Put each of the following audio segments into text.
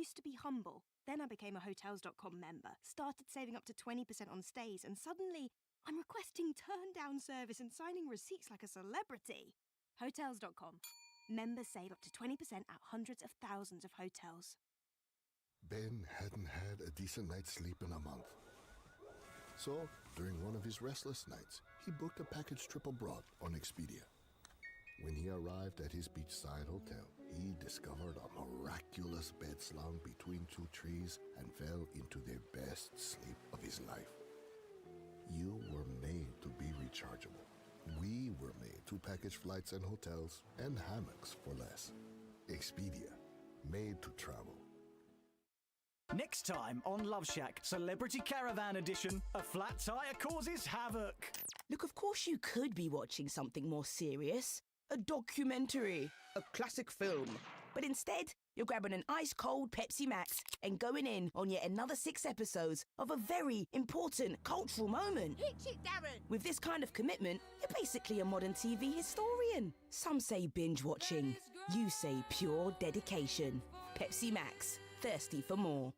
used to be humble. Then I became a Hotels.com member, started saving up to 20% on stays, and suddenly I'm requesting turn-down service and signing receipts like a celebrity. Hotels.com. Members save up to 20% at hundreds of thousands of hotels. Ben hadn't had a decent night's sleep in a month. So, during one of his restless nights, he booked a package trip abroad on Expedia. When he arrived at his beachside hotel, he discovered a miraculous bed slung between two trees and fell into the best sleep of his life. You were made to be rechargeable. We were made to package flights and hotels and hammocks for less. Expedia, made to travel. Next time on Love Shack, Celebrity Caravan Edition, a flat tire causes havoc. Look, of course you could be watching something more serious. A documentary, a classic film. But instead, you're grabbing an ice-cold Pepsi Max and going in on yet another 6 episodes of a very important cultural moment. Hit it, Darren! With this kind of commitment, you're basically a modern TV historian. Some say binge-watching. You say pure dedication. Pepsi Max. Thirsty for more.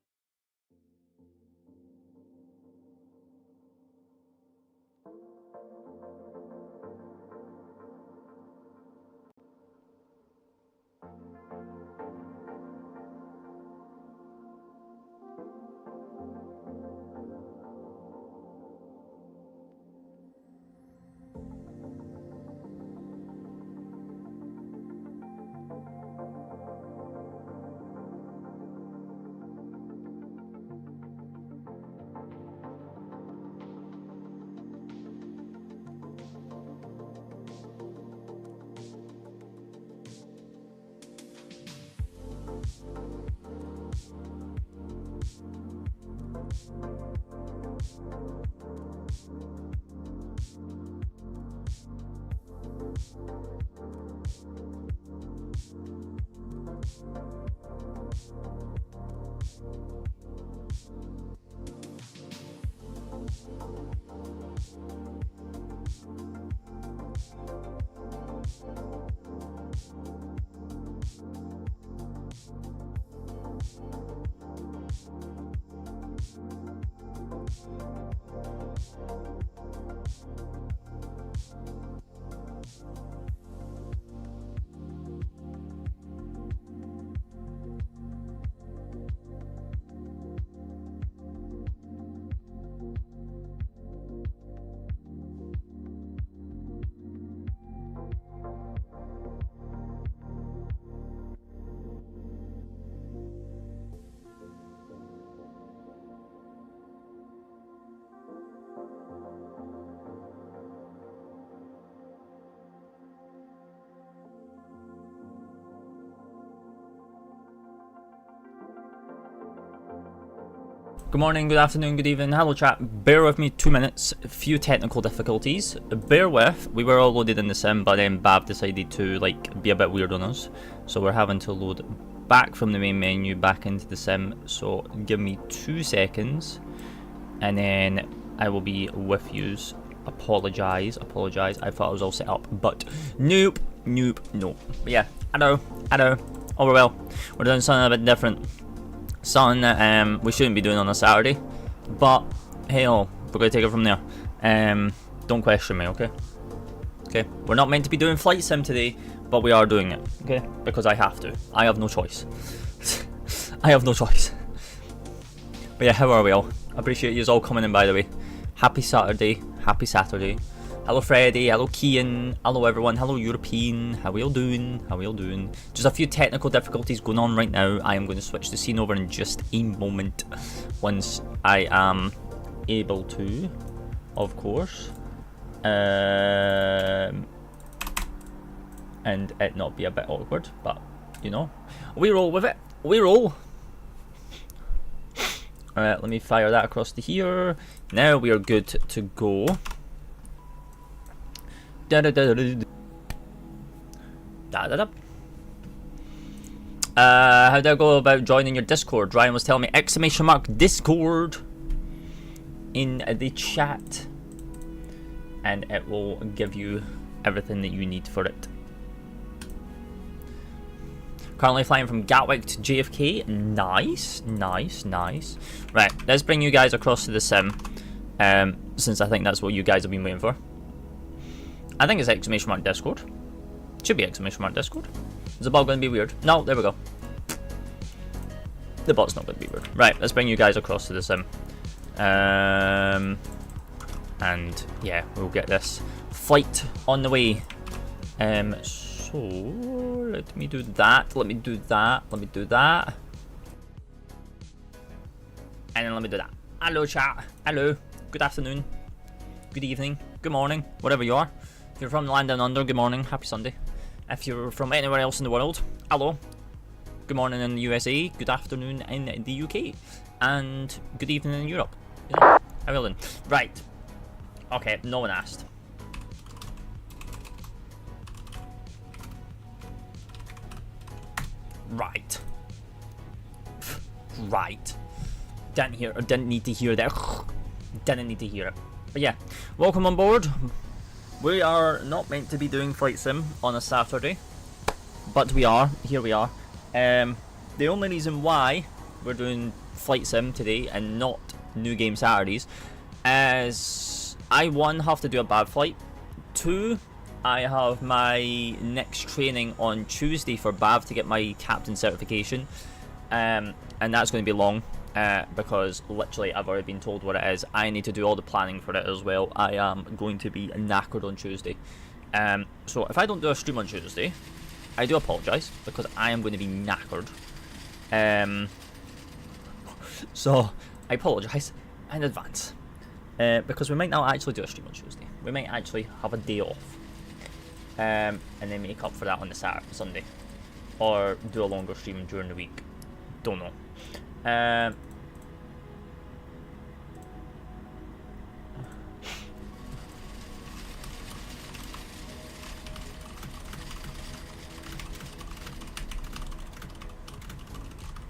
Good morning, good afternoon, good evening, hello chat, bear with me 2 minutes, a few technical difficulties, bear with, we were all loaded in the sim but then Bav decided to be a bit weird on us, so we're having to load back from the main menu back into the sim, so give me 2 seconds and then I will be with yous. Apologise, I thought I was all set up, but nope, no. But yeah, I know, oh well, we're doing something a bit different. Something that we shouldn't be doing on a Saturday, but hey, we're gonna take it from there. Don't question me, okay? We're not meant to be doing flight sim today, but we are doing it, okay? Because I have to. I have no choice. I have no choice. But yeah, how are we all? I appreciate you all coming in, by the way. Happy Saturday. Hello Freddy, hello Kian, hello everyone, hello European, how we all doing? Just a few technical difficulties going on right now. I am going to switch the scene over in just a moment once I am able to, of course, and it not be a bit awkward, but you know, we roll with it, we roll. Alright, let me fire that across to here. Now we are good to go. How do I go about joining your Discord? Ryan was telling me !Discord in the chat, and it will give you everything that you need for it. Currently flying from Gatwick to JFK. Nice, nice, nice. Right, let's bring you guys across to the sim, since I think that's what you guys have been waiting for. I think it's exclamation mark Discord. Should be exclamation mark Discord. Is the bot going to be weird? No, there we go. The bot's not going to be weird. Right, let's bring you guys across to the sim. And yeah, we'll get this flight on the way. So let me do that. Let me do that. Let me do that. And then let me do that. Hello, chat. Hello. Good afternoon. Good evening. Good morning. Whatever you are. If you're from the land down under, good morning. Happy Sunday. If you're from anywhere else in the world, hello. Good morning in the USA. Good afternoon in the UK. And good evening in Europe. Yeah. How well done. Right. Okay, no one asked. Right. Right. Didn't need to hear that. Didn't need to hear it. But yeah, welcome on board. We are not meant to be doing flight sim on a Saturday, but we are. Here we are. The only reason why we're doing flight sim today and not new game Saturdays is I, 1, have to do a BAV flight. 2, I have my next training on Tuesday for BAV to get my captain certification, and that's going to be long because literally I've already been told what it is. I need to do all the planning for it as well. I am going to be knackered on Tuesday, so if I don't do a stream on Tuesday, I do apologise because I am going to be knackered. So I apologise in advance because we might not actually do a stream on Tuesday. We might actually have a day off. And then make up for that on the Sunday, or do a longer stream during the week. Don't know.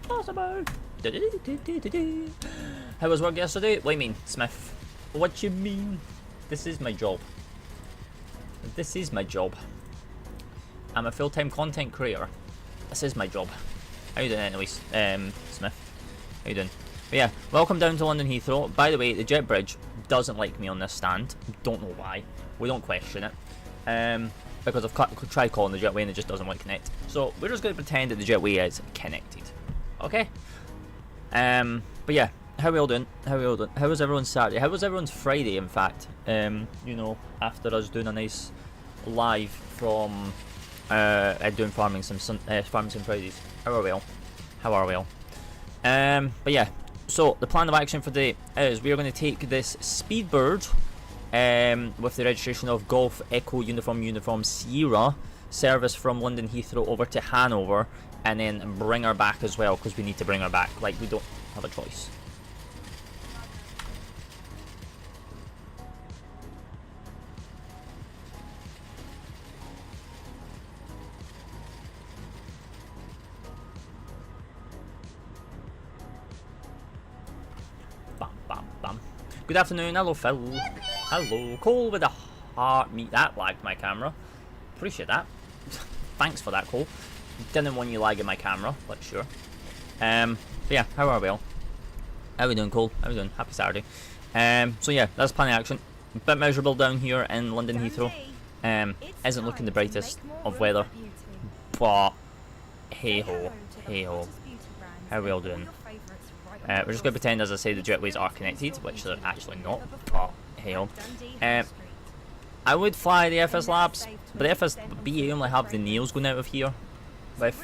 Possible. How was work yesterday? What do you mean, Smith? What you mean? This is my job. This is my job. I'm a full-time content creator. This is my job. How you doing anyways, Smith? How you doing? But yeah, welcome down to London Heathrow. By the way, the jet bridge doesn't like me on this stand. Don't know why. We don't question it. Because I've tried calling the jetway and it just doesn't want to connect. So we're just going to pretend that the jetway is connected. Okay? But yeah, how we all doing? How we all doing? How was everyone's Saturday? How was everyone's Friday, in fact? You know, after us doing a nice live from doing farming sim Fridays. How are we all? How are we all? But yeah, so the plan of action for today is we are going to take this Speedbird with the registration of Golf Echo Uniform Sierra service from London Heathrow over to Hanover, and then bring her back as well, because we need to bring her back. Like, we don't have a choice. Bam, bam, bam. Good afternoon. Hello, Phil. Hello. Cole with a heart. Meet that lagged my camera. Appreciate that. Thanks for that, Cole. Didn't want you lagging my camera, but sure. But yeah, how are we all? How we doing, Cole? How we doing? Happy Saturday. So yeah, that's plan of action. A bit miserable down here in London Heathrow. Isn't looking the brightest of weather. But hey ho, hey ho. How are we all doing? We're just going to pretend, as I say, the jetways are connected, which they're actually not. But hey ho. I would fly the FS Labs, but the FS BA only have the nails going out of here with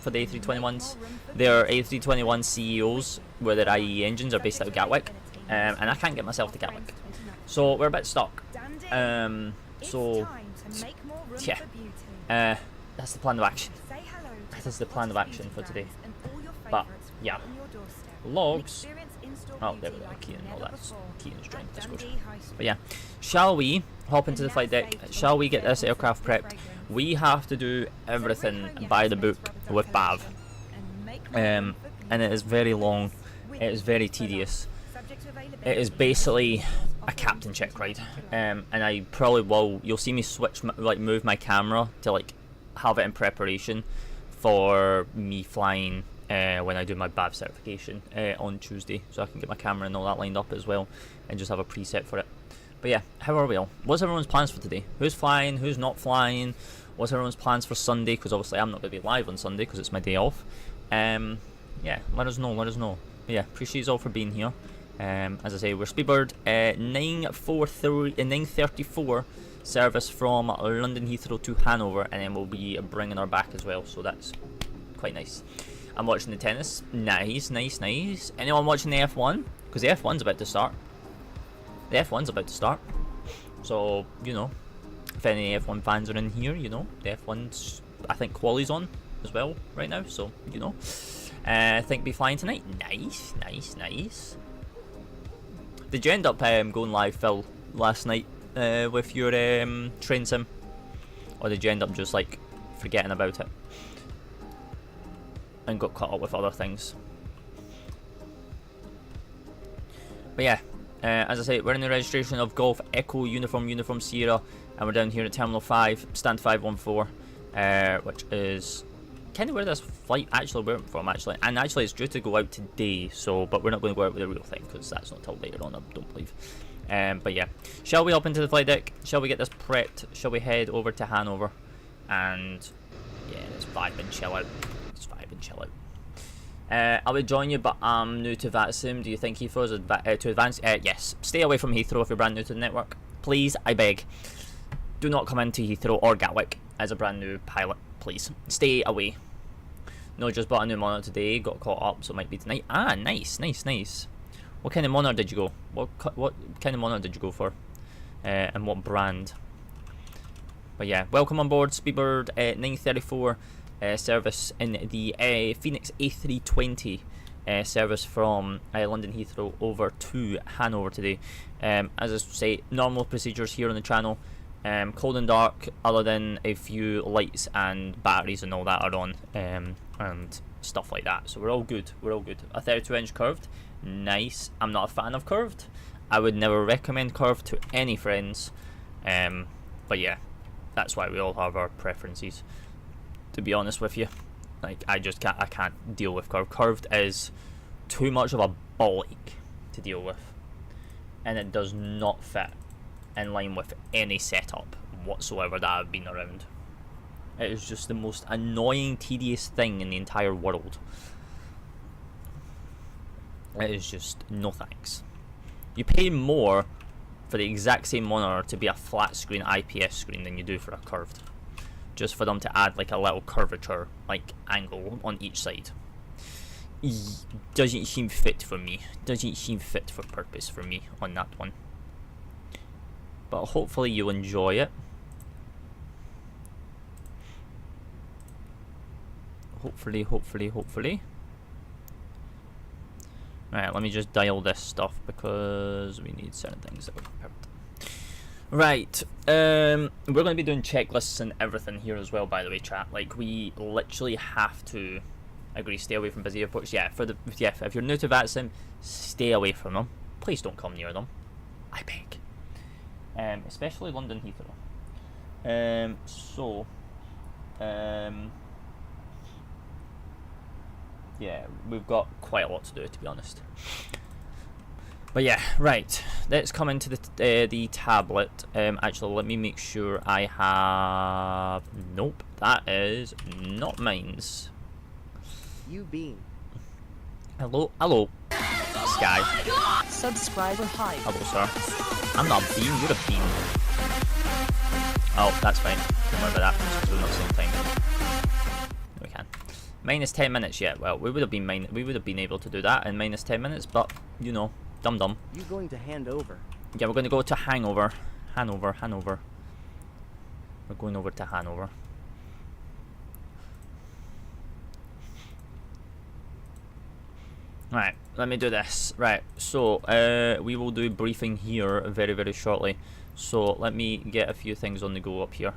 for the A321s. Their A321 CEOs, where their IAE engines are based out of Gatwick, and I can't get myself to Gatwick, so we're a bit stuck. So yeah, that's the plan of action. That is the plan of action for today. But yeah, logs. Oh, there we go. Keaton, all that's Keaton's joined Discord. But yeah, shall we hop into the flight deck? Shall we get this aircraft prepped? We have to do everything by the book with BAV, and it is very long. It is very tedious. It is basically a captain check ride, and I probably will. You'll see me switch, move my camera to like have it in preparation for me flying when I do my BAV certification on Tuesday, so I can get my camera and all that lined up as well, and just have a preset for it. But yeah, how are we all? What's everyone's plans for today? Who's flying? Who's not flying? What's everyone's plans for Sunday? Because obviously I'm not going to be live on Sunday because it's my day off. Yeah, let us know. But yeah, appreciate you all for being here. As I say, we're Speedbird 934 service from London Heathrow to Hanover, and then we'll be bringing her back as well, so that's quite nice. I'm watching the tennis. Nice. Anyone watching the F1? Because the F1's about to start. So, you know, if any F1 fans are in here, you know, the F1's, I think, quali's on as well right now, so, you know. I think be flying tonight. Nice. Did you end up going live, Phil, last night with your train sim? Or did you end up just, like, forgetting about it and got caught up with other things? But yeah, as I say, we're in the registration of Golf Echo Uniform Sierra, and we're down here at Terminal 5, Stand 514, which is kind of where this flight actually went from, actually. And actually it's due to go out today, so, but we're not going to go out with the real thing, because that's not till later on, I don't believe. But yeah, shall we hop into the flight deck? Shall we get this prepped? Shall we head over to Hanover? And yeah, let's vibe and chill out. I would join you, but I'm new to VATSIM. Do you think Heathrow is too advanced? Yes. Stay away from Heathrow if you're brand new to the network. Please, I beg. Do not come into Heathrow or Gatwick as a brand new pilot. Please, stay away. No, just bought a new monitor today. Got caught up, so it might be tonight. Ah, nice. What kind of monitor did you go? What kind of monitor did you go for? And what brand? But yeah, welcome on board Speedbird 934. Service in the Fenix A320 service from London Heathrow over to Hanover today. As I say, normal procedures here on the channel. Cold and dark, other than a few lights and batteries and all that are on, and stuff like that. So we're all good. A 32-inch curved, nice. I'm not a fan of curved. I would never recommend curved to any friends. But yeah, that's why we all have our preferences. To be honest with you, like I can't deal with curved. Curved is too much of a ball ache to deal with, and it does not fit in line with any setup whatsoever that I've been around. It is just the most annoying, tedious thing in the entire world. It is just no thanks. You pay more for the exact same monitor to be a flat screen IPS screen than you do for a curved. Just for them to add like a little curvature, like angle on each side. Doesn't seem fit for me. Doesn't seem fit for purpose for me on that one. But hopefully you enjoy it. Hopefully. Right, let me just dial this stuff because we need certain things that we're prepared. Right, we're going to be doing checklists and everything here as well, by the way, chat. Like, we literally have to agree, stay away from busy airports. Yeah, if you're new to VATSIM, stay away from them. Please don't come near them. I beg. Especially London Heathrow. Yeah, we've got quite a lot to do, to be honest. But yeah, right. Let's come into the tablet. Actually, let me make sure I have. Nope, that is not mine's. You bean. Hello, Sky. Subscriber hi. Hello, sir. I'm not a bean. You're a bean. Oh, that's fine. Don't worry about that. Because we're not same time. We can. Minus 10 minutes. Yeah. Well, we would have been able to do that in minus 10 minutes, but you know. Dum. You going to hand over? Yeah, we're going to go to Hanover. We're going over to Hanover. Right, let me do this. Right, so we will do briefing here very, very shortly. So let me get a few things on the go up here.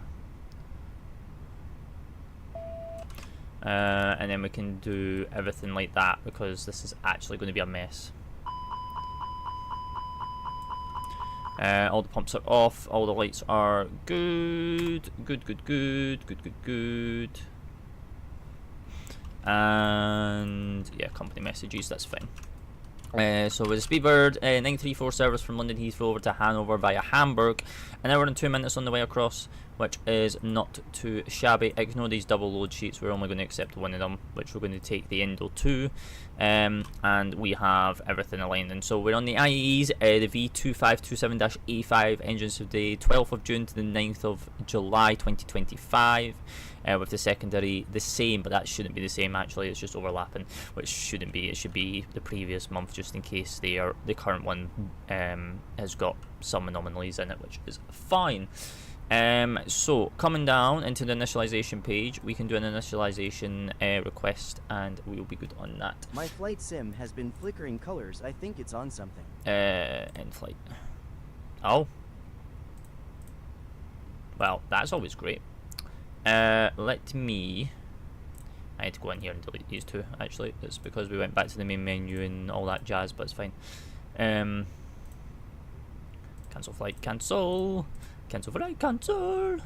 And then we can do everything like that, because this is actually going to be a mess. All the pumps are off. All the lights are good. Good. And yeah, company messages, that's fine. So with the Speedbird 934 service from London Heathrow over to Hanover via Hamburg, an hour and 2 minutes on the way across, which is not too shabby. Ignore these double load sheets, we're only going to accept one of them, which we're going to take the Indo 2, and we have everything aligned. And so we're on the IAEs, the V2527-A5 engines of the 12th of June to the 9th of July 2025. With the secondary the same, but that shouldn't be the same actually, it's just overlapping, which shouldn't be, it should be the previous month just in case the current one has got some anomalies in it, which is fine. So coming down into the initialization page, we can do an initialization request and we will be good on that. My flight sim has been flickering colors. I think it's on something. In flight. Oh. Well, that's always great. Let me... I had to go in here and delete these two, actually. It's because we went back to the main menu and all that jazz, but it's fine. Cancel flight, cancel. Cancel flight, cancel.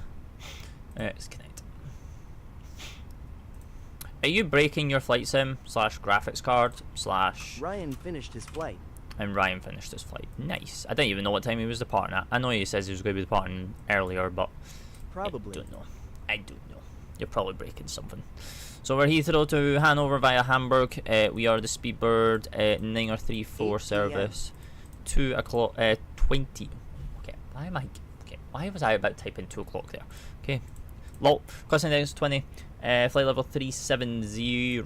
Let's connect. Are you breaking your flight sim / graphics card / Ryan finished his flight. And Ryan finished his flight. Nice. I don't even know what time he was departing at. I know he says he was going to be departing earlier, but... Probably. I don't know. You're probably breaking something. So we're Heathrow to Hanover via Hamburg. We are the Speedbird 934 service. 2 o'clock 20. Okay, why was I about to type in 2 o'clock there? Okay. Lol. Cost index 20. Flight level 370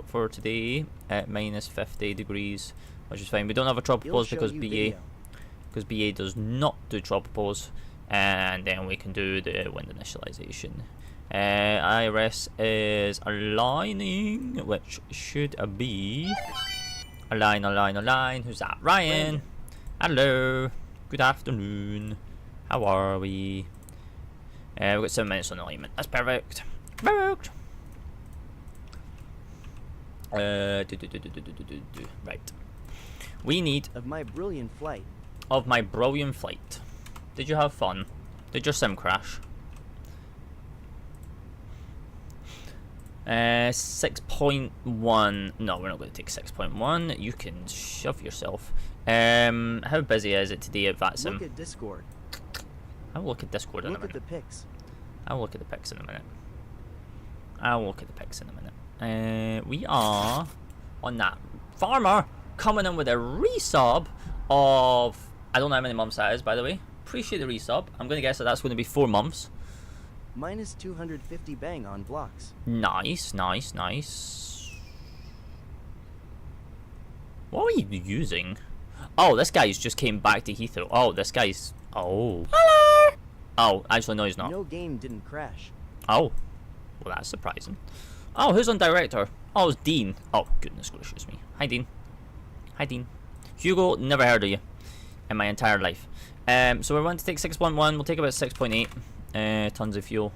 for today at minus 50 degrees, which is fine. We don't have a tropopause because BA does not do tropopause. And then we can do the wind initialization. IRS is aligning, which should be align. Who's that? Ryan. Hello. Good afternoon. How are we? We've got 7 minutes on alignment. That's perfect. Right. We need of my brilliant flight. Did you have fun? Did your sim crash? 6.1. No, we're not going to take 6.1. You can shove yourself. How busy is it today at VATSIM? Look at Discord. I will look at Discord in a minute. Look at the pics. I will look at the pics in a minute. We are on that. Farmer coming in with a resub of... I don't know how many months that is, by the way. Appreciate the resub. I'm going to guess that that's going to be 4 months. Minus 250 bang on blocks. Nice. What are you using? Oh, this guy's just came back to Heathrow. Oh, this guy's... Oh. Hello! Oh, actually, no, he's not. No game didn't crash. Oh. Well, that's surprising. Oh, who's on director? Oh, it's Dean. Oh, goodness gracious me. Hi, Dean. Hugo, never heard of you in my entire life. So we're going to take 6.1. We'll take about 6.8 tons of fuel.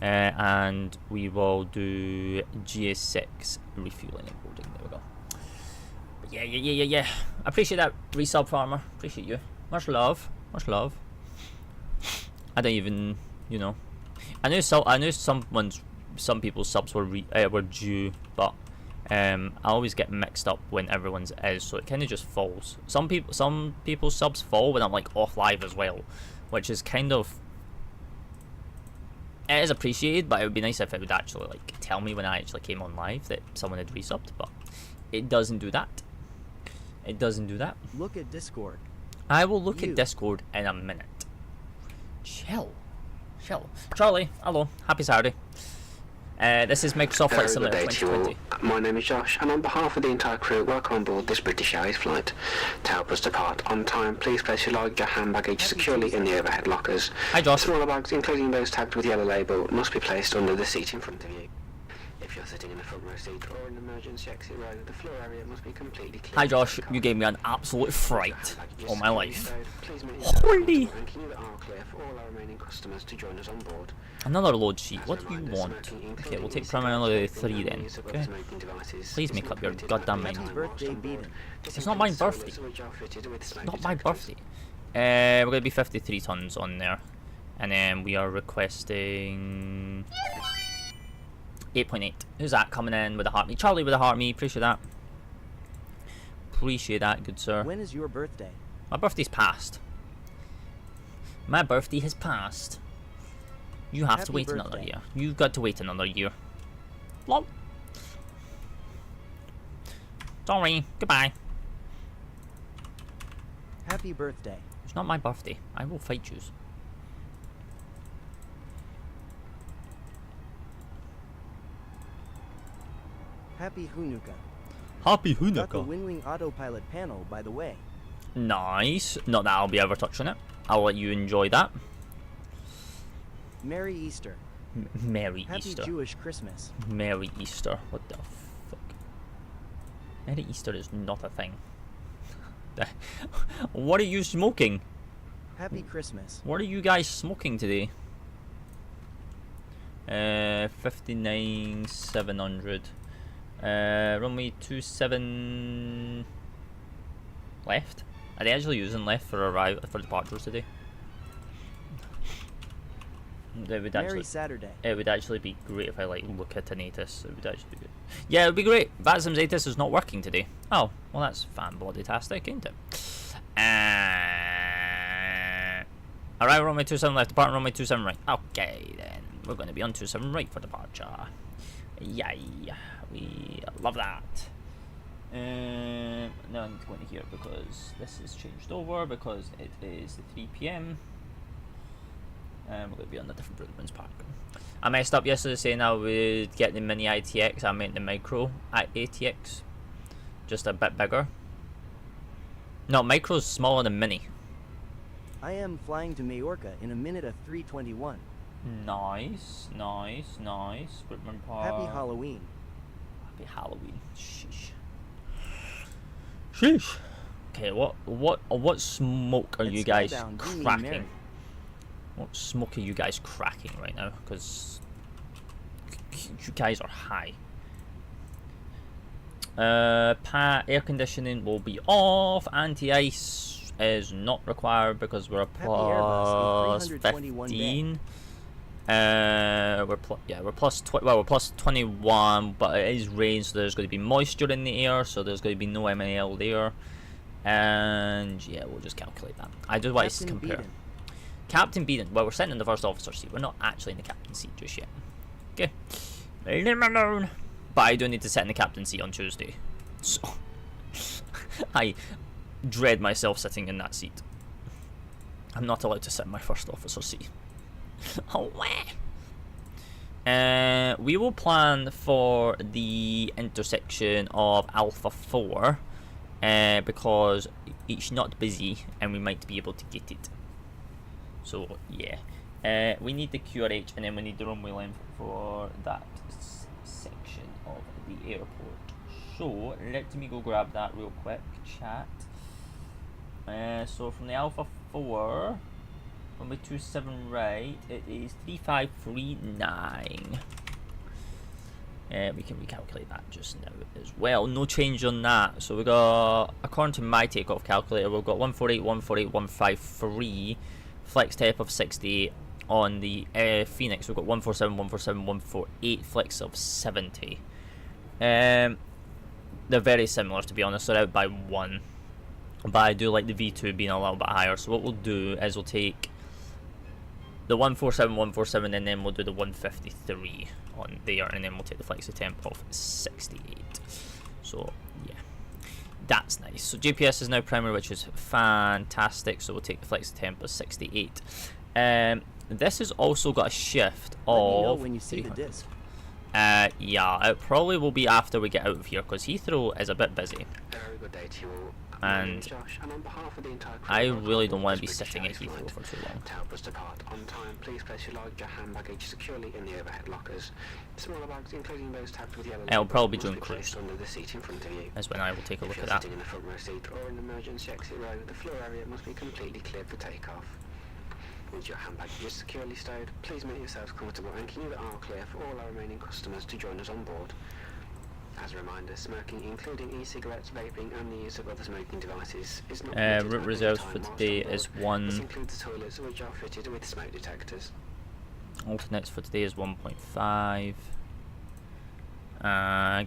And we will do GS6 refueling and boarding. There we go. But yeah. I appreciate that resub, Farmer. Appreciate you. Much love. I don't even, I knew some people's subs were due, but I always get mixed up when everyone's is, so it kind of just falls. Some people's subs fall when I'm like off live as well, which is kind of, it is appreciated, but it would be nice if it would actually like tell me when I actually came on live that someone had resubbed, but it doesn't do that. Look at Discord. I will look at Discord in a minute. Chill. Charlie, hello. Happy Saturday. This is Microsoft Flight Simulator 2020. My name is Josh, and on behalf of the entire crew, welcome on board this British Airways flight. To help us depart on time, please place your luggage or hand baggage securely in the overhead lockers. Hi, Josh. Smaller bags, including those tagged with yellow label, must be placed under the seat in front of you. If you're sitting in a front row seat or an emergency exit row, the floor area must be completely clear. Hi, Josh. You gave me an absolute fright all my life. Holy! Another load sheet. What do you want? Okay, we'll take primarily 3 then. Okay. Please make up your goddamn mind. Birthday beaten. It's not my birthday. It's not my birthday. We're going to be 53 tons on there. And then we are requesting 8.8. Who's that coming in with a heart me? Charlie with a heart me. Appreciate that. Appreciate that, good sir. When is your birthday? My birthday's passed. My birthday has passed. You have to wait another year. You've got to wait another year. Lol. Sorry. Goodbye. Happy birthday. It's not my birthday. I will fight you. Happy Hanukkah. Happy Got the Hanukkah. Winwing autopilot panel, by the way. Nice. Not that I'll be ever touching it. I'll let you enjoy that. Merry Easter. Merry Happy Easter. Jewish Christmas. Merry Easter. What the fuck? Merry Easter is not a thing. What are you smoking? Happy Christmas. What are you guys smoking today? 59,700. Runway 27 left. Are they actually using left for departures today? It would Merry actually, Saturday. it would actually be great if I like look at an ATIS. It would actually be good. Yeah, it would be great. VATSIM's ATIS is not working today. Oh, well that's fan-bloody-tastic, ain't it? Alright, runway 27 left, depart runway 27 right. Okay then, we're going to be on 27 right for departure. Yay, we love that. Now I need to go into here because this is changed over because it is 3 PM. And we're going to be on the different Brookman's Park. I messed up yesterday saying I would get the mini ITX. I meant the micro ATX. Just a bit bigger. No, micro's smaller than mini. I am flying to Majorca in a minute of 3:21. Nice, nice, nice. Brookman Park. Happy Halloween. Happy Halloween. Sheesh. Sheesh. Okay, what smoke are Let's you slow guys down. Do me cracking? merry. What smoke are you guys cracking right now? Because you guys are high. Air conditioning will be off. Anti-ice is not required because we're a plus 15. We're plus 21, but it is rain, so there's going to be moisture in the air, so there's going to be no MAL there. And yeah, we'll just calculate that. I do want to compare. Captain Beaton. Well, we're sitting in the first officer seat. We're not actually in the captain seat just yet. Okay. Leave me alone. But I do need to sit in the captain seat on Tuesday. So I dread myself sitting in that seat. I'm not allowed to sit in my first officer seat. Oh, we will plan for the intersection of Alpha 4 because it's not busy and we might be able to get it. So yeah, we need the QRH and then we need the runway length for that section of the airport. So let me go grab that real quick, chat. So from the Alpha 4, runway 27 right, it is 3539. We can recalculate that just now as well. No change on that. So we got, according to my takeoff calculator, we've got 148, 148, 153. Flex temp of 68 on the Fenix. We've got 147, 147, 148. Flex of 70. They're very similar, to be honest. They're out by 1. But I do like the V2 being a little bit higher. So what we'll do is we'll take the 147, 147, and then we'll do the 153 on there, and then we'll take the flex temp of 68. So yeah, that's nice. So GPS is now primary, which is fantastic. So we'll take the flex temp of 68. This has also got a shift of. Let me know when you see the disc. Yeah, it probably will be after we get out of here because Heathrow is a bit busy. Very good day to you all. And Josh, and on behalf of the entire crew, I really don't want to be British sitting at Airways Heathrow flight. for too long. To help us depart on time, please place your luggage or hand baggage securely in the overhead lockers. Smaller bags, including those tagged with yellow, It'll probably be must during be cruise. placed under the seat in front of you. That's when I will take a If look you're at that. sitting in a front row seat or an emergency exit row, the floor area must be completely cleared for takeoff. Once your hand baggage is securely stowed, please make yourselves comfortable and can you are clear for all our remaining customers to join us on board. As a reminder, smoking, including e-cigarettes, vaping, and the use of other smoking devices, is not route reserves for today is 1. This includes the toilets, which are fitted with smoke detectors. Alternates for today is 1.5.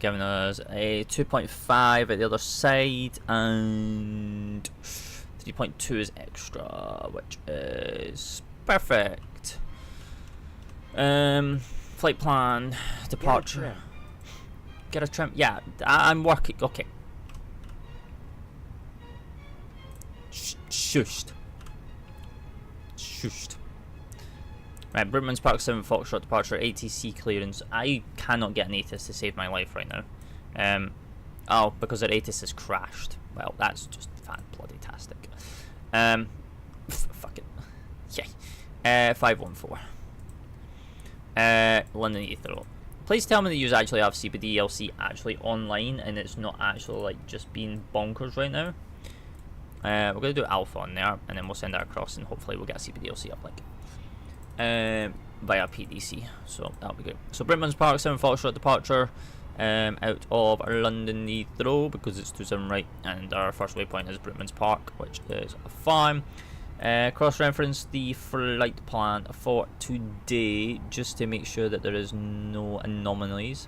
Giving us a 2.5 at the other side, and 3.2 is extra, which is perfect. Flight plan, departure. Get a trim. Yeah, I'm working. Okay. Shushed. Right, Brickman's Park 7 Foxtrot departure, ATC clearance. I cannot get an ATIS to save my life right now. Oh, because our ATIS has crashed. Well, that's just fan-bloody-tastic. Fuck it. Yeah. 514. London Heathrow. Please tell me that you actually have CPDLC actually online and it's not actually like just being bonkers right now. We're going to do alpha on there and then we'll send that across and hopefully we'll get a CPDLC uplink via PDC, so that'll be good. So Brickman's Park 7 Foxtrot departure out of London Heathrow because it's 27 right, and our first waypoint is Brickman's Park, which is fine. Cross-reference the flight plan for today just to make sure that there is no anomalies.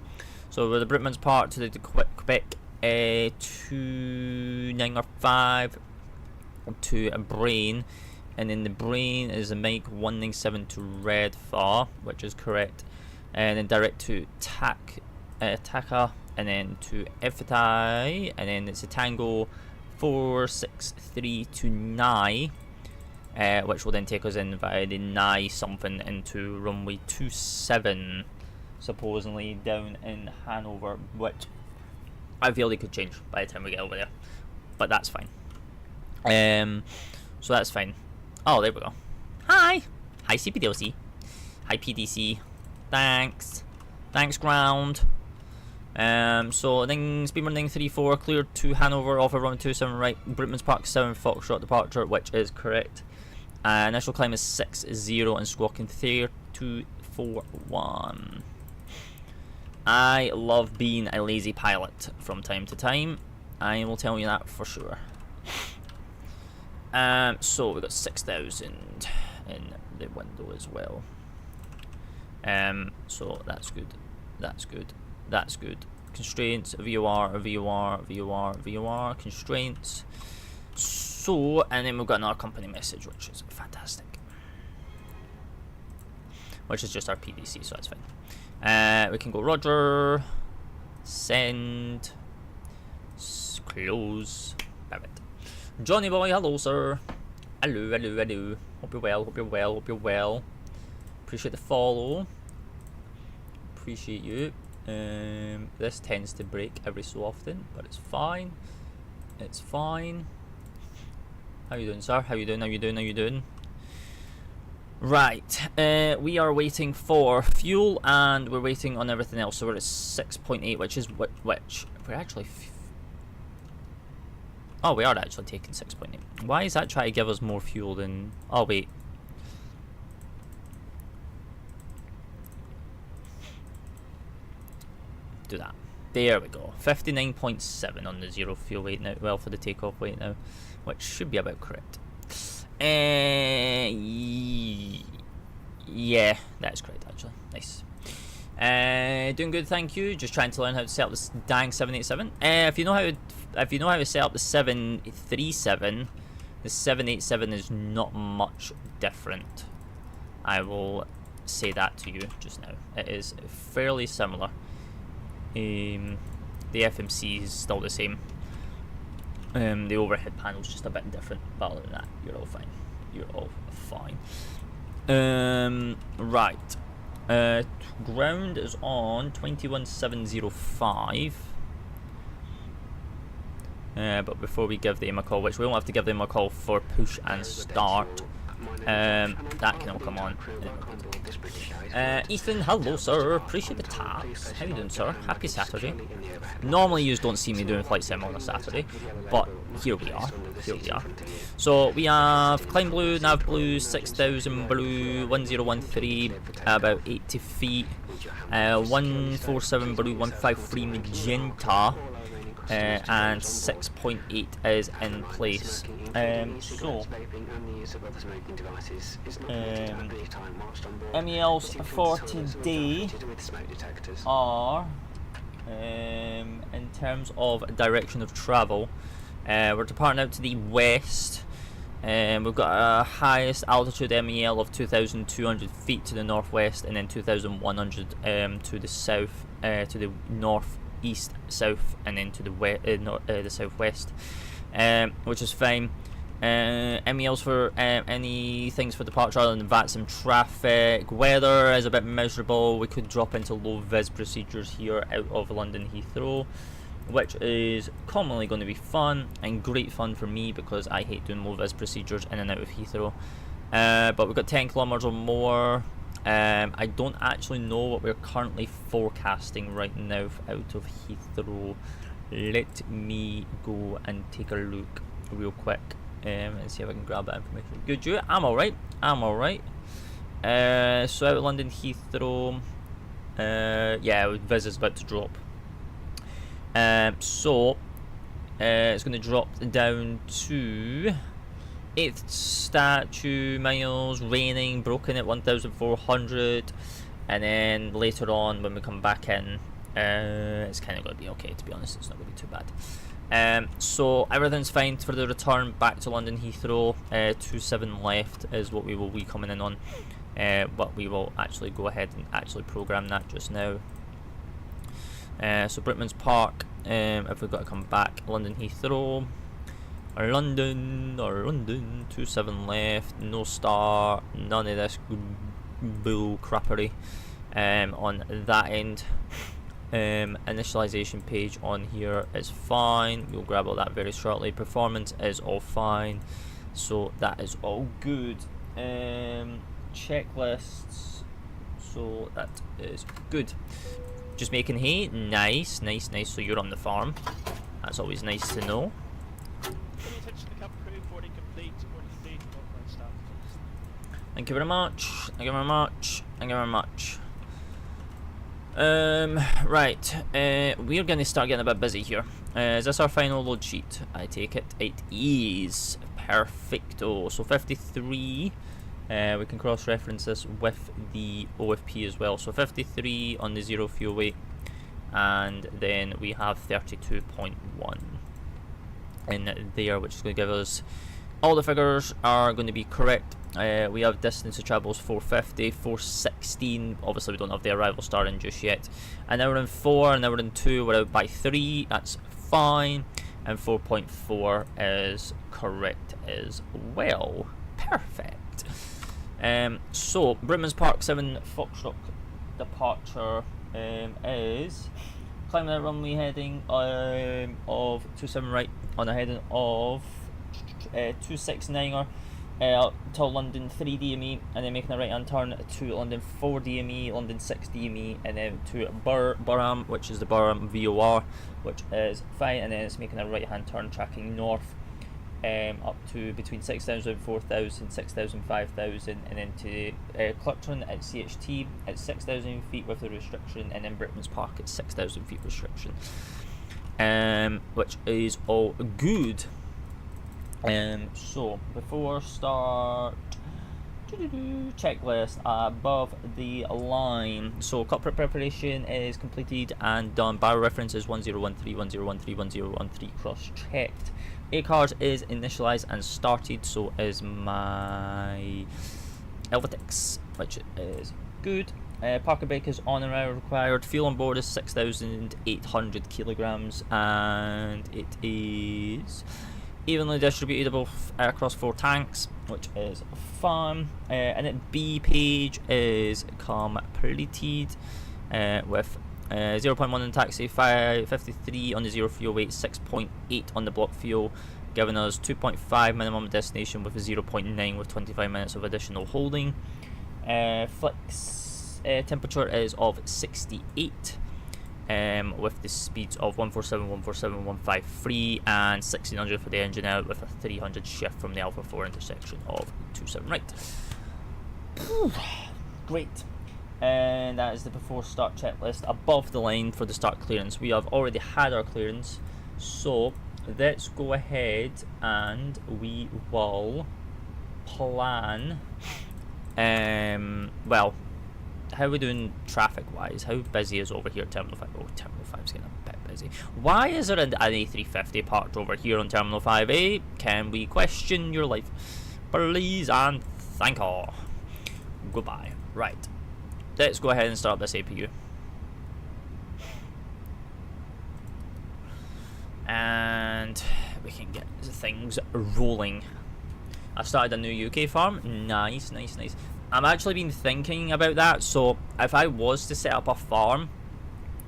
So with the Brickman's Park to the Quebec 2905 to a Brain, and then the Brain is a Mike 197 to Red Far, which is correct, and then direct to Taka, and then to Efitai, and then it's a Tango 463 to Nai, which will then take us in via the Nai something into runway 27, supposedly down in Hanover, which I feel they could change by the time we get over there, but that's fine. So that's fine. Oh, there we go. Hi CPDLC. Hi PDC. Thanks ground. So then speed running 34 cleared to Hanover off of runway 27 right, Brickman's Park 7 Foxtrot departure, which is correct. Initial climb is 60 and squawking 3241. I love being a lazy pilot from time to time. I will tell you that for sure. So we got 6,000 in the window as well. So that's good. Constraints, VOR, constraints. So, and then we've got another company message, which is fantastic. Which is just our PDC, so that's fine. We can go Roger, send, close, perfect. Johnny boy, hello sir. Hello. Hope you're well. Appreciate the follow. Appreciate you. This tends to break every so often, but it's fine. How you doing, sir? How you doing? Right. We are waiting for fuel and we're waiting on everything else. So we're at 6.8, which is which we're actually. Oh, we are actually taking 6.8. Why is that trying to give us more fuel than... Oh, wait. Do that. There we go. 59.7 on the zero fuel weight now. Well, for the takeoff weight now. Which should be about correct. Yeah, that's correct, actually. Nice. Doing good, thank you. Just trying to learn how to set up this dang 787. If you know how to set up the 737, the 787 is not much different. I will say that to you just now. It is fairly similar. The FMC is still the same. The overhead panel is just a bit different, but other than that, you're all fine. Right. Ground is on 21705. But before we give them a call, which we won't have to give them a call for push and start, that can all come on. Ethan, hello sir, appreciate the taps. How you doing, sir? Happy Saturday. Normally you don't see me doing flight sim on a Saturday, but here we are. So we have climb blue, nav blue, 6000 blue, 1013, about 80 feet, 147 blue, 153 magenta, and 6.8 is in place. MELs for today are, in terms of direction of travel, we're departing out to the west. We've got a highest altitude MEL of 2,200 feet to the northwest, and then 2,100 to the south, to the northeast, south, and then to the southwest, which is fine. MELs for any things for departure other than VATSIM traffic. Weather is a bit miserable. We could drop into low vis procedures here out of London Heathrow, which is commonly going to be fun, and great fun for me because I hate doing low vis procedures in and out of Heathrow. But we've got 10 kilometers or more. I don't actually know what we're currently forecasting right now out of Heathrow. Let me go and take a look real quick and see if I can grab that information. Good, you? I'm alright. So out of London Heathrow, yeah, Viz is about to drop. So it's going to drop down to 8th statue miles, raining, broken at 1,400, and then later on when we come back in, it's kind of going to be okay, to be honest. It's not going to be too bad. So everything's fine for the return back to London Heathrow. 27 left is what we will be coming in on, but we will actually go ahead and actually program that just now. So Brickman's Park, if we've got to come back, London Heathrow, or London, 27 left, no star, none of this bull crappery on that end. Initialization page on here is fine. We'll grab all that very shortly. Performance is all fine, so that is all good. Checklists, so that is good. Just making hay. Nice. So you're on the farm. That's always nice to know. Thank you very much. Right, we're going to start getting a bit busy here. Is this our final load sheet? I take it. It is. Perfecto. So 53, we can cross-reference this with the OFP as well. So 53 on the 0 fuel weight, and then we have 32.1 in there, which is going to give us, all the figures are going to be correct. We have distance to travel is 450, 416, obviously we don't have the arrival starting just yet. An hour and 4, an hour and 2, we're out by 3, that's fine. And 4.4 is correct as well. Perfect. So, Brickman's Park 7 Foxtrot departure is climbing that runway heading of 27 right on a heading of 269er. To London 3 DME, and then making a right hand turn to London 4 DME, London 6 DME, and then to Burham, which is the Burham VOR, which is fine, and then it's making a right hand turn tracking north up to between 6,000, 4,000, 6,000, 5,000, and then to Clutton at CHT at 6,000 feet with the restriction, and then Brickman's Park at 6,000 feet restriction, which is all good. So before start, checklist above the line. So cockpit preparation is completed and done. Barrel reference is 1013, 1013, 1013 cross checked. ACARS is initialized and started, so is my Elvatix, which is good. Park and brake is on and out required. Fuel on board is 6,800 kilograms, and it is evenly distributed across 4 tanks, which is fun. And then B page is completed with 0.1 in taxi, 53 on the 0 fuel weight, 6.8 on the block fuel, giving us 2.5 minimum destination with a 0.9 with 25 minutes of additional holding. Flex temperature is of 68. with the speeds of 147, 147, 153 and 1600 for the engine out, with a 300 shift from the Alpha 4 intersection of 27 right. Great. And that is the before start checklist. Above the line for the start clearance, we have already had our clearance, so let's go ahead and we will plan. Well, how are we doing traffic wise? How busy is over here at Terminal 5? Oh, Terminal 5 is getting a bit busy. Why is there an A350 parked over here on Terminal 5A? Can we question your life? Please and thank you. Goodbye. Right. Let's go ahead and start this APU. And we can get things rolling. I started a new UK farm. Nice, nice, nice. I'm actually been thinking about that. So if I was to set up a farm,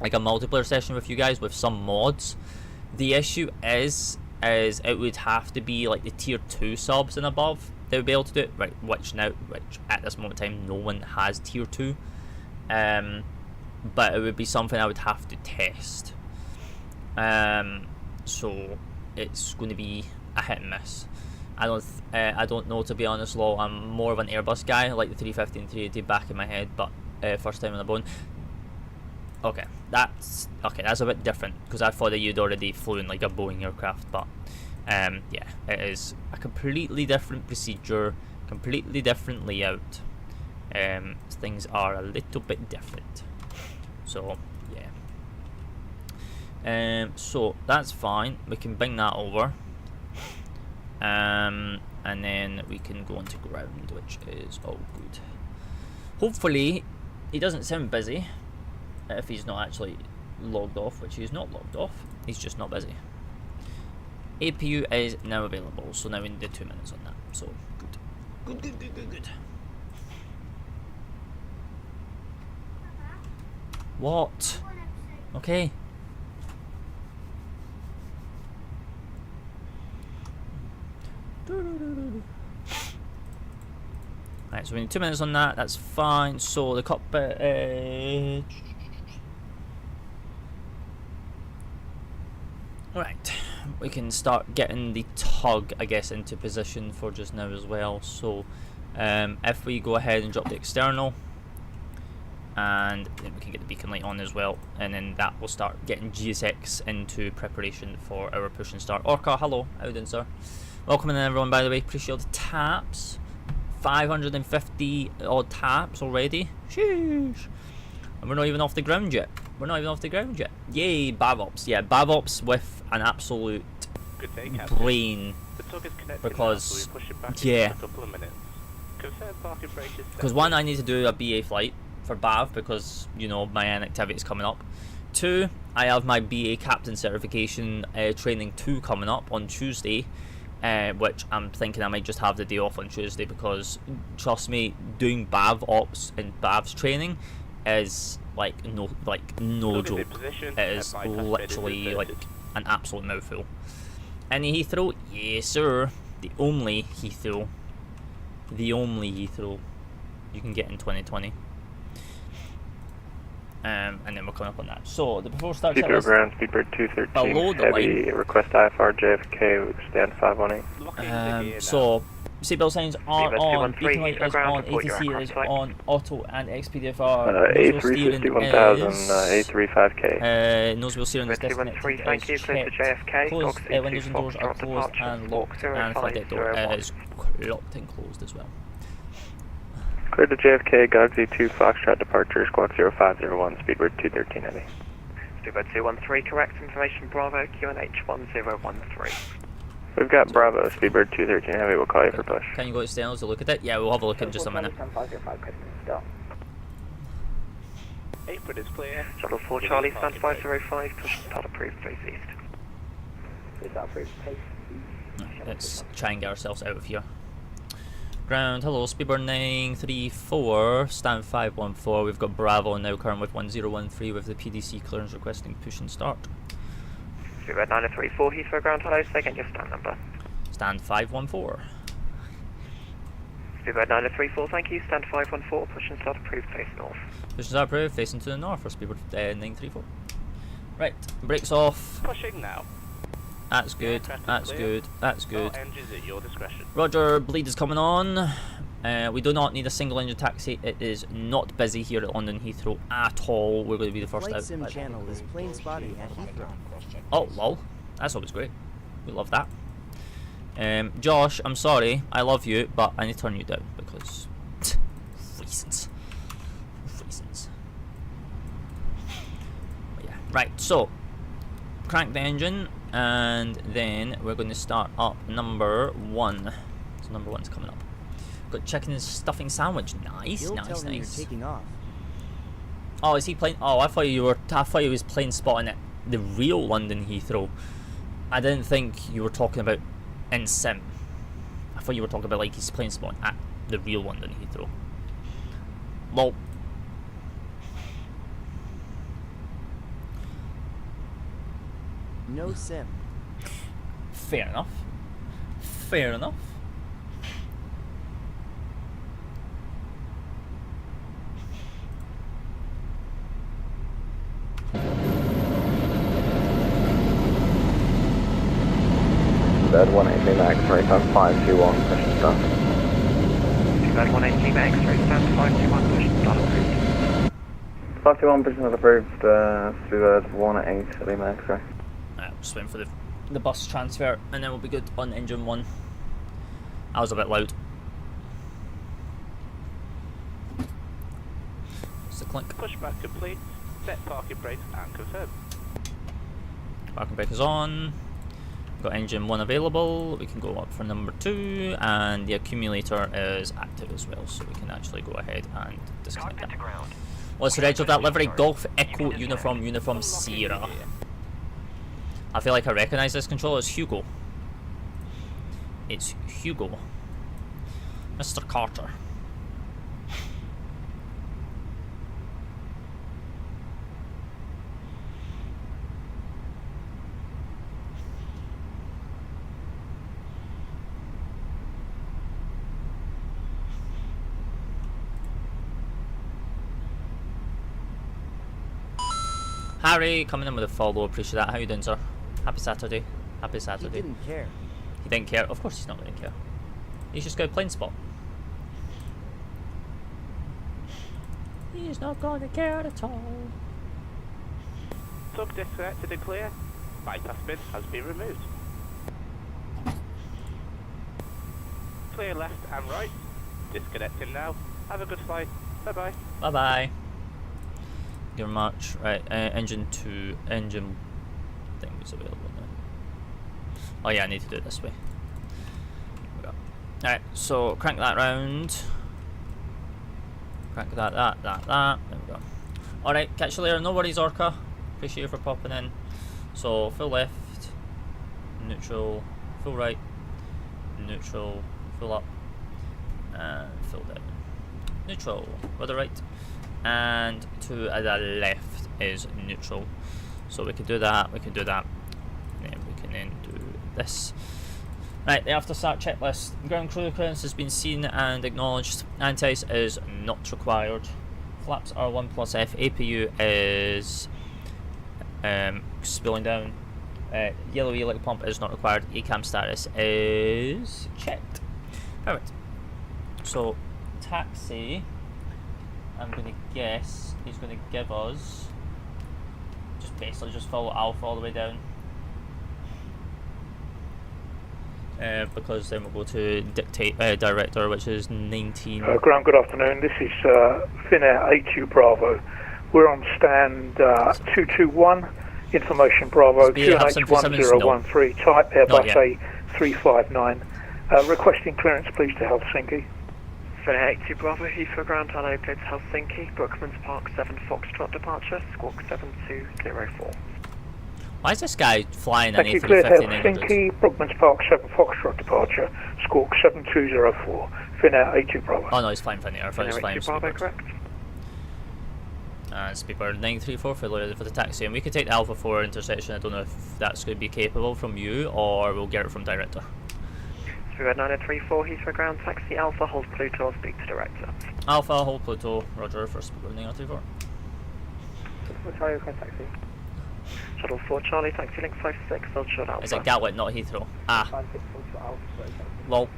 like a multiplayer session with you guys with some mods, the issue is it would have to be like the tier 2 subs and above. They would be able to do it, right? Which at this moment in time, no one has tier 2. But it would be something I would have to test. So it's going to be a hit and miss. I don't know, to be honest, Law. I'm more of an Airbus guy. I like the 350 and 380 back in my head, but first time on the bone. Okay, that's a bit different because I thought that you'd already flown like a Boeing aircraft, but yeah, it is a completely different procedure, completely different layout. Things are a little bit different. So yeah. So that's fine. We can bring that over. And then we can go onto ground, which is all good. Hopefully, he doesn't sound busy if he's not actually logged off, which he's not logged off. He's just not busy. APU is now available, so now we need 2 minutes on that. So good. Good. What? Okay. Right, so we need 2 minutes on that. That's fine. So the cockpit. Right, we can start getting the tug, I guess, into position for just now as well. So if we go ahead and drop the external, and then we can get the beacon light on as well, and then that will start getting GSX into preparation for our push and start. Orca, hello, how you doing, sir? Welcome in, everyone, by the way. Appreciate all the taps. 550 odd taps already. Sheesh. And we're not even off the ground yet. Yay, BAVOps. Yeah, BAVOps with an absolute brain. Because, yeah. Because one, I need to do a BA flight for BAV because, you know, my activity is coming up. 2, I have my BA captain certification training 2 coming up on Tuesday. Which I'm thinking I might just have the day off on Tuesday because, trust me, doing BAV ops and BAV's training is no joke. It is literally like an absolute mouthful. Any Heathrow? Yes, sir. The only Heathrow you can get in 2020. And then we're coming up on that. So the before start Speedbird ground, Speedbird 213, below the heavy, line. request IFR JFK, stand 518. So seatbelt signs are on, beacon light is on, report your ATC is aircraft on, auto and XPDFR. A351,000, A35K. Nose wheel steering is disconnected. Thank you, clear to JFK. Closed, windows and doors are closed and locked, and flight deck door is locked and closed as well. Clear to JFK, Galaxy 2 Foxtrot departure, squawk 0501, Speedbird 213 heavy. Speedbird 213, correct information, Bravo, QNH 1013. We've got Bravo, Speedbird 213 heavy, we'll call you for push. Can you go to externals to look at it? Yeah, we'll have a look in just a minute. Apron is clear. Shuttle 4 Charlie, stand 505, push and start approved, face east. Let's try and get ourselves out of here. Ground, hello, Speedbird 934, stand 514. We've got Bravo now current with 1013 with the PDC clearance requesting push and start. Speedbird 934, Heathrow ground, hello, say again your stand number. Stand 514. Speedbird 934, thank you, stand 514, push and start approved, face north. Push and start approved, facing to the north for Speedbird 934. Right, brakes off. Pushing now. That's good, that's good, that's good. All engines at your discretion. Roger, bleed is coming on. We do not need a single engine taxi. It is not busy here at London Heathrow at all. We're going to be the first out. FlightSim channel is plane spotting at Heathrow. Oh, lol. That's always great. We love that. Josh, I'm sorry. I love you, but I need to turn you down because reasons. Reasons. But yeah. Right, so crank the engine, and then we're going to start up number 1. So number 1's coming up. Got chicken and stuffing sandwich. Nice, You'll nice, tell me nice. you're taking off. Oh, is he playing? Oh, I thought you were. I thought he was playing spotting at the real London Heathrow. I didn't think you were talking about in sim. I thought you were talking about like he's playing spotting at the real London Heathrow. Lol. No sim. Fair enough. Fair enough. Bed 180 Max, right on 521, push start. Bed 180 Max, right on 521, push start approved. 521, push not approved, Bed 180 Max, right. Alright, just waiting for the bus transfer, and then we'll be good on engine 1. I was a bit loud. Just a clink. Pushback complete. Set parking brakes and confirm. Parking brake is on. Got engine 1 available. We can go up for number 2, and the accumulator is active as well, so we can actually go ahead and disconnect that. What's the reg of that livery? Golf Echo Uniform Sierra. I feel like I recognise this controller as Hugo. It's Hugo. Mr. Carter. Harry coming in with a follow, appreciate that. How you doing, sir? Happy Saturday. Happy Saturday. He didn't care. He didn't care. Of course he's not going to care. He's just got a plain spot. He's not going to care at all. Sub disconnected and clear. Bypass bin has been removed. Clear left and right. Disconnecting now. Have a good flight. Bye bye. Bye bye. Thank you very much. Right, engine 2, engine thing is available now. Oh yeah, I need to do it this way. There we go. Alright, so crank that round. Crank that. There we go. Alright, catch you later. No worries, Orca. Appreciate you for popping in. So, full left, neutral, full right, neutral, full up, and full down. Neutral, rudder right, and to the left is neutral. So we can do that, and then we can then do this. Right, the after start checklist. Ground crew clearance has been seen and acknowledged. Anti-ice is not required. Flaps are 1 + F. APU is spilling down. Yellow E-light pump is not required. ECAM status is checked. Alright. So, taxi, I'm going to guess he's going to give us just follow Alpha all the way down. Because then we'll go to dictate director, which is 19. Graham, good afternoon. This is Fenix A320 Bravo. We're on stand 221, information Bravo, QNH1013, type Airbus A359. Requesting clearance, please, to Helsinki. Fenix A320 Bravo, Heathrow ground, hello, clear to Helsinki, Brookmans Park 7 Foxtrot departure, squawk 7204. Why is this guy flying an Thank you, clear to A350? Helsinki, Brookmans Park 7 Foxtrot departure, squawk 7204, Fenix A320 Bravo. Oh no, he's flying Finnair. I thought he was flying Bravo, correct. Speedbird 934 for the taxi, and we could take the Alpha 4 intersection. I don't know if that's going to be capable from you, or we'll get it from director. Speedbird 9034, Heathrow ground, taxi Alpha, hold Pluto, speak to director. Alpha, hold Pluto, roger for Speedbird 934. Sorry, taxi. Shuttle 4 Charlie, taxi link 56, I'll shut out. Is it Gatwick, not Heathrow? Ah. Lol.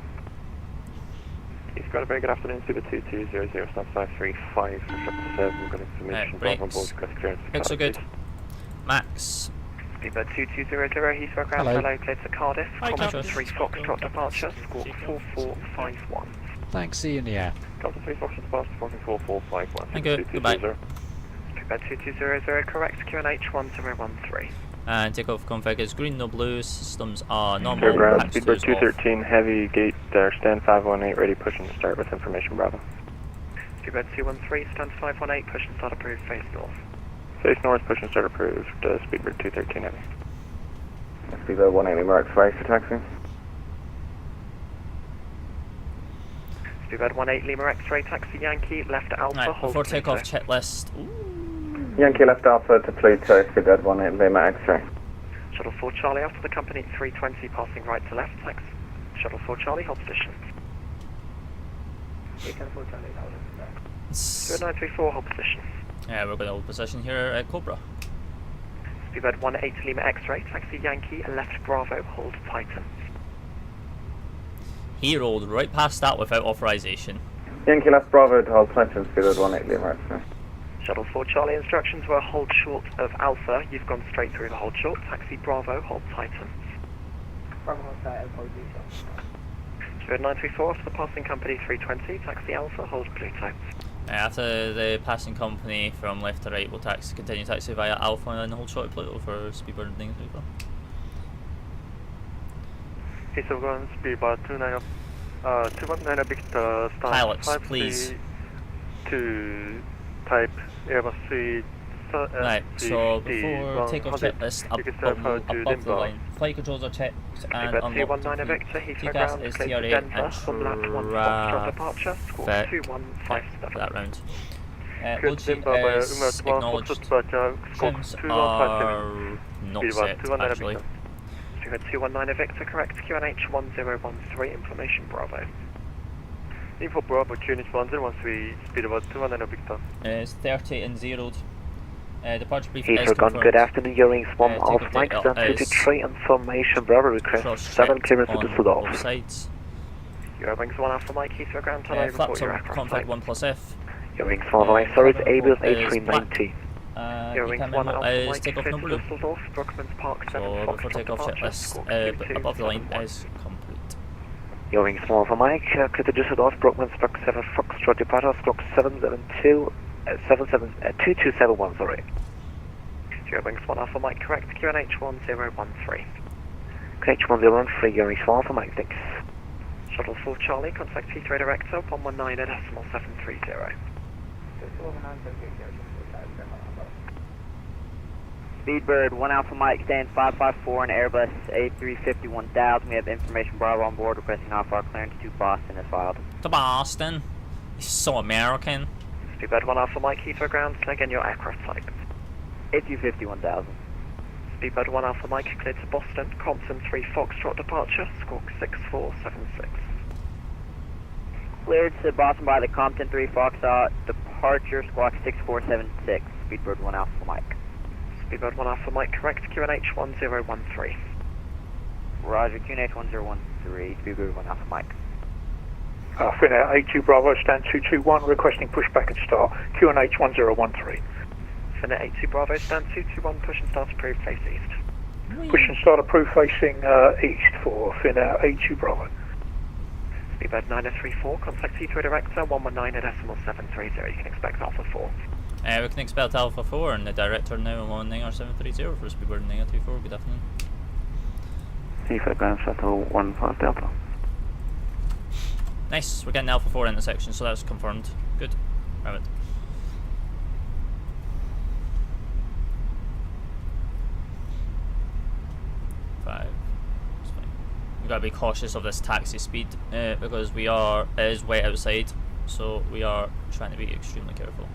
He's got a very good afternoon, Super 2200, stand 535, we've got information from board, request clearance. Looks so good. Max. Speedbird 2200, Heathrow ground, hello, cleared to Cardiff, Commander 3 Foxtrot departure, score 4451. Thanks, see you in the air. Delta 3 Foxtrot departure, scoring 4451. Thank you, goodbye. Speedbird 2200, correct, QNH 1013. And takeoff config is green, no blue, systems are normal. Clear ground, Speedbird 213, heavy gate, stand 518, ready, push and start with information, Bravo. Speedbird 213, stand 518, push and start approved, face north. Face north, push and start approved, Speedbird 213 heavy. Speedbird 180, Mark 5 for taxi. Speedbird 18 Lima X-ray, taxi Yankee, left Alpha, right, hold before takeoff checklist. Yankee left Alpha to Pluto, Speedbird 18 Lima X-ray. Shuttle 4 Charlie after the company 320, passing right to left, taxi. Shuttle 4 Charlie, hold position. 0934, hold position. Yeah, we're going to hold position here at Cobra. Speedbird 18 Lima X-ray, taxi Yankee, left Bravo, hold Titan. He rolled right past that without authorization. Yankee left Bravo to hold Titan, Speedbird 18 Lima X-ray. Shuttle 4 Charlie, instructions were hold short of Alpha, you've gone straight through the hold short, taxi Bravo, hold Titan. Speedbird 934 after the passing company 320, taxi Alpha, hold Pluto. After the passing company from left to right, we'll continue taxi via Alpha and then hold short of Pluto for Speedbird 934. He's going Speedbird 219 Victor, start pilots, please. To type Airbus 3. Right, so before takeoff checklist above the line, flight controls are checked and unlocked. TCAS is TRA and traffic that round. Load sheet is acknowledged. Trims are not set actually. 219 Victor, correct, QNH 1013, information Bravo. Info Bravo, QNH 1013, speed about 219 Victor. It's 30 and zeroed. Departure briefing is confirmed. Good afternoon, your rings 1 off Mike, stand 23, information Bravo, request 7 clearance to Düsseldorf. Sides. Your rings 1 Alpha Mike, Heathrow ground, turn over flaps your on aircraft config 1 plus F. Your rings 1 Mike, sorry, it's Airbus A320. Your rings 1 Alpha is Mike, takeoff number loop. Düsseldorf, Brookman's Park 7, So before takeoff checklist above the line is complete. Your rings 1 Alpha Mike, clear to Düsseldorf, Brookman's Park 7, Foxtrot departure, stroke 2271, sorry. Your wings 1 Alpha Mike, correct, QNH 1013. QNH 1013, your rings 1 Alpha Mike, thanks. Shuttle 4 Charlie, contact Heathrow Director, 119.730. Speedbird 1 Alpha Mike, stand 554 and Airbus A350 1000. We have information Bravo on board, requesting off-our clearance to Boston as filed. To Boston? He's so American. Speedbird 1 Alpha Mike, Heathrow ground, select again your aircraft type. A350 1000. Speedbird 1 Alpha Mike, cleared to Boston, Compton 3 Foxtrot departure, squawk 6476. Cleared to Boston by the Compton 3 Foxtrot departure, squawk 6476. Speedbird 1 Alpha Mike. Speedbird 1 Alpha Mike, correct, QNH 1013. Roger, QNH 1013, Speedbird 1 Alpha Mike. Fenix A2 Bravo, stand 221, requesting pushback and start, QNH 1013. Fenix A2 Bravo, stand 221, push and start approved, face east. Push and start approved facing east for Fenix A2 Bravo. Speedbird 9034, contact Heathrow Director, 119.730, you can expect Alpha 4. We can expect Alpha 4 and the Director now on 119.730 for Speedbird 934, good afternoon. Heathrow ground, shuttle 15 Delta. Nice, we're getting Alpha 4 in the section, so that's confirmed. Good. Right. We've got to be cautious of this taxi speed because it is wet outside, so we are trying to be extremely careful.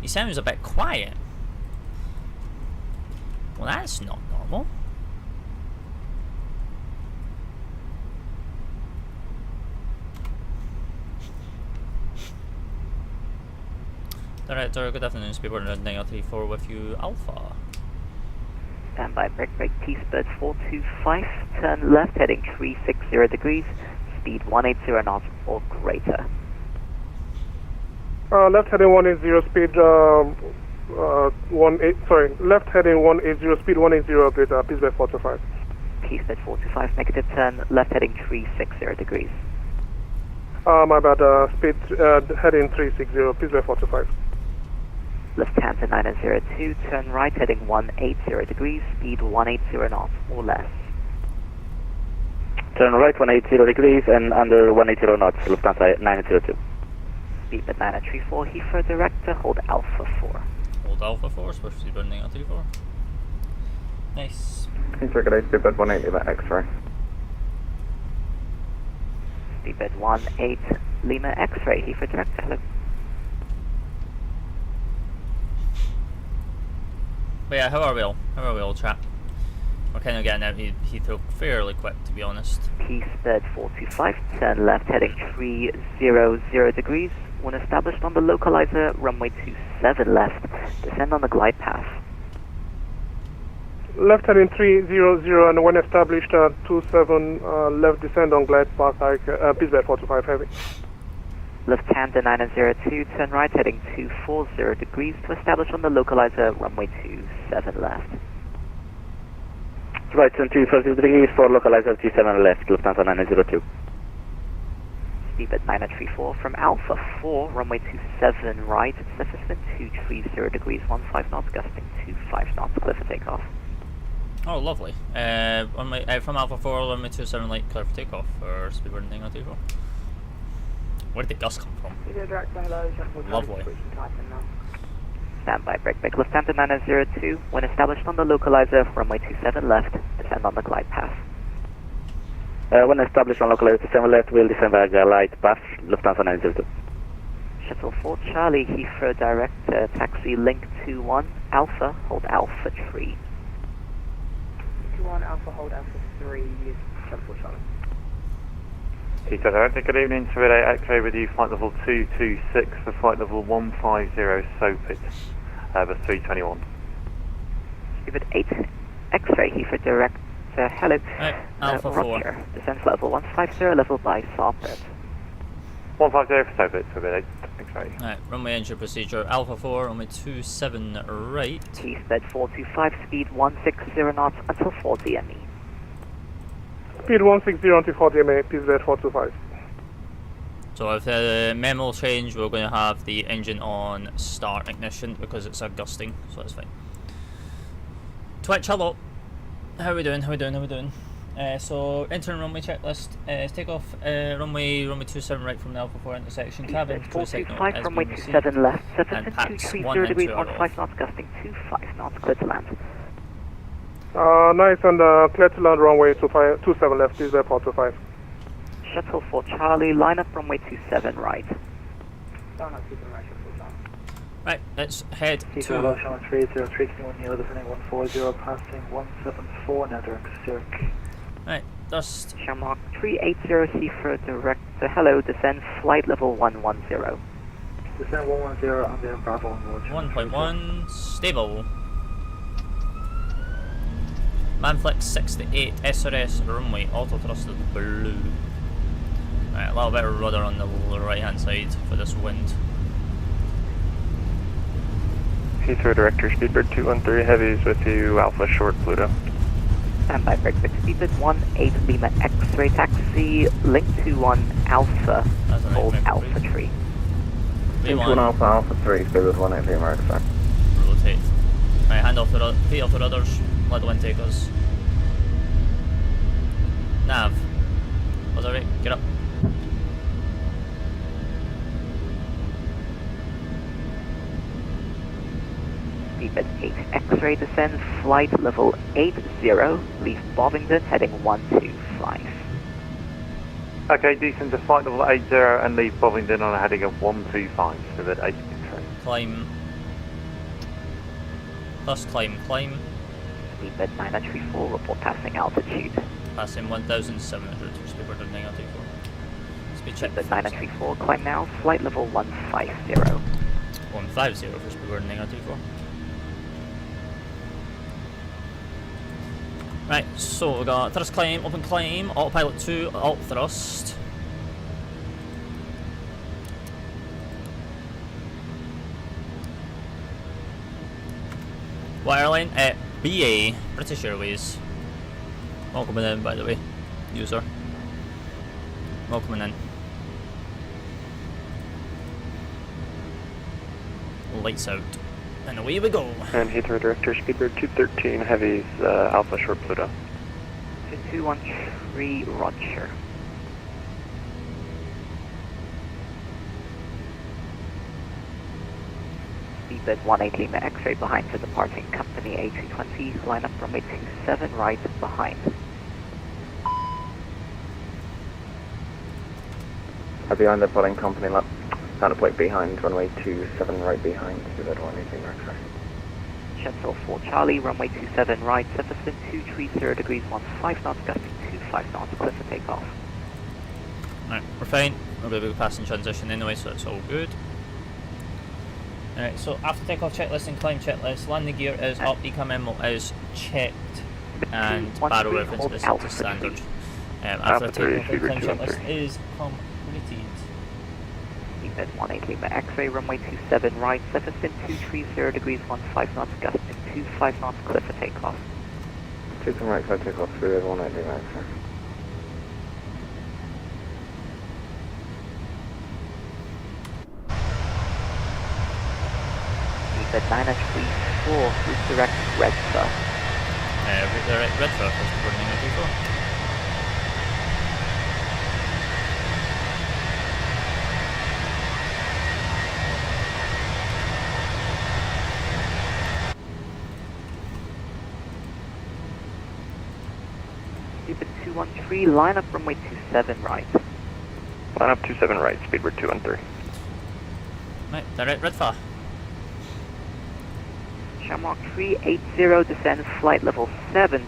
He sounds a bit quiet. that's not normal. Director, good afternoon, Speedbird 934 with you, Alpha. Standby, break, T-Bird 425, turn left, heading 360 degrees, speed 180 knots or greater. Left heading 180, speed left heading 180, speed 180 or greater, T-Bird 425. T-Bird 425, negative turn, left heading 360 degrees. My bad, speed heading 360, T-Bird 425. Lufthansa 902, turn right, heading 180 degrees, speed 180 knots or less. Turn right 180 degrees and under 180 knots, Lufthansa 902. Speed at 934, Heathrow director, hold Alpha 4. Hold Alpha 4, Swift Speedbird 934. Nice. Heathrow good day, Speedbird 18 Lima X-ray. Speedbird 18 Lima X-ray, Heathrow director, hello. But yeah, how are we all, chat? We're kind of getting out Heathrow fairly quick, to be honest. T-Bird 425, turn left, heading 300 degrees. When established on the localizer, runway 27 left, descend on the glide path. Left heading 300 and when established 27 left, descend on glide path, Pittsburgh 425 heavy. Lufthansa 902, turn right, heading 240 degrees to establish on the localizer, runway 27 left. Right, turn 240 degrees for localizer 27 left, Lufthansa 902. Speedbird 934 from Alpha 4, runway 27 right, surface wind 230 degrees, 15 knots, gusting 25 knots, clear for takeoff. Oh, lovely. From Alpha 4, runway 27 right, clear for takeoff for Speedbird 934. Where did the gust come from? Lovely. Standby, break, Lufthansa 902, when established on the localizer, runway 27 left, descend on the glide path. When established on localizer 27 left, we'll descend via glide path, Lufthansa 902. Shuttle 4 Charlie, Heathrow director, taxi link 21, Alpha, hold Alpha 3. 21 Alpha, hold Alpha 3, Shuttle 4 Charlie. Heathrow Director, good evening, Survey X-ray with you, flight level 226 for flight level 150 SOPIT, Airbus 321. Speedbird 8 X-ray, Heathrow Director, hello. Alpha 4. Roger, descent level 150, level by SOPIT. 150 for SOPIT, Survey 8, X-ray. Alright, runway entry procedure, Alpha 4, runway 27 right. T-Bird 425, speed 160 knots until 4 DME. Speed 160 until 4 DME, Pittsburgh 425. So if the memo change, we're going to have the engine on start ignition because it's a gusting, so that's fine. Twitch, hello. How are we doing? So entering runway checklist, takeoff, runway 27 right from the Alpha 4 intersection, cabin, cruise signal, runway 27 left, surface wind 230 degrees, 15 knots, gusting 25 knots, clear to land. Nice, and clear to land runway 27 left, Pittsburgh 425. Shuttle 4 Charlie, line up runway 27 right. Right, let's head to... Heathrow 303, 140, passing 174, now direct Zurich. Right, dust. Shamrock 380, Heathrow director, hello, descend flight level 110. Descend 110 on the Bravo on 1.1, stable. Manflex 68 SRS runway, auto thrusted blue. Right, a little bit of rudder on the right hand side for this wind. Heathrow Director, Speedbird 213 heavies with you, Alpha Short Pluto. Standby, break, Speedbird 18 Lima X-ray taxi, link 21 Alpha, hold Alpha 3. Link 1 Alpha, Alpha 3, Speedbird 18 Lima X-ray. Rotate. Right, hand off the feet off the rudders, let the wind take us. Nav. Auxiliary, get up. Speedbird 8 X-ray descend, flight level 80, leave Bovington, heading 125. Okay, descend to flight level 80 and leave Bovington on a heading of 125, so that 8 control. Climb. Plus climb. Speedbird 934, report passing altitude. Passing 1,700 for speedbird 934. Speed check. Speedbird 934, climb now, flight level 150. 150 for speedbird 934. Right, so we got thrust climb, open climb, autopilot 2, alt thrust. What airline? BA, British Airways. Welcoming in, by the way, user. Welcoming in. Lights out. And away we go. And Heathrow Director, Speedbird 213, heavies, Alpha Short Pluto. 2213, Roger. Speedbird 180 Lima X-ray behind for departing company A320, line up runway 27 right behind. Behind the Boeing company lap. Stand up behind, runway 27 right behind, Speedbird 180 Lima X-ray. Shuttle 4 Charlie, runway 27 right, surface wind 230 degrees, 15 knots, gusting 25 knots, clear for takeoff. Alright, we're fine. We're going to be passing transition anyway, so it's all good. Alright, so after takeoff checklist and climb checklist, landing gear is up, ECA memo is checked, and barrel reference is up to standard. After takeoff and climb checklist is completed. Speedbird 180 Lima X-ray, runway 27 right, surface wind 230 degrees, 15 knots, gusting 25 knots, clear for takeoff. 27 right side takeoff, Speedbird 180 Lima X-ray. Speedbird 934, route direct Redfur. Route direct Redfur, first of all, 934. Speedbird 213, line up runway 27 right. Line up 27 right, Speedbird 213. Right, direct Redfur. Shamrock 380, descend flight level 70,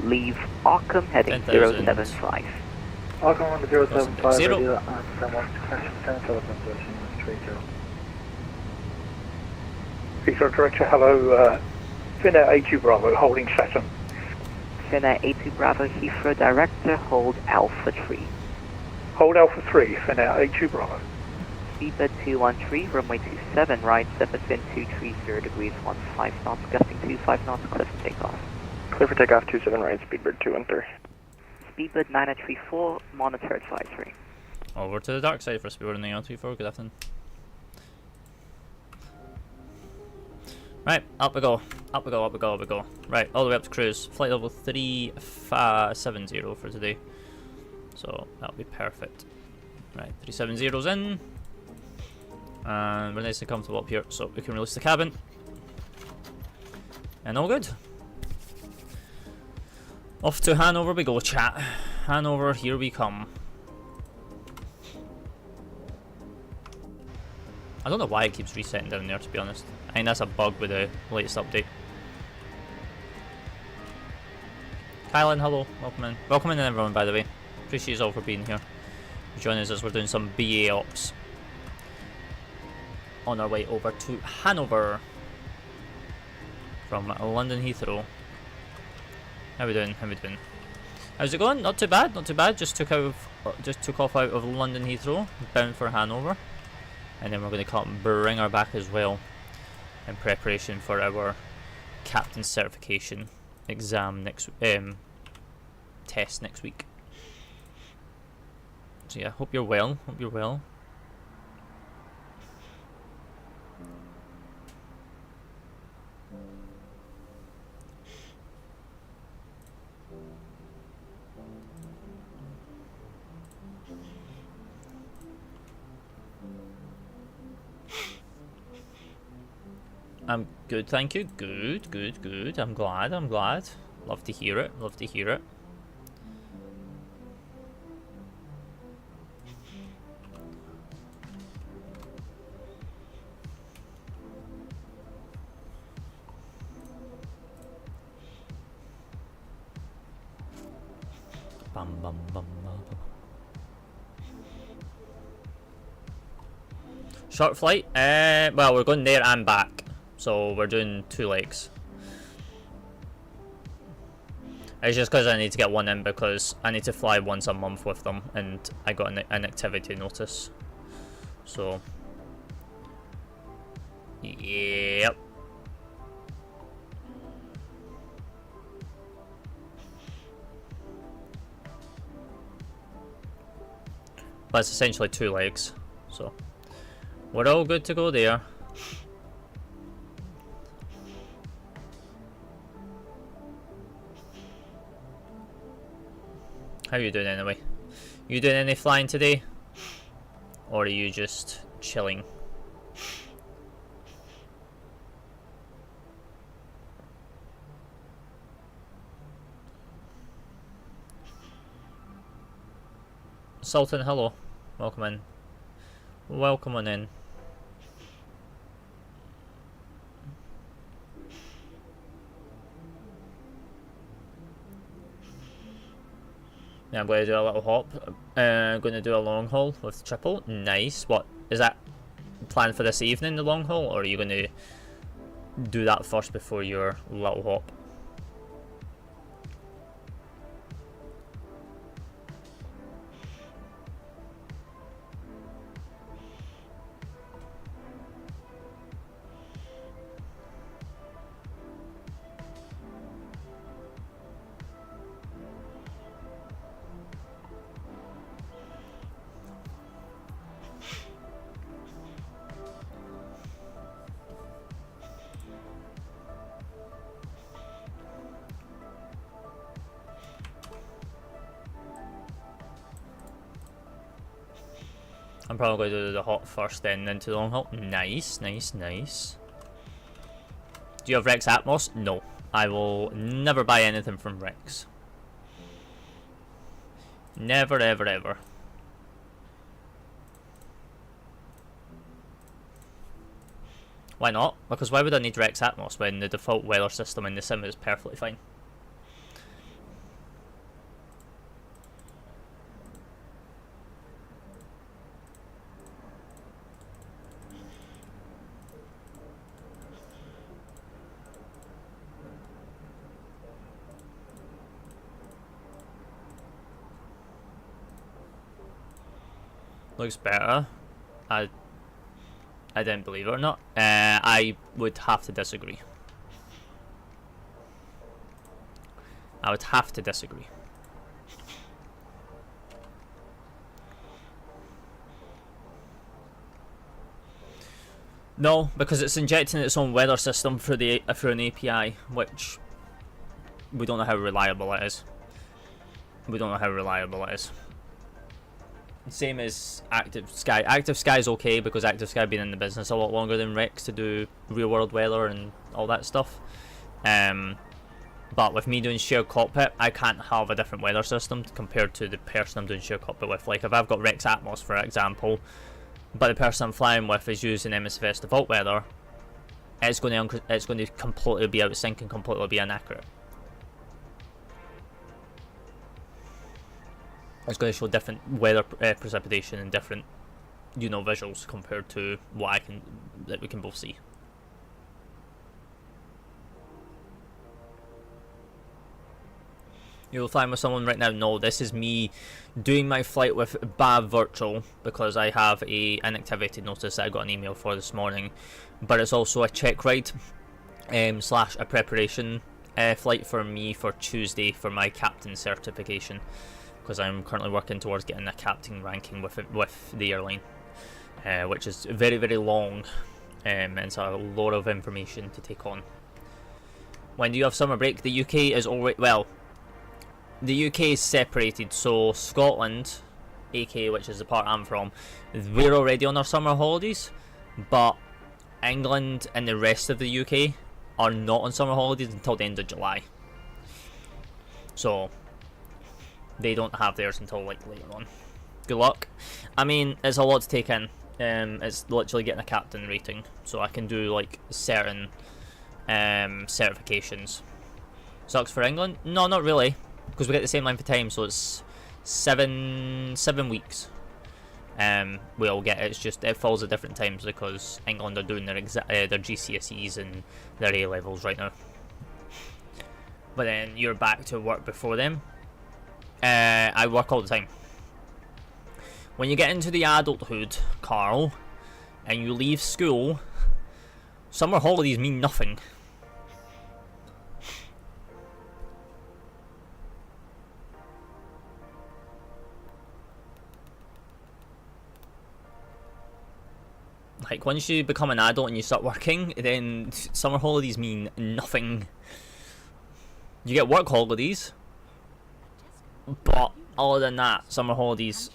leave Arkham heading 075. Arkham 075, Zero. radio and Shamrock crash descend telephone station 30. Heathrow Director, hello, Fenix A2 Bravo, holding Saturn. Fenix A2 Bravo, Heathrow Director, hold Alpha 3. Hold Alpha 3, Fenix A2 Bravo. Speedbird 213, runway 27 right, surface wind 230 degrees, 15 knots, gusting 25 knots, clear for takeoff. Clear for takeoff 27 right, Speedbird 213. Speedbird 934, monitor advisory. Over to the dark side for Speedbird 934, good afternoon. Right, up we go, up we go, up we go, up we go. Right, all the way up to cruise. Flight level 370 for today. So, that'll be perfect. Right, 370's in. And we're nice and comfortable up here, so we can release the cabin. And all good. Off to Hanover we go, chat. Hanover, here we come. I don't know why it keeps resetting down there, to be honest. I think that's a bug with the latest update. Kylan, hello, welcome in. Welcome in everyone, by the way. Appreciate you all for being here. Joining us as we're doing some BA ops. On our way over to Hanover. From London Heathrow. How we doing? How we doing? How's it going? Not too bad, not too bad. Just took off out of London Heathrow, bound for Hanover. And then we're going to bring her back as well in preparation for our captain certification exam next test next week. So yeah, hope you're well. Hope you're well. I'm good, thank you. Good, good, good. I'm glad, I'm glad. Love to hear it, love to hear it. Bum, bum, bum, bum. Short flight? Well, we're going there and back, so we're doing 2 legs. It's just because I need to get one in because I need to fly once a month with them, and I got an activity notice. So, yep. But it's essentially 2 legs, so we're all good to go there. How are you doing anyway? You doing any flying today? Or are you just chilling? Sultan, hello. Welcome in. Welcome on in. Yeah, I'm going to do a little hop. I'm going to do a long haul with triple. Nice. What is that planned for this evening, the long haul, or are you going to do that first before your little hop? I'm probably going to do the hop first, then into the long haul. Nice, nice, nice. Do you have Rex Atmos? No. I will never buy anything from Rex. Never, ever, ever. Why not? Because why would I need Rex Atmos when the default weather system in the sim is perfectly fine? Looks better. I didn't believe it or not. I would have to disagree. I would have to disagree. No, because it's injecting its own weather system through an API, which we don't know how reliable it is. We don't know how reliable it is. Same as Active Sky. Active Sky is okay because Active Sky been in the business a lot longer than Rex to do real world weather and all that stuff. But with me doing shared cockpit, I can't have a different weather system compared to the person I'm doing shared cockpit with. Like if I've got Rex Atmos, for example, but the person I'm flying with is using MSFS default weather, it's going to completely be out of sync and completely be inaccurate. It's going to show different weather precipitation and different, you know, visuals compared to what that we can both see. You'll find with someone right now. No, this is me doing my flight with BAVirtual because I have an activity notice that I got an email for this morning, but it's also a check ride slash a preparation flight for me for Tuesday for my captain certification, because I'm currently working towards getting a captain ranking with the airline, which is very, very long, and it's a lot of information to take on. When do you have summer break? The UK is already, well, the UK is separated, so Scotland, aka which is the part I'm from, we're already on our summer holidays, but England and the rest of the UK are not on summer holidays until the end of July. So they don't have theirs until like later on. Good luck. I mean, it's a lot to take in. It's literally getting a captain rating, so I can do like certain certifications. Sucks for England? No, not really, because we get the same length of time, so it's 7 weeks. We all get it. It's just it falls at different times because England are doing their GCSEs and their A levels right now. But then you're back to work before them. I work all the time. When you get into the adulthood, Carl, and you leave school, summer holidays mean nothing. Like, once you become an adult and you start working, then summer holidays mean nothing. You get work holidays, but other than that, summer holidays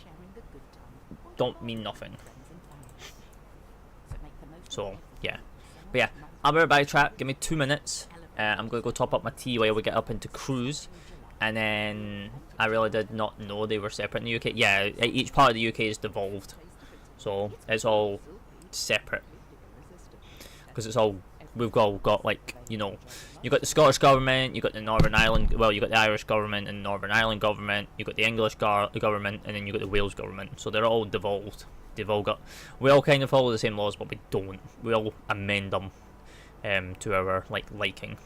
don't mean nothing. So, yeah. But yeah, I'll be right back, trap. Give me 2 minutes. I'm going to go top up my tea while we get up into cruise. And then, I really did not know they were separate in the UK. Yeah, each part of the UK is devolved. So, it's all separate. Because it's all, we've all got, like, you know, you got the Scottish government, you got the Northern Ireland, well, you got the Irish government and Northern Ireland government, you got the English government, and then you got the Wales government. So they're all devolved. They've all got, we all kind of follow the same laws, but we don't. We all amend them to our liking.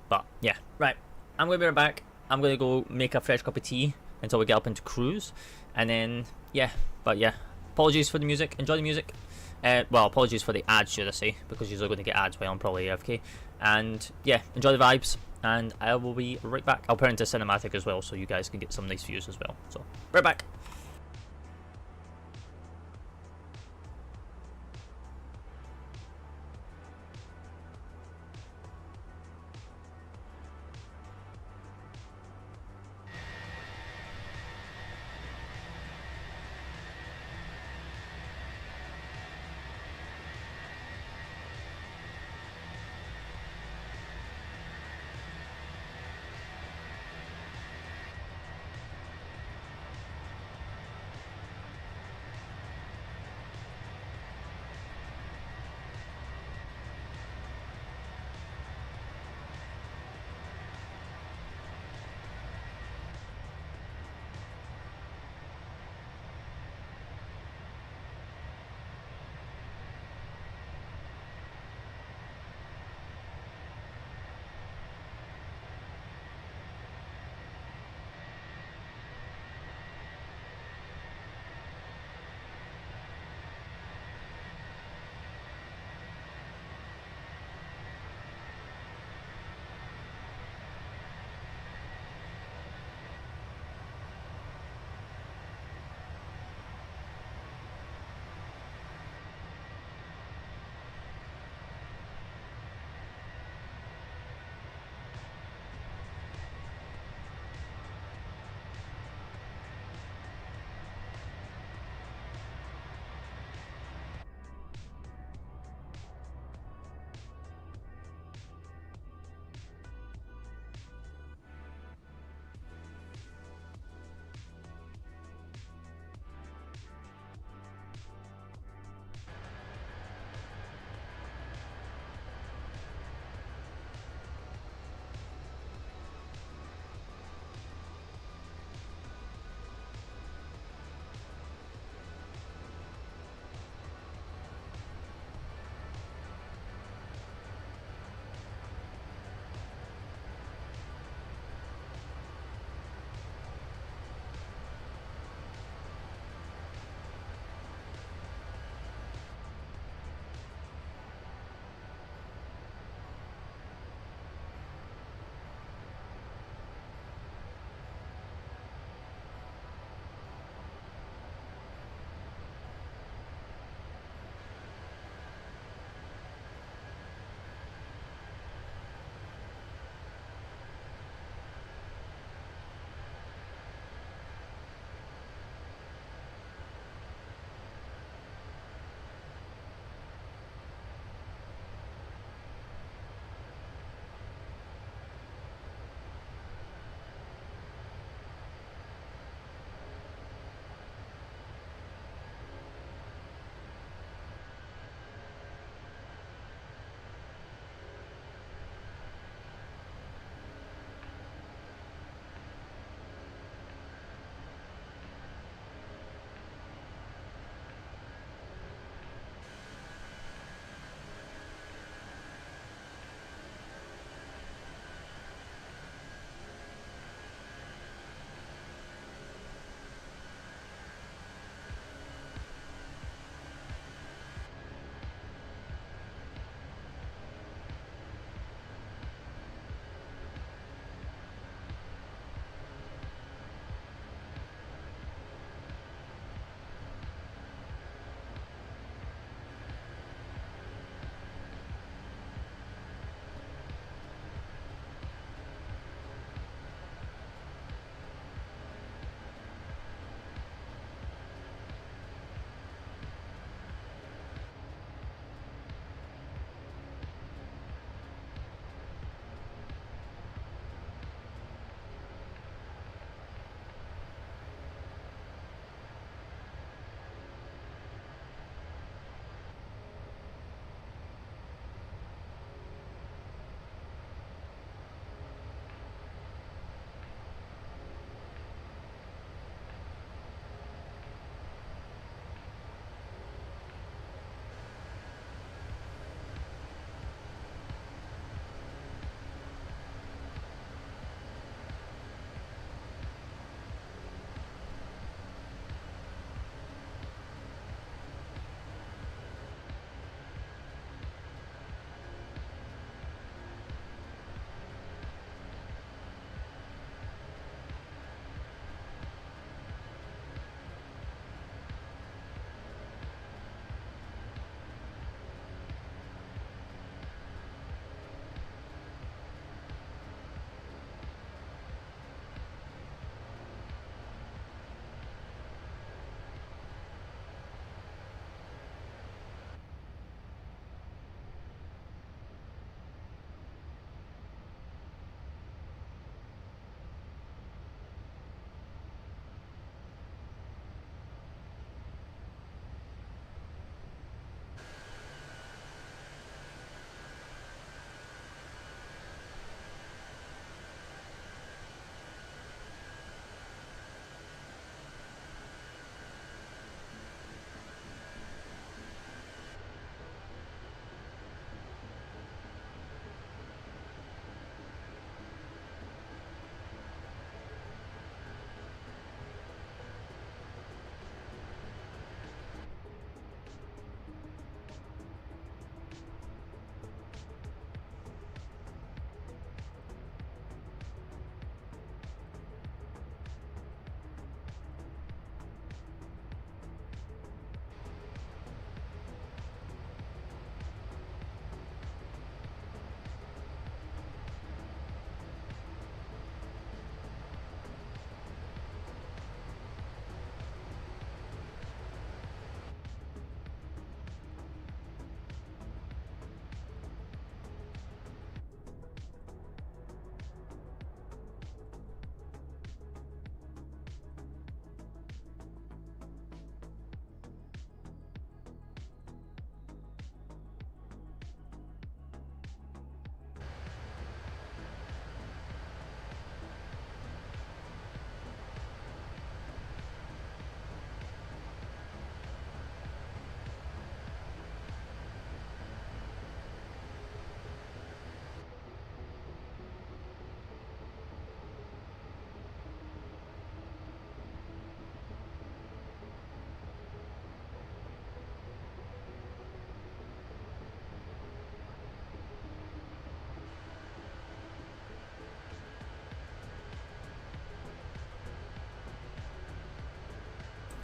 But yeah, right. I'm gonna be right back. I'm gonna go make a fresh cup of tea until we get up into cruise, and then yeah. But yeah, apologies for the music. Enjoy the music. Well, apologies for the ads, should I say, because you're going to get ads while I'm probably AFK. And yeah, enjoy the vibes, and I will be right back. I'll put into cinematic as well, so you guys can get some nice views as well. So, right back.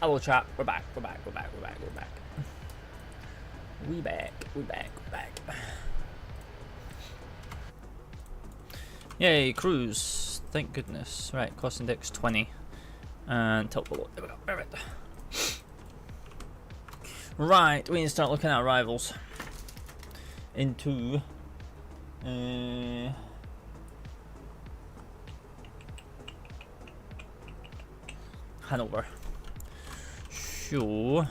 Hello chat, we're back. We back. Yay, cruise. Thank goodness. Right, cost index 20. And tilt below. There we go. Perfect. Right, we need to start looking at arrivals. Into Hanover. Sure.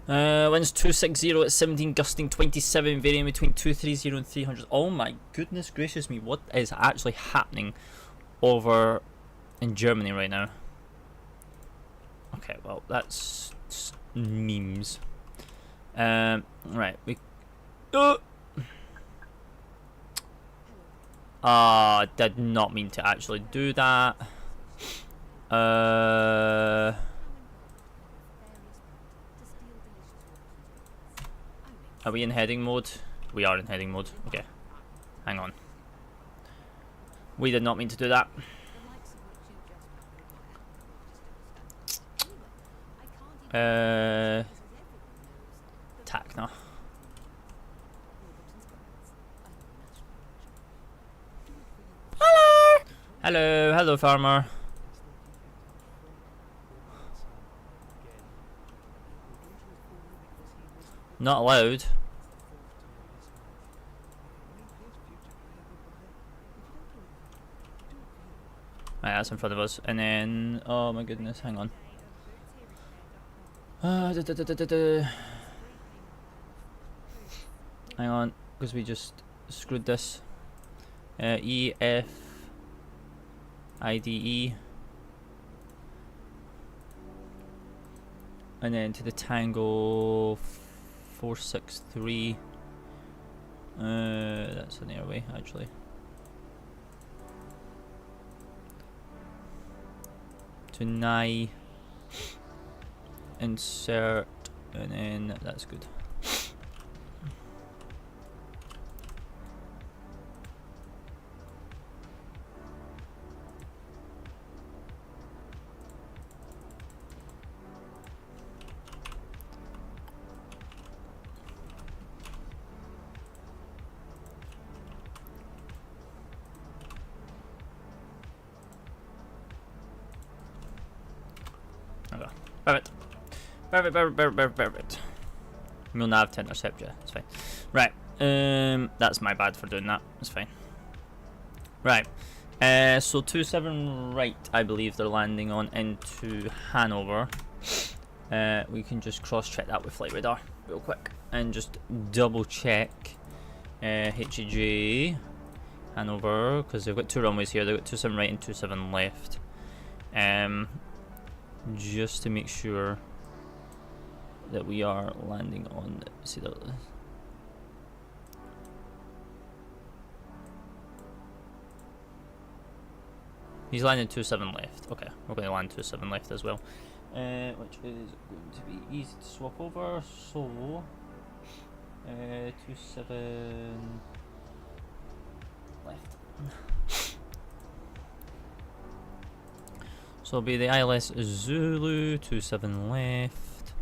Winds 260 at 17, gusting 27, varying between 230 and 300. Oh my goodness gracious me, what is actually happening over in Germany right now? Okay, well, that's memes. Right, we... did not mean to actually do that. Are we in heading mode? We are in heading mode. Okay. Hang on. We did not mean to do that. Tacna. Hello! Hello, farmer. Not allowed. Right, that's in front of us. And then, oh my goodness, hang on. Hang on, because we just screwed this. EF IDE. And then to the Tango 463. That's an airway actually. To Nye. Insert, and then that's good. Okay. Perfect. We'll nav to intercept you. It's fine. Right. That's my bad for doing that. It's fine. Right. So 27 right, I believe they're landing on into Hanover. We can just cross-check that with flight radar real quick and just double-check HEJ Hanover, because they've got two runways here. They've got 27 right and 27 left. Just to make sure that we are landing on. See the. He's landing 27 left. Okay, we're going to land 27 left as well, which is going to be easy to swap over. So 27 left. So it'll be the ILS Zulu 27 left.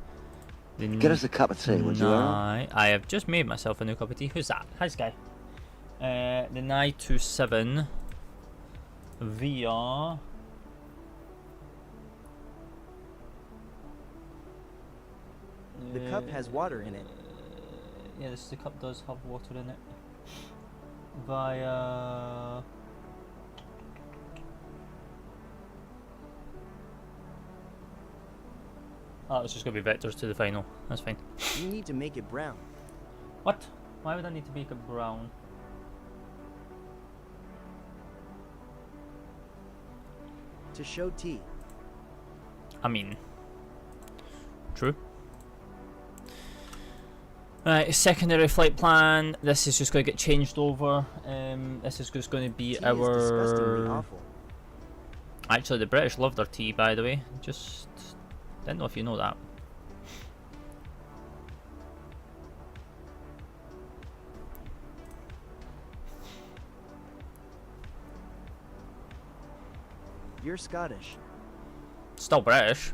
Get us a cup of tea, would you? I have just made myself a new cup of tea. Who's that? Hi, Sky. The 927 VR. The cup has water in it. Yeah, the cup does have water in it. Via. Oh, it's just going to be vectors to the final. That's fine. You need to make it brown. What? Why would I need to make it brown? To show T. I mean, true. Right, secondary flight plan. This is just going to get changed over. This is just going to be our. Is disgustingly awful. Actually, the British love their tea, by the way. Just didn't know if you know that. You're Scottish. Still British.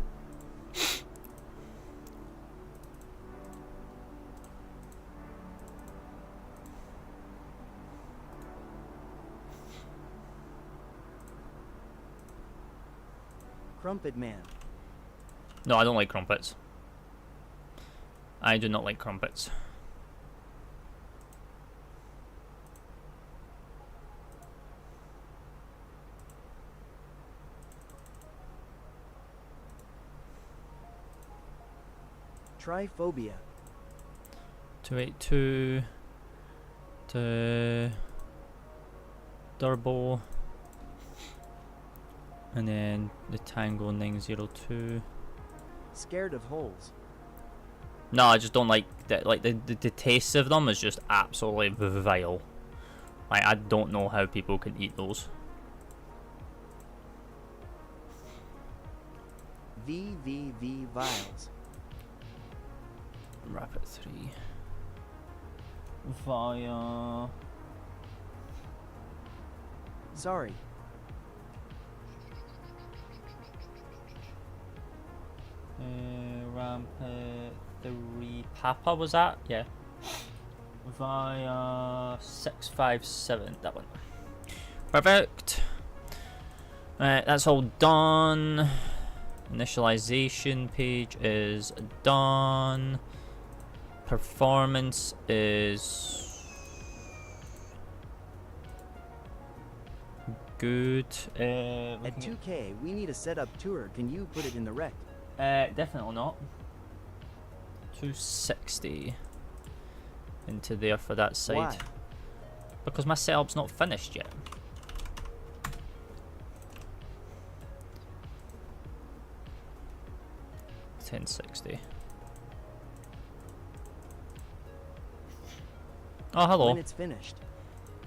Crumpet man. No, I don't like crumpets. I do not like crumpets. Triphobia. 282 to Turbo, and then the Tango 902. Scared of holes. No, I just don't like that. Like the taste of them is just absolutely vile. Like I don't know how people can eat those. VVV vials. Rapid 3 via. Sorry. Rampant 3 Papa was that? Yeah. Via 657, that one. Perfect. Right, that's all done. Initialization page is done. Performance is good. At 2K, we need a setup tour. Can you put it in the rec? Definitely not. 260 into there for that side. Why? Because my setup's not finished yet. $1060. Oh, hello. When it's finished.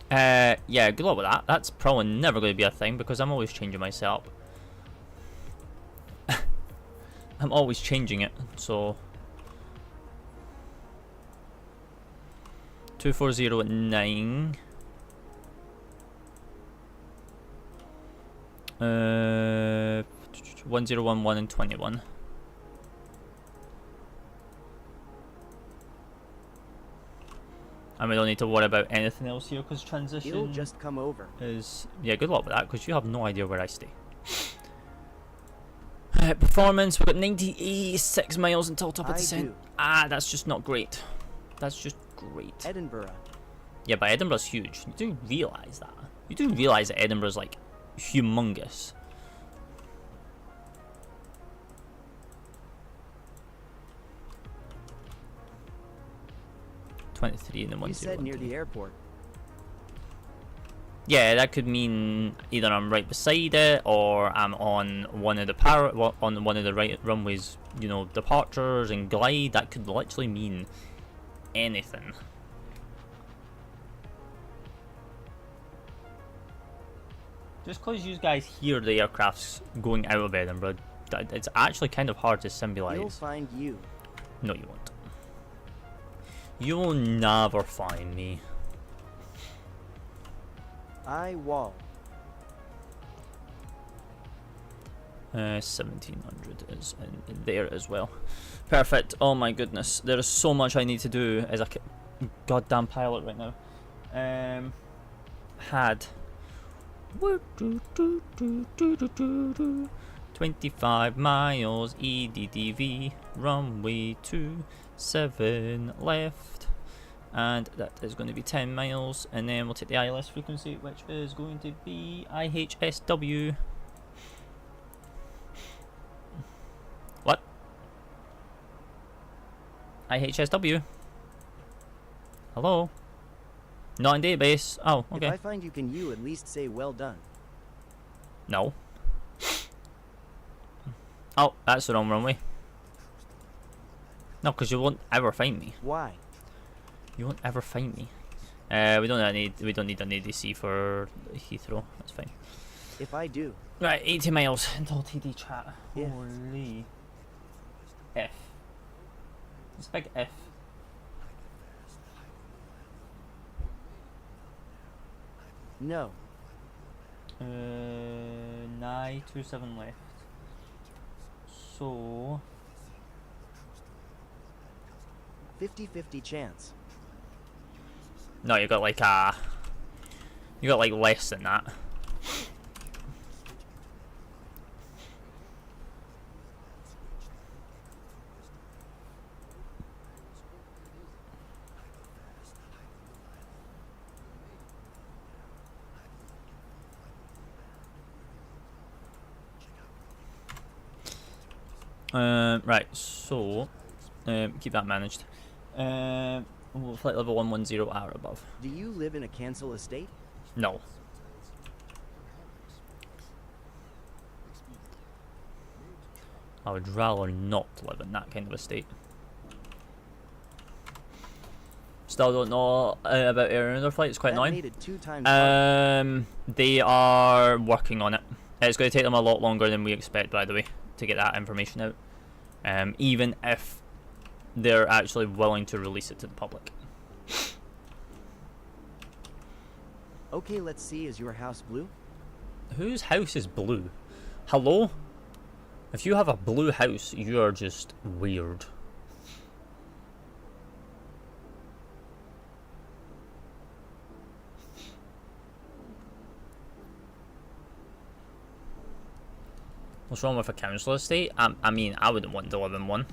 Yeah, good luck with that. That's probably never going to be a thing because I'm always changing my setup. I'm always changing it, so 240 at 9. 1011 and 21. And we don't need to worry about anything else here because transition. It'll just come over. Is yeah, good luck with that because you have no idea where I stay. Performance, we've got 96 miles until top of descent. Ah, that's just not great. That's just great. Edinburgh. Yeah, but Edinburgh's huge. You do realise that. You do realise that Edinburgh's like humongous. $23 and then 1. You said near the airport. Yeah, that could mean either I'm right beside it, or I'm on one of the right runways, you know, departures and glide. That could literally mean anything. Just because you guys hear the aircrafts going out of Edinburgh, it's actually kind of hard to symbolize. He'll find you. No, you won't. You will never find me. I wall. 1700 is in there as well. Perfect. Oh my goodness, there is so much I need to do as a goddamn pilot right now. Had 25 miles EDDV, runway 27 left. And that is going to be 10 miles, and then we'll take the ILS frequency, which is going to be IHSW. What? IHSW? Hello? Not in database. Oh, okay. If I find you, can you at least say well done? No. Oh, that's the wrong runway. No, because you won't ever find me. Why? You won't ever find me. We don't need an ADC for Heathrow. That's fine. If I do. Right, 80 miles until TD chat. Yeah. Holy F. It's a big F. No. 927 left. so 50-50 chance. No, you got like less than that. Right, so keep that managed. Flight level 110 or above. Do you live in a cancel estate? No. I would rather not live in that kind of a state. Still don't know about air flights. Quite annoying. Made it 2 times they are working on it. It's going to take them a lot longer than we expect, by the way, to get that information out. Even if they're actually willing to release it to the public. Okay, let's see. Is your house blue? Whose house is blue? Hello? If you have a blue house, you are just weird. What's wrong with a council estate? I mean, I wouldn't want to live in one.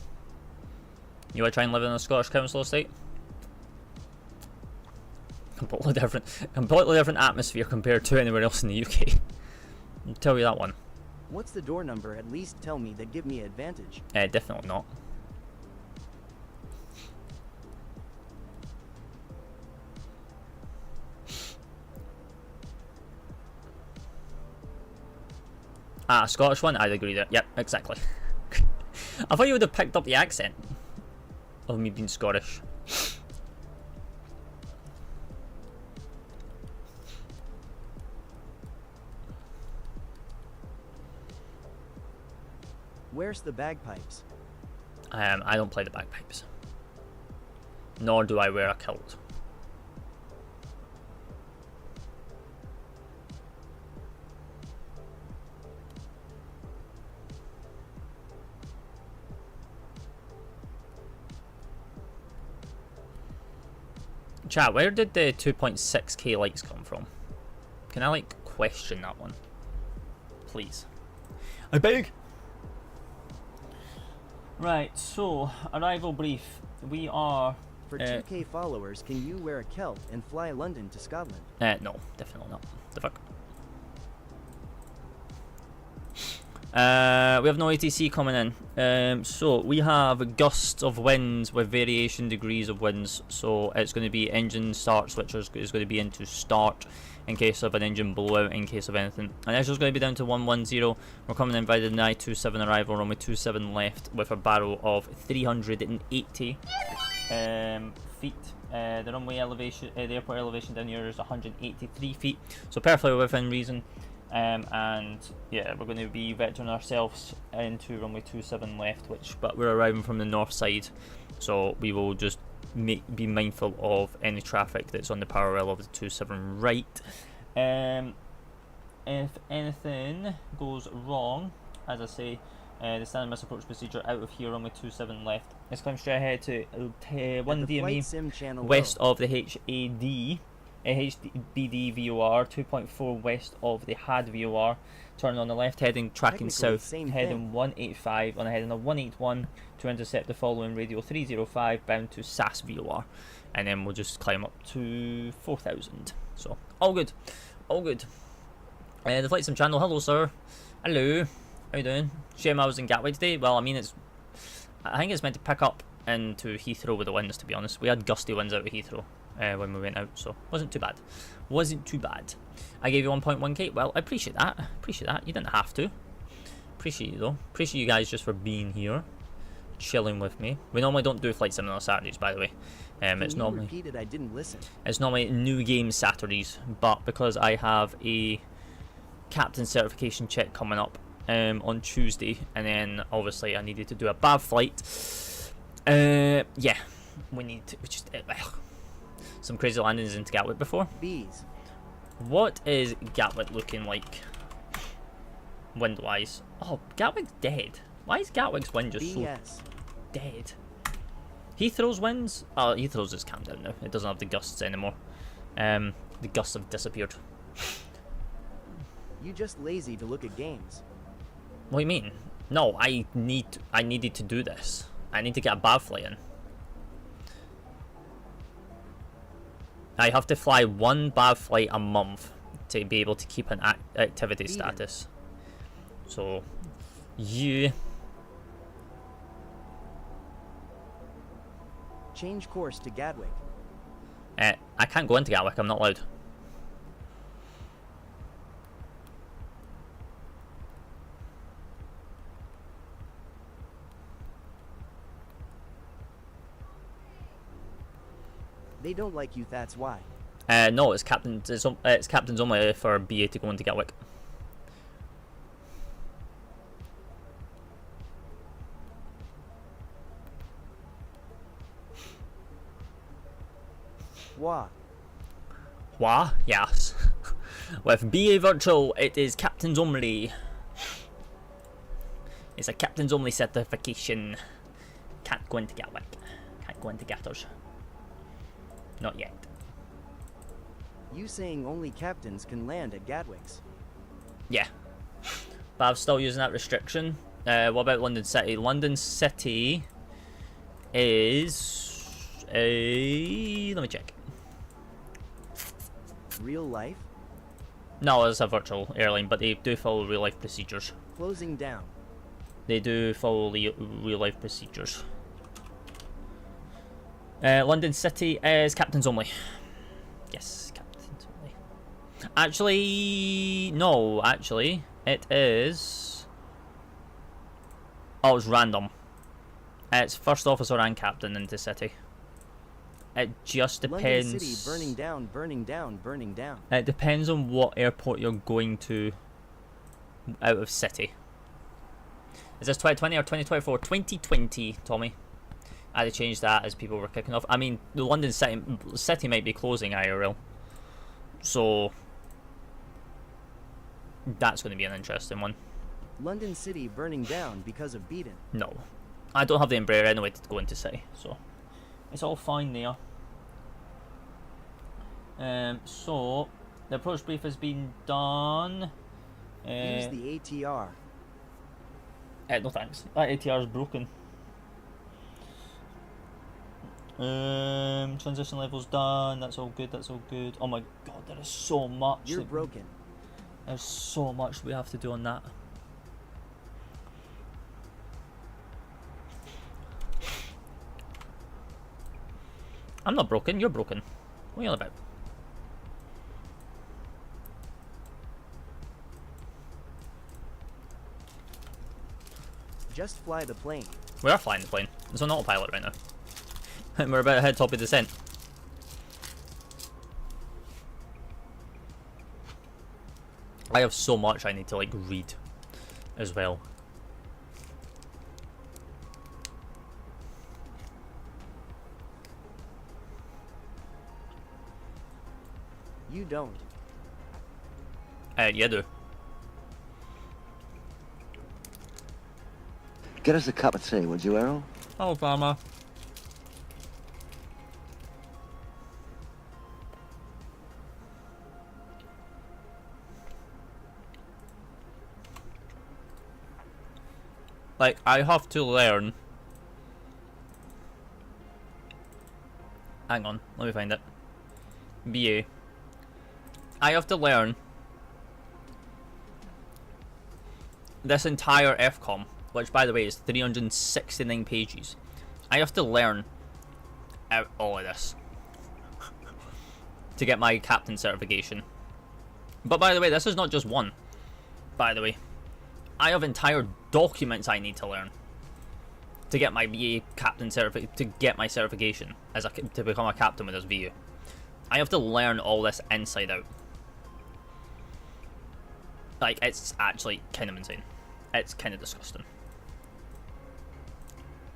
You want to try and live in a Scottish council estate? Completely different atmosphere compared to anywhere else in the UK. I'll tell you that one. What's the door number? At least tell me that give me an advantage. Definitely not. Ah, Scottish one? I'd agree there. Yep, exactly. I thought you would have picked up the accent of me being Scottish. Where's the bagpipes? I don't play the bagpipes. Nor do I wear a kilt. Chat, where did the 2.6k likes come from? Can I like question that one? Please. I beg! Right, so, arrival brief. We are... For 2k followers, can you wear a kilt and fly London to Scotland? No, definitely not. The fuck? We have no ATC coming in. So we have gusts of winds with variation degrees of winds. So it's going to be engine start switchers is going to be into start in case of an engine blowout, in case of anything. And this is going to be down to 110. We're coming in by the 927 arrival, runway 27 left with a barrel of 380 feet. The runway elevation, the airport elevation down here is 183 feet. So perfectly within reason. And yeah, we're going to be vectoring ourselves into runway 27 left, but we're arriving from the north side, so we will just be mindful of any traffic that's on the parallel of the 27 right. If anything goes wrong, as I say, the standard missile approach procedure out of here, runway 27 left. Let's climb straight ahead to 1 DME west of the HBD VOR, 2.4 west of the HAD VOR, turn on the left, heading tracking south, heading 185 on a heading of 181 to intercept the following radio 305 bound to SAS VOR, and then we'll just climb up to 4,000. So all good, all good. The FlightSim channel, hello sir, hello, how you doing? Shame I was in Gatwick today. Well, I mean, I think it's meant to pick up into Heathrow with the winds, to be honest. We had gusty winds out of Heathrow when we went out, so wasn't too bad. Wasn't too bad. I gave you 1.1k. Well, I appreciate that. Appreciate that. You didn't have to. Appreciate you though. Appreciate you guys just for being here, chilling with me. We normally don't do flight sim on Saturdays, by the way. It's normally repeated, I didn't listen. It's normally new game Saturdays, but because I have a captain certification check coming up on Tuesday, and then obviously I needed to do a BAV flight. Yeah, we need to just some crazy landings into Gatwick before. Bees. What is Gatwick looking like wind-wise? Oh, Gatwick's dead. Why is Gatwick's wind just so dead? Heathrow's winds? Oh, Heathrow's just calmed down now. It doesn't have the gusts anymore. The gusts have disappeared. You just lazy to look at games. What do you mean? No, I needed to do this. I need to get a BAV flight in. I have to fly one BAV flight a month to be able to keep an activity status. So, you... Change course to Gatwick. I can't go into Gatwick, I'm not allowed. They don't like you, that's why. No, it's captains. It's captains only for BA to go into Gatwick. Why? Why? Yes. With BAVirtual, it is captains only. It's a captains only certification. Can't go into Gatwick. Can't go into Gatters. Not yet. You saying only captains can land at Gatwick's? Yeah. But I'm still using that restriction. What about London City? London City is a... let me check. Real life? No, it's a virtual airline, but they do follow real life procedures. Closing down. They do follow real life procedures. London City is captains only. Yes, captains only. Actually, no, actually, it is... oh, it's random. It's first officer and captain into city. It just depends... London City, burning down, burning down, burning down. It depends on what airport you're going to out of city. Is this 2020 or 2024? 2020, Tommy. I had to change that as people were kicking off. I mean, the London City might be closing IRL. So, that's going to be an interesting one. London City burning down because of beaten. No. I don't have the Embraer anyway to go into city, so it's all fine there. So, the approach brief has been done. Use the ATR. No thanks. That ATR is broken. Transition level's done. That's all good. That's all good. Oh my god, there is so much. You're broken. There's so much we have to do on that. I'm not broken. You're broken. What are you on about? Just fly the plane. We are flying the plane. It's on autopilot right now. And we're about to head top of descent. I have so much I need to like read as well. You don't. You do. Get us a cup of tea, would you, Errol? Oh, Farmer. Like, I have to learn. Hang on, let me find it. BA. I have to learn this entire FCOM, which by the way is 369 pages. I have to learn out all of this to get my captain certification. But by the way, this is not just one. By the way, I have entire documents I need to learn to get my VA captain to get my certification as to become a captain with this VU. I have to learn all this inside out. Like, it's actually kind of insane. It's kind of disgusting.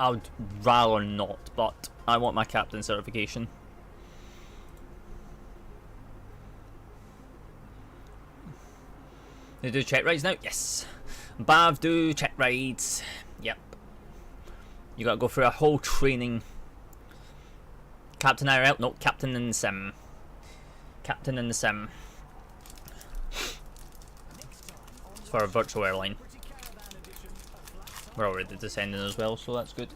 I would rather not, but I want my captain certification. They do check rides now? Yes. BAV do check rides. Yep. You gotta go through a whole training. Captain IRL? No, Captain in the Sim. Captain in the Sim. It's for a virtual airline. We're already descending as well, so that's good.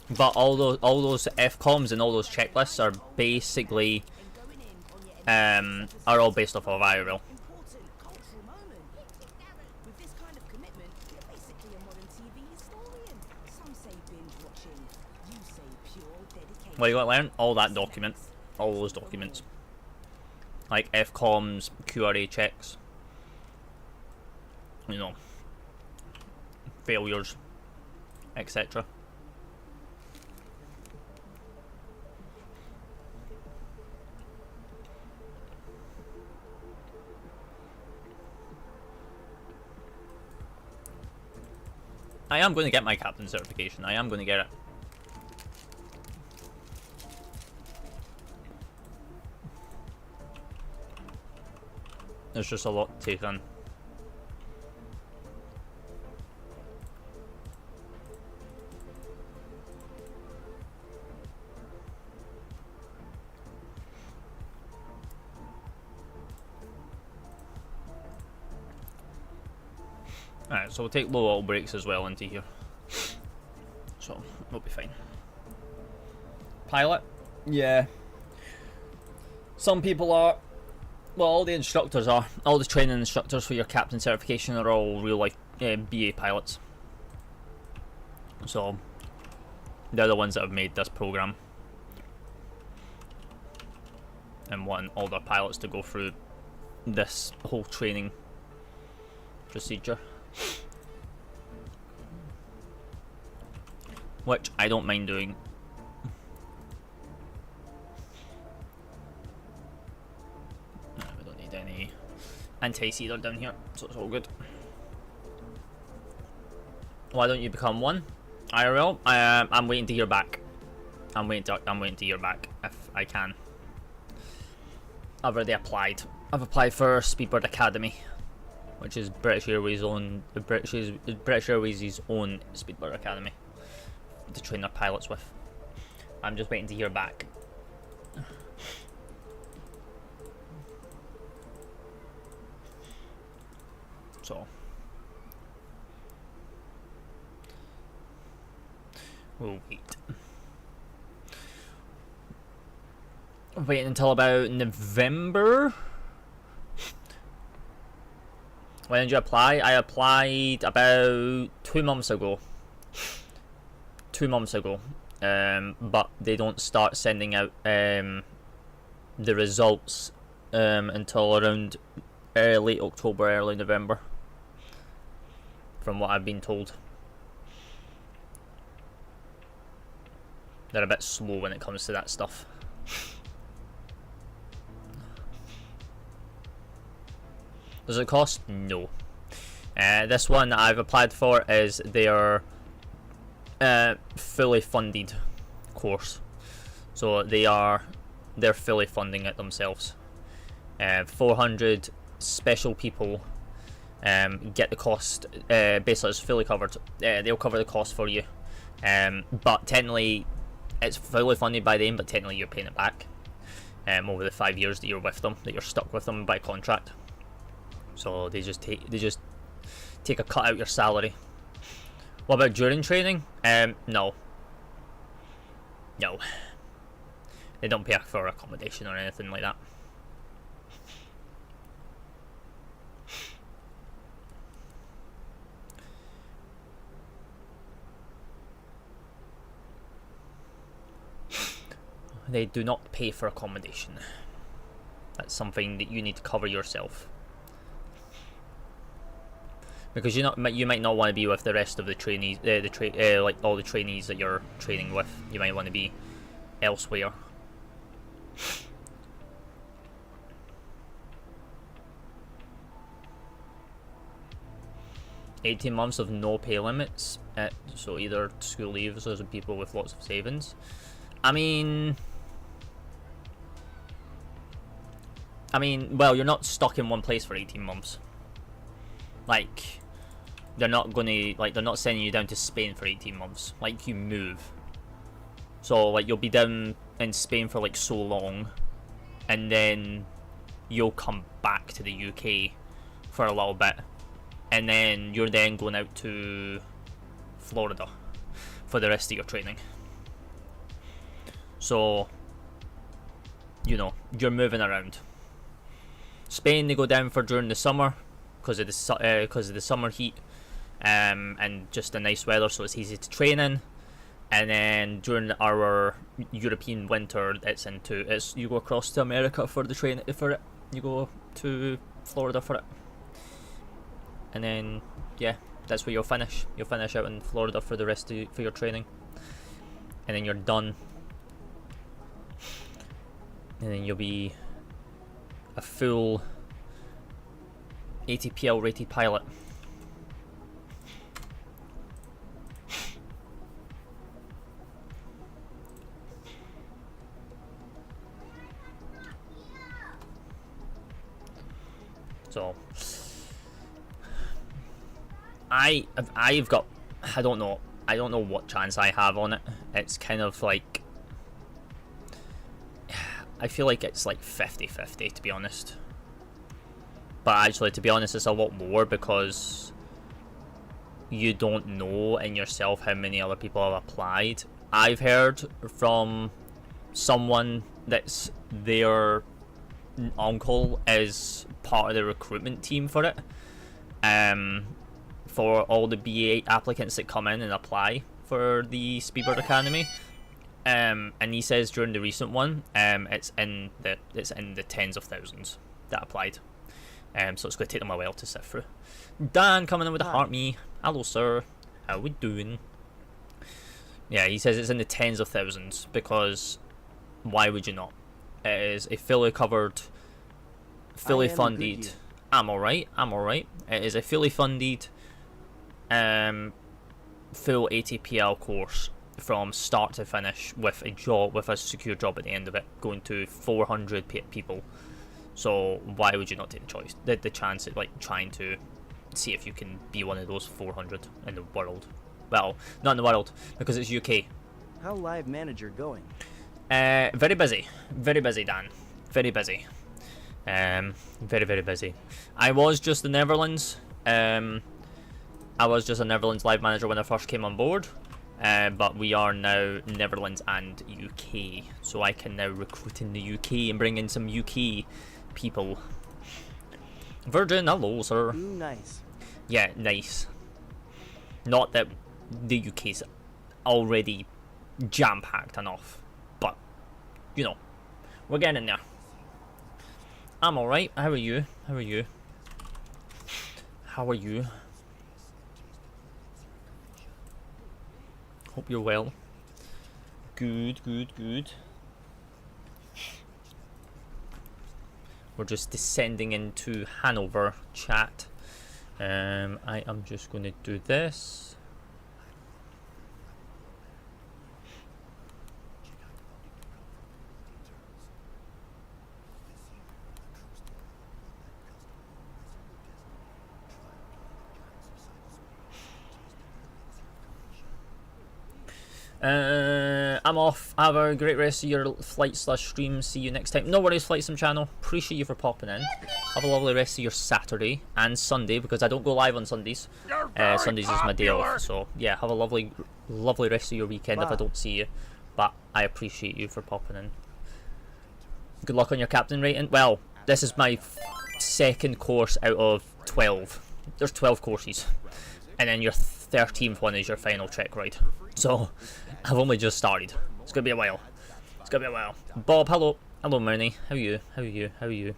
But all those FCOMs and all those checklists are basically are all based off of IRL. Well, you got to learn all that document, all those documents, like FCOMs, QRA checks, you know, failures, etc. I am going to get my captain certification. I am going to get it. There's just a lot to take on. Alright, so we'll take low oil brakes as well into here. So, we'll be fine. Pilot? Yeah. Some people are. Well, all the instructors are. All the training instructors for your captain certification are all real life BA pilots. So, they're the ones that have made this program. And want all their pilots to go through this whole training procedure. Which I don't mind doing. We don't need any anti-sealer down here, so it's all good. Why don't you become one? IRL? I'm waiting to hear back. I'm waiting to hear back if I can. I've already applied. I've applied for Speedbird Academy, which is British Airways' own British Airways' own Speedbird Academy to train their pilots with. I'm just waiting to hear back. So we'll wait. I'm waiting until about November. When did you apply? I applied about 2 months ago. 2 months ago. But they don't start sending out the results until around late October, early November. From what I've been told. They're a bit slow when it comes to that stuff. Does it cost? No. This one that I've applied for is their fully funded course. So they're fully funding it themselves. 400 special people get the cost. Basically, it's fully covered. They'll cover the cost for you. But technically, it's fully funded by them. But technically, you're paying it back over the 5 years that you're with them. That you're stuck with them by contract. So they just take a cut out your salary. What about during training? No. No. They don't pay for accommodation or anything like that. They do not pay for accommodation. That's something that you need to cover yourself. Because you might not want to be with the rest of the trainees, like all the trainees that you're training with. You might want to be elsewhere. $18 months of no pay limits. So either school leavers or people with lots of savings. I mean, well, you're not stuck in one place for 18 months. Like, they're not gonna, like, they're not sending you down to Spain for 18 months. Like, you move. So, like, you'll be down in Spain for, like, so long, and then you'll come back to the UK for a little bit, and then you're then going out to Florida for the rest of your training. So, you know, you're moving around. Spain, they go down for during the summer because of the summer heat, and just the nice weather, so it's easy to train in. And then during our European winter, it's you go across to America for the train for it. You go to Florida for it, and then yeah, that's where you'll finish. You'll finish out in Florida for the rest of for your training, and then you're done. And then you'll be a full ATPL rated pilot. So I've got, I don't know what chance I have on it. It's kind of like, I feel like it's like 50-50 to be honest. But actually, to be honest, it's a lot more because you don't know in yourself how many other people have applied. I've heard from someone that's their uncle is part of the recruitment team for it, for all the BA applicants that come in and apply for the Speedbird Academy. And he says during the recent one, it's in the tens of thousands that applied. So it's going to take them a while to sift through. Dan coming in with a heart me. Hello sir, how we doing? Yeah, he says it's in the tens of thousands because why would you not? It is a fully covered, fully funded. I'm alright. It is a fully funded, full ATPL course from start to finish with a job, with a secure job at the end of it, going to 400 people. So why would you not take the chance at like trying to see if you can be one of those 400 in the world? Well, not in the world because it's UK. How live manager going? Very busy, Dan. Very busy. Very busy. I was just the Netherlands. I was just a Netherlands live manager when I first came on board. But we are now Netherlands and UK, so I can now recruit in the UK and bring in some UK people. Virgin, hello sir. Ooh, nice. Yeah, nice. Not that the UK's already jam-packed enough, but you know, we're getting in there. I'm alright. How are you? Hope you're well. Good. We're just descending into Hanover chat. I am just going to do this. I'm off. Have a great rest of your flight/stream. See you next time. No worries, FlightSim channel. Appreciate you for popping in. Have a lovely rest of your Saturday and Sunday because I don't go live on Sundays. Sundays is my day off. So yeah, have a lovely rest of your weekend. If I don't see you, but I appreciate you for popping in. Good luck on your captain rating. Well, this is my second course out of 12. There's 12 courses, and then your 13th one is your final check ride. So I've only just started. It's gonna be a while. Bob, hello, Marnie. How are you?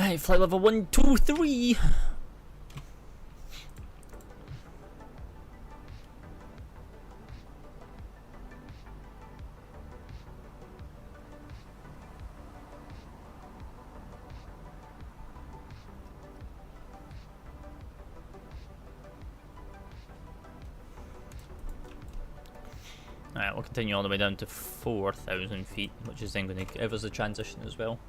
Right, flight level 123. Alright, we'll continue all the way down to 4,000 feet, which is then going to give us the transition as well.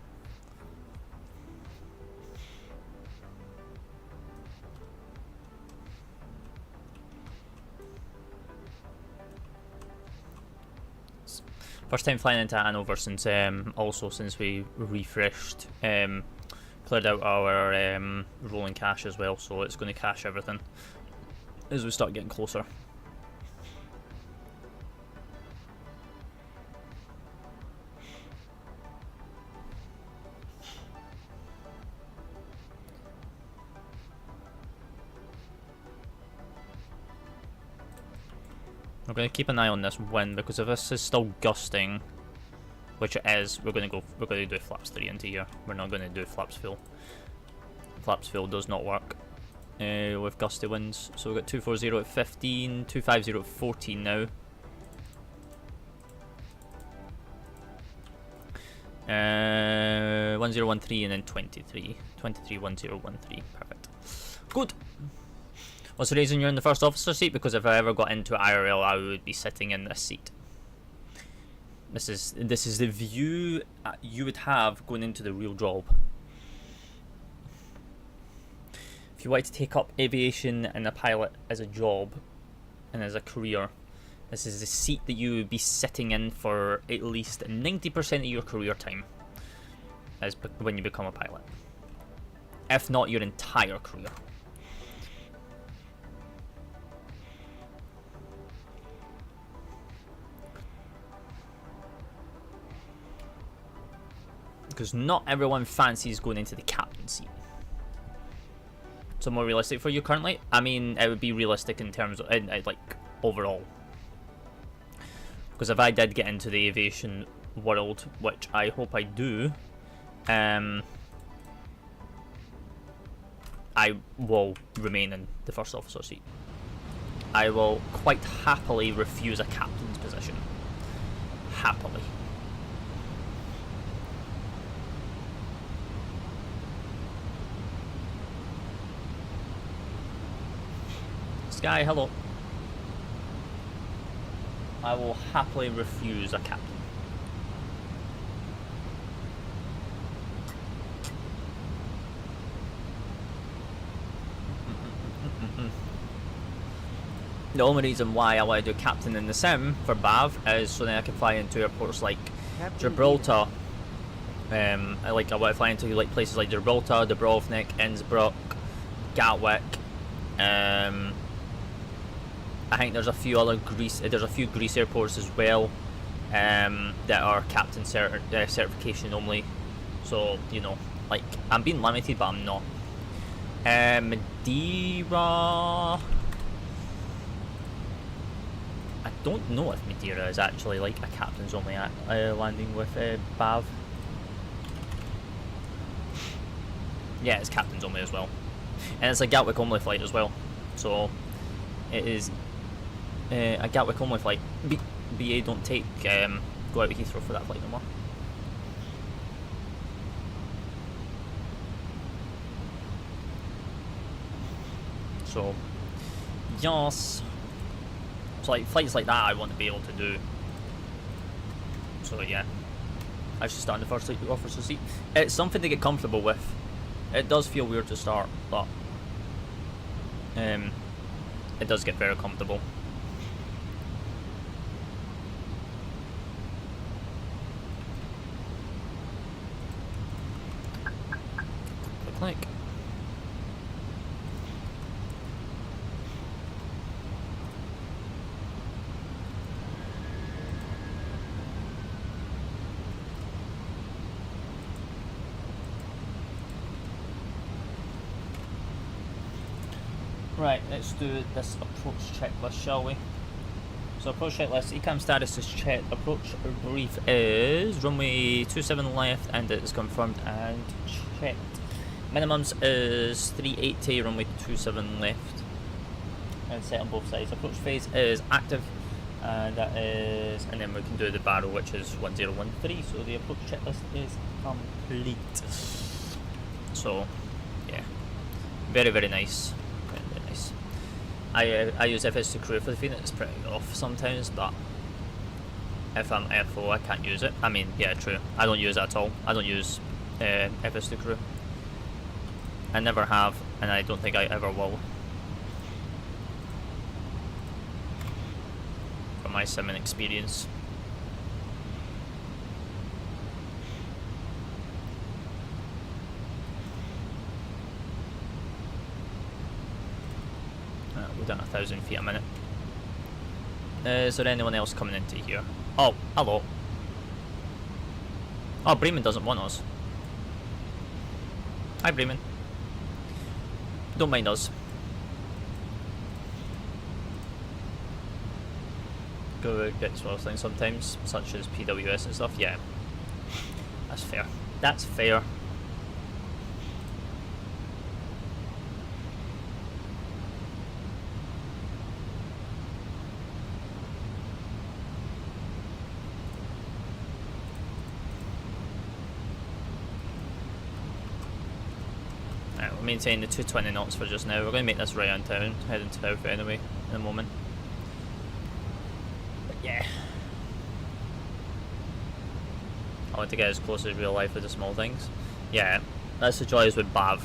First time flying into Hanover since since we refreshed, cleared out our rolling cache as well, so it's going to cache everything as we start getting closer. We're going to keep an eye on this wind, because if this is still gusting, which it is, we're going to do flaps 3 into here. We're not going to do flaps full. Flaps full does not work with gusty winds. So we've got 240 at 15, 250 at 14 now. 1013 and then 23. 1013, perfect. Good. What's the reason you're in the first officer seat? Because if I ever got into IRL, I would be sitting in this seat. This is the view you would have going into the real job. If you want to take up aviation and a pilot as a job and as a career, this is the seat that you would be sitting in for at least 90% of your career time, as when you become a pilot. If not your entire career. Because not everyone fancies going into the captain seat. So more realistic for you currently? I mean, it would be realistic in terms of, like, overall. Because if I did get into the aviation world, which I hope I do, I will remain in the first officer seat. I will quite happily refuse a captain's position. Happily. Sky, hello. I will happily refuse a captain. The only reason why I want to do captain in the sim for BAV is so then I can fly into airports like Gibraltar. I want to fly into like places like Gibraltar, Dubrovnik, Innsbruck, Gatwick. I think there's a few other Greece airports as well that are captain certification only. So you know, like I'm being limited, but I'm not. Madeira. I don't know if Madeira is actually like a captain's only landing with BAV. Yeah, it's captain's only as well, and it's a Gatwick only flight as well. So it is a Gatwick only flight. BA don't take go out of Heathrow for that flight no more. So yes, so like flights like that I want to be able to do. So yeah, I should start in the first officer seat. It's something to get comfortable with. It does feel weird to start, but it does get very comfortable. Click. Right, let's do this approach checklist, shall we? So approach checklist, ECAM status is checked, approach brief is runway 27 left and it is confirmed and checked. Minimums is 380, runway 27 left. And set on both sides. Approach phase is active. And that is, and then we can do the barrel, which is 1013. So the approach checklist is complete. So, yeah, very very nice, very nice. I use FS2 Crew for the Fenix. It's pretty off sometimes, but if I'm FO, I can't use it. I mean, yeah, true. I don't use it at all. I don't use FS2 Crew. I never have, and I don't think I ever will. From my simming experience. We're down 1,000 feet a minute. Is there anyone else coming into here? Oh, hello. Oh, Bremen doesn't want us. Hi, Bremen. Don't mind us. Go get sort of things sometimes, such as PWS and stuff. Yeah, that's fair. That's fair. Maintain the 220 knots for just now. We're going to make this right on town, heading south anyway in a moment. But yeah, I want to get as close as real life with the small things. Yeah, that's the joys with BAV.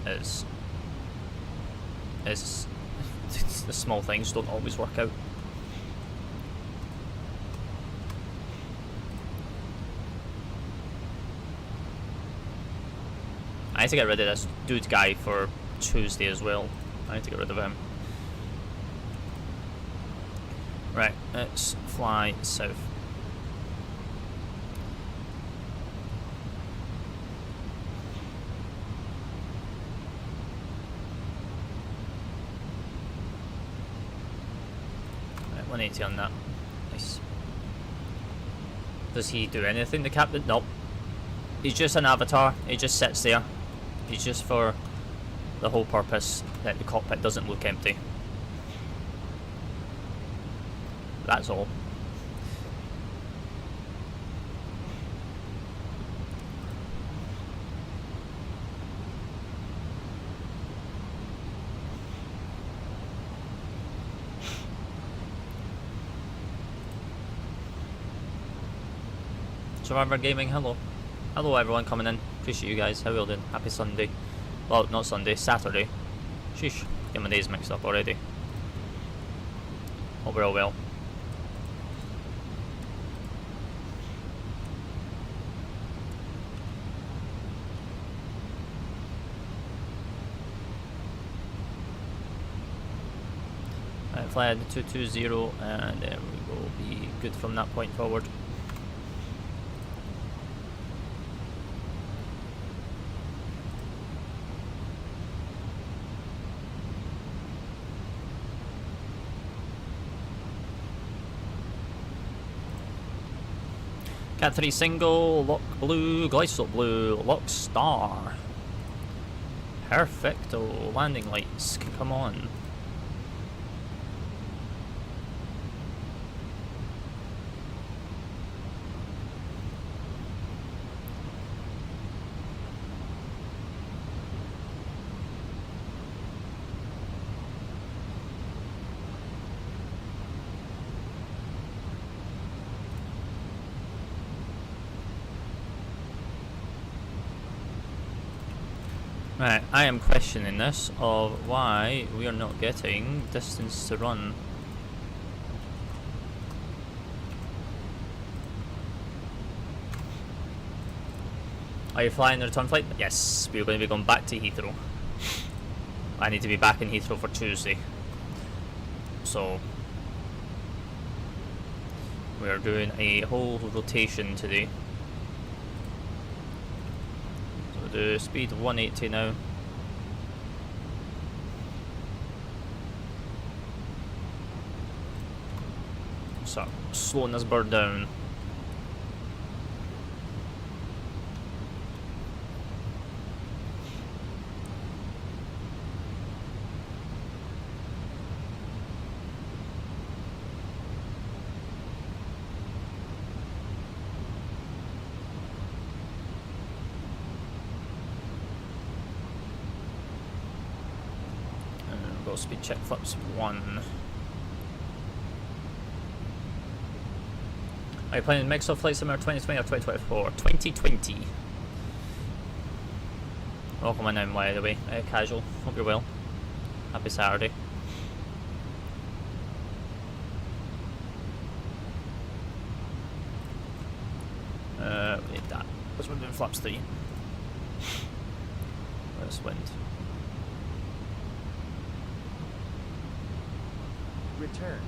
Is the small things don't always work out. I need to get rid of this dude guy for Tuesday as well. I need to get rid of him. Right, let's fly south. Right, 180 on that. Nice. Does he do anything, the captain? Nope. He's just an avatar. He just sits there. He's just for the whole purpose that the cockpit doesn't look empty. That's all. Survivor Gaming, hello. Hello everyone coming in. Appreciate you guys. How well done. Happy Sunday. Well, not Sunday, Saturday. Sheesh. Get my days mixed up already. Hope we're all well. Right, fly the 220 and then we will be good from that point forward. Cat 3 single, lock blue, glysol blue, lock star. Perfecto, landing lights, come on. Right, I am questioning this of why we are not getting distance to run. Are you flying the return flight? Yes, we're going to be going back to Heathrow. I need to be back in Heathrow for Tuesday. So we are doing a whole rotation today. Do speed 180 now. So slowing this bird down. speed check flaps 1. Are you playing mix of Flight Simulator 2020 or 2024? 2020. Welcome in now, by the way. Casual. Hope you're well. Happy Saturday. We need that. Because we're doing flaps 3. Where's wind? Return.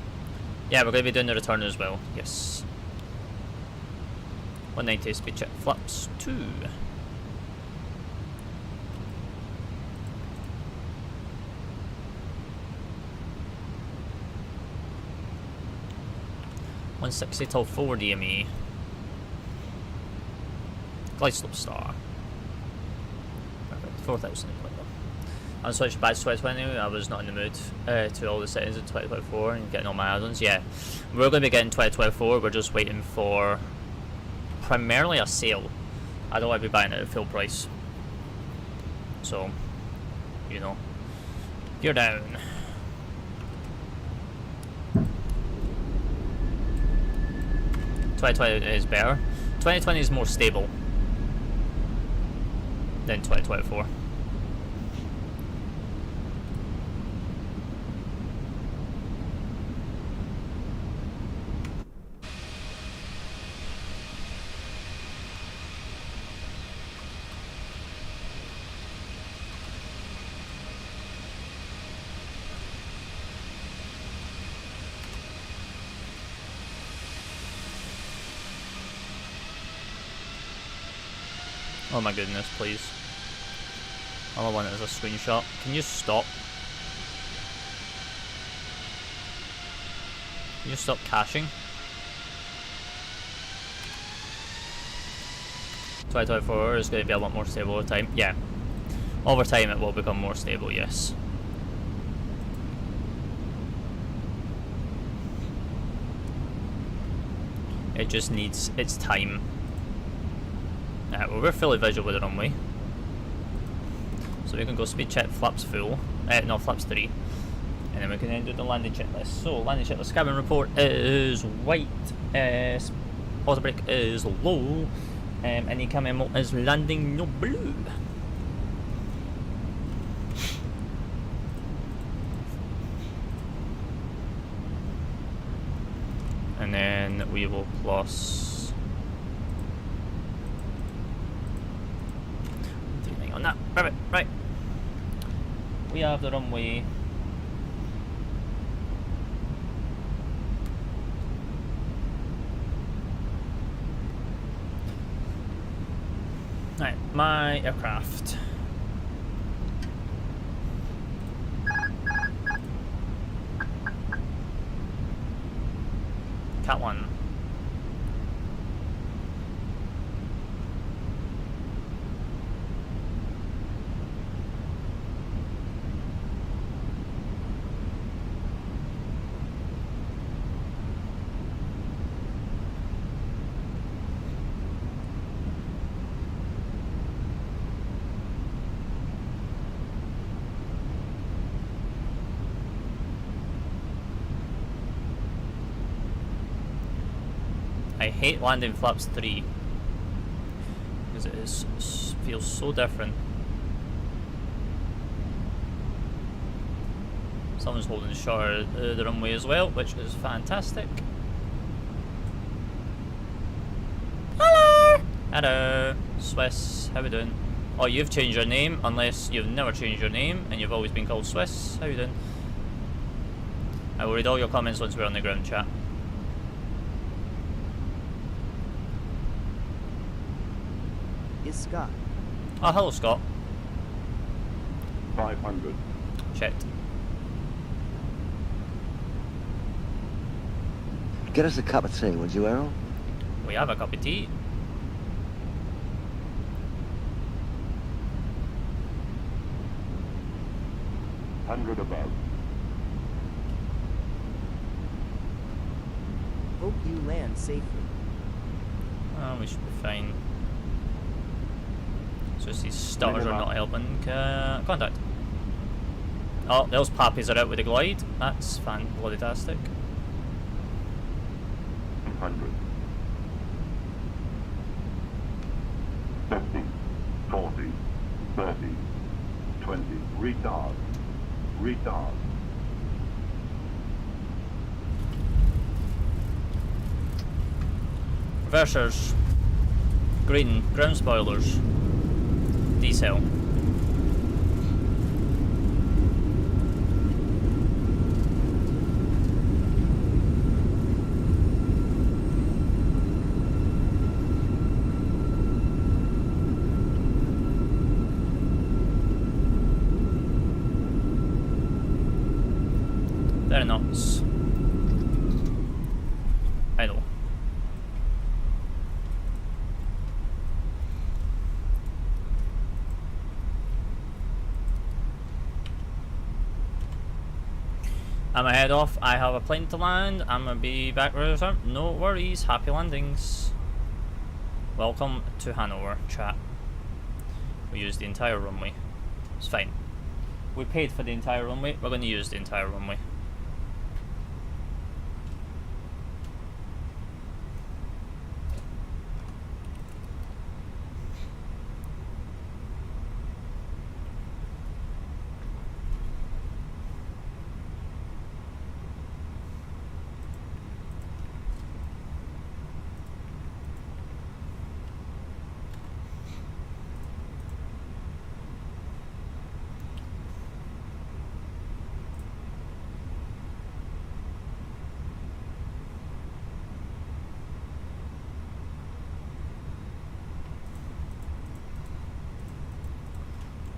Yeah, we're going to be doing the return as well. Yes. 190 speed check flaps 2. .160 till 4 DME. Glide slope star. Perfect. 4,000. I switched back to 2020. I was not in the mood to all the settings in 2024 and getting all my add-ons. Yeah, we're going to be getting 2024. We're just waiting for primarily a sale. I don't want to be buying it at full price. So, you know, you're down. 2020 is better. 2020 is more stable than 2024. Oh my goodness, please. All I want is a screenshot. Can you stop? Can you stop caching? 2024 is going to be a lot more stable over time. Yeah. Over time it will become more stable, yes. It just needs its time. Well, we're fully visual with the runway, so we can go speed check flaps full, no, flaps 3, and then we can then do the landing checklist. So landing checklist, cabin report is white, auto brake is low, and the camo is landing no blue. And then we will plus on that. Right. We have the runway. Right, my aircraft. Cat 1. I hate landing flaps 3 because it feels so different. Someone's holding the shutter the runway as well, which is fantastic. Hello! Hello, Swiss, how we doing? Oh, you've changed your name, unless you've never changed your name and you've always been called Swiss. How you doing? I will read all your comments once we're on the ground chat. Is Scott. Oh, hello, Scott. 500. Checked. Get us a cup of tea, would you, Errol? We have a cup of tea. $100 above. Hope you land safely. Oh, we should be fine. So these stars are not helping. Contact. Oh, those pappies are out with the glide. That's fan-bloody-tastic. 100. 50, 40, 30, 20. Retard. Retard. Reversers. Green. Ground spoilers. Diesel. They're nuts. I know. I'm gonna head off. I have a plane to land. I'm gonna be back with return. No worries. Happy landings. Welcome to Hanover, chat. We used the entire runway. It's fine. We paid for the entire runway. We're gonna use the entire runway.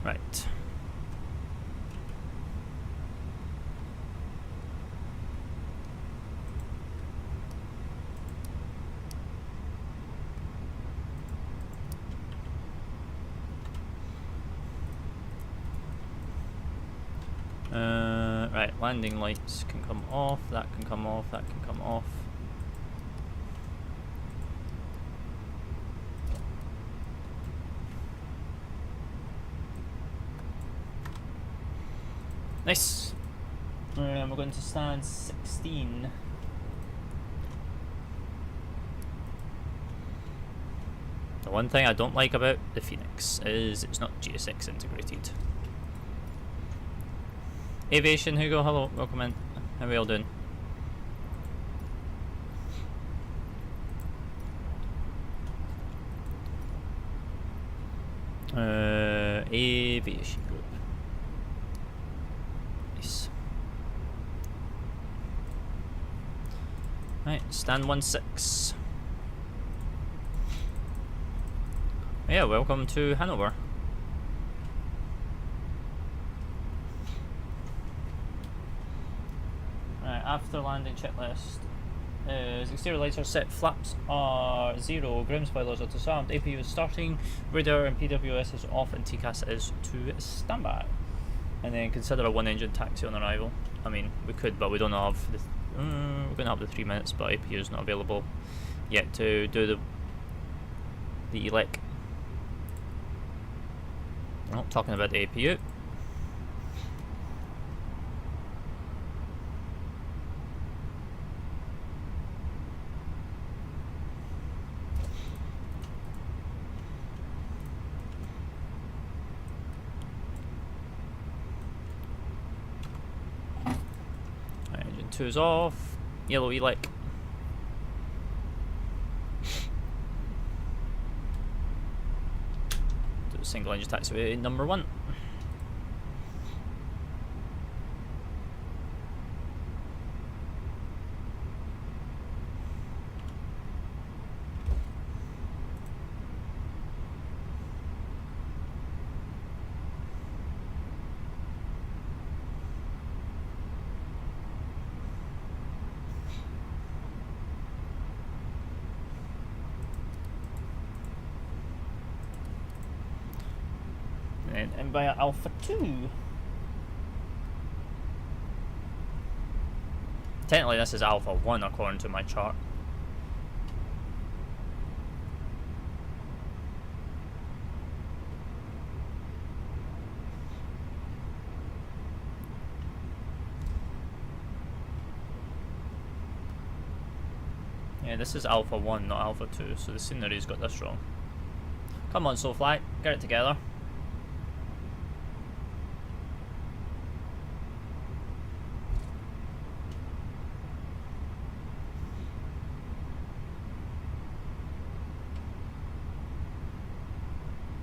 Right. Right, landing lights can come off, that can come off, that can come off. Nice! And we're going to stand 16. The one thing I don't like about the Fenix is it's not GSX integrated. Aviation, Hugo, hello, welcome in. How are we all doing? Aviation group. Nice. Right, stand 16. Yeah, welcome to Hanover. After landing checklist is exterior lights are set, flaps are 0, ground spoilers are disarmed, APU is starting, radar and PWS is off, and TCAS is to standby. And then consider a 1-engine taxi on arrival. I mean, we could, but we don't have the. We're going to have the 3 minutes, but APU is not available yet to do the ELEC. I'm not talking about the APU. Engine 2 is off. Yellow ELEC. Do a single engine taxiway number 1. And by Alpha 2. Technically this is Alpha 1 according to my chart. Yeah, this is Alpha 1, not Alpha 2, so the scenery's got this wrong. Come on, SoFlight, get it together.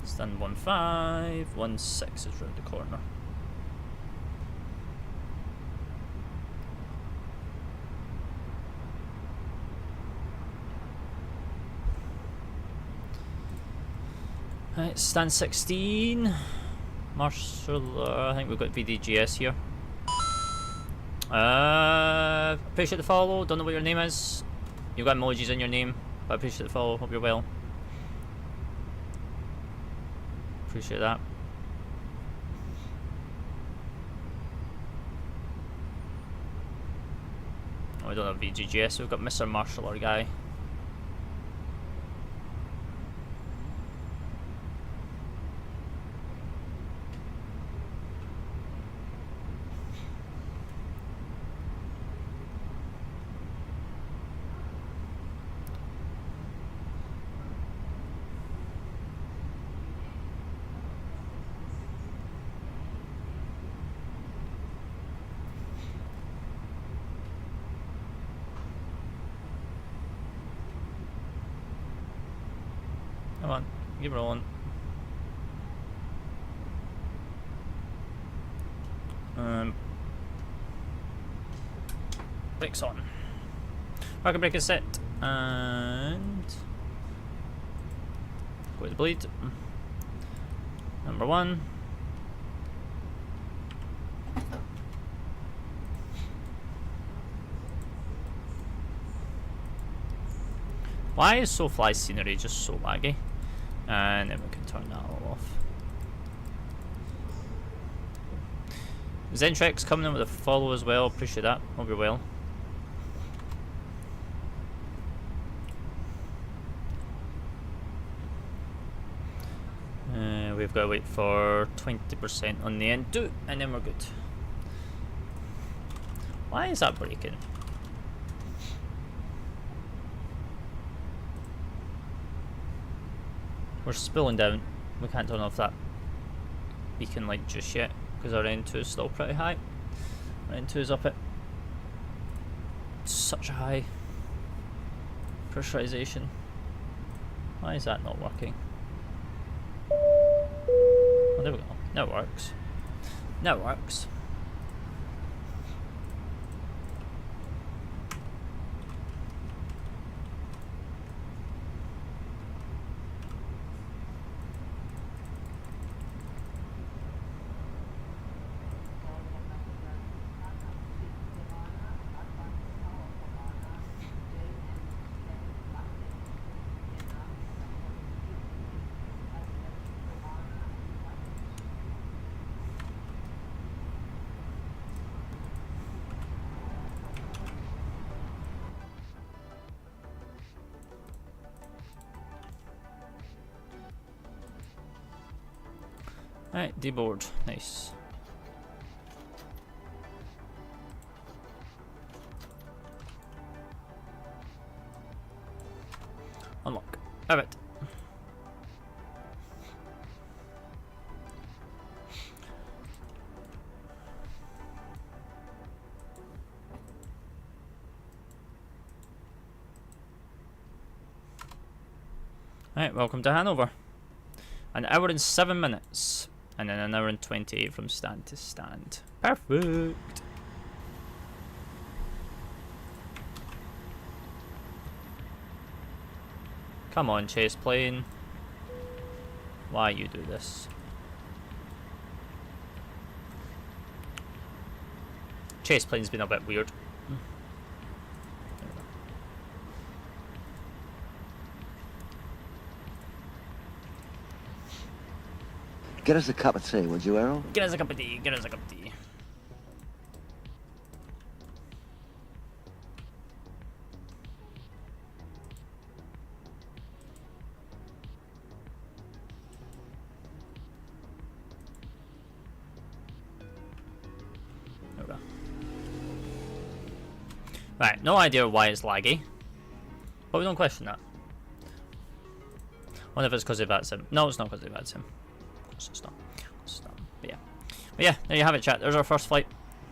Stand 15, 16 is round the corner. Right, stand 16. Marshall, I think we've got VDGS here. Appreciate the follow. Don't know what your name is. You've got emojis in your name, but I appreciate the follow. Hope you're well. Appreciate that. Oh, we don't have VGGS, so we've got Mr. Marshall, our guy. Come on, keep rolling. Brakes on. Rocket brake is set, and go with the bleed. Number 1. Why is SoFly scenery just so laggy? And then we can turn that all off. Zentrex coming in with a follow as well. Appreciate that. Hope you're well. We've got to wait for 20% on the end too, and then we're good. Why is that breaking? We're spilling down. We can't turn off that beacon light just yet because our N2 is still pretty high. Our N2 is up at such a high pressurization. Why is that not working? Oh, there we go. Now it works. Now it works. Alright, deboard. Nice. Unlock. Alright. Alright, welcome to Hanover. An hour and 7 minutes. And then an hour and 28 from stand to stand. Perfect. Come on, chase plane. Why you do this? Chase plane's been a bit weird. Get us a cup of tea, would you, Errol? Get us a cup of tea, get us a cup of tea. Right, no idea why it's laggy. we don't question that. I wonder if it's because of VATSIM. No, it's not because of VATSIM. Of course it's not. But yeah, there you have it, chat. There's our first flight.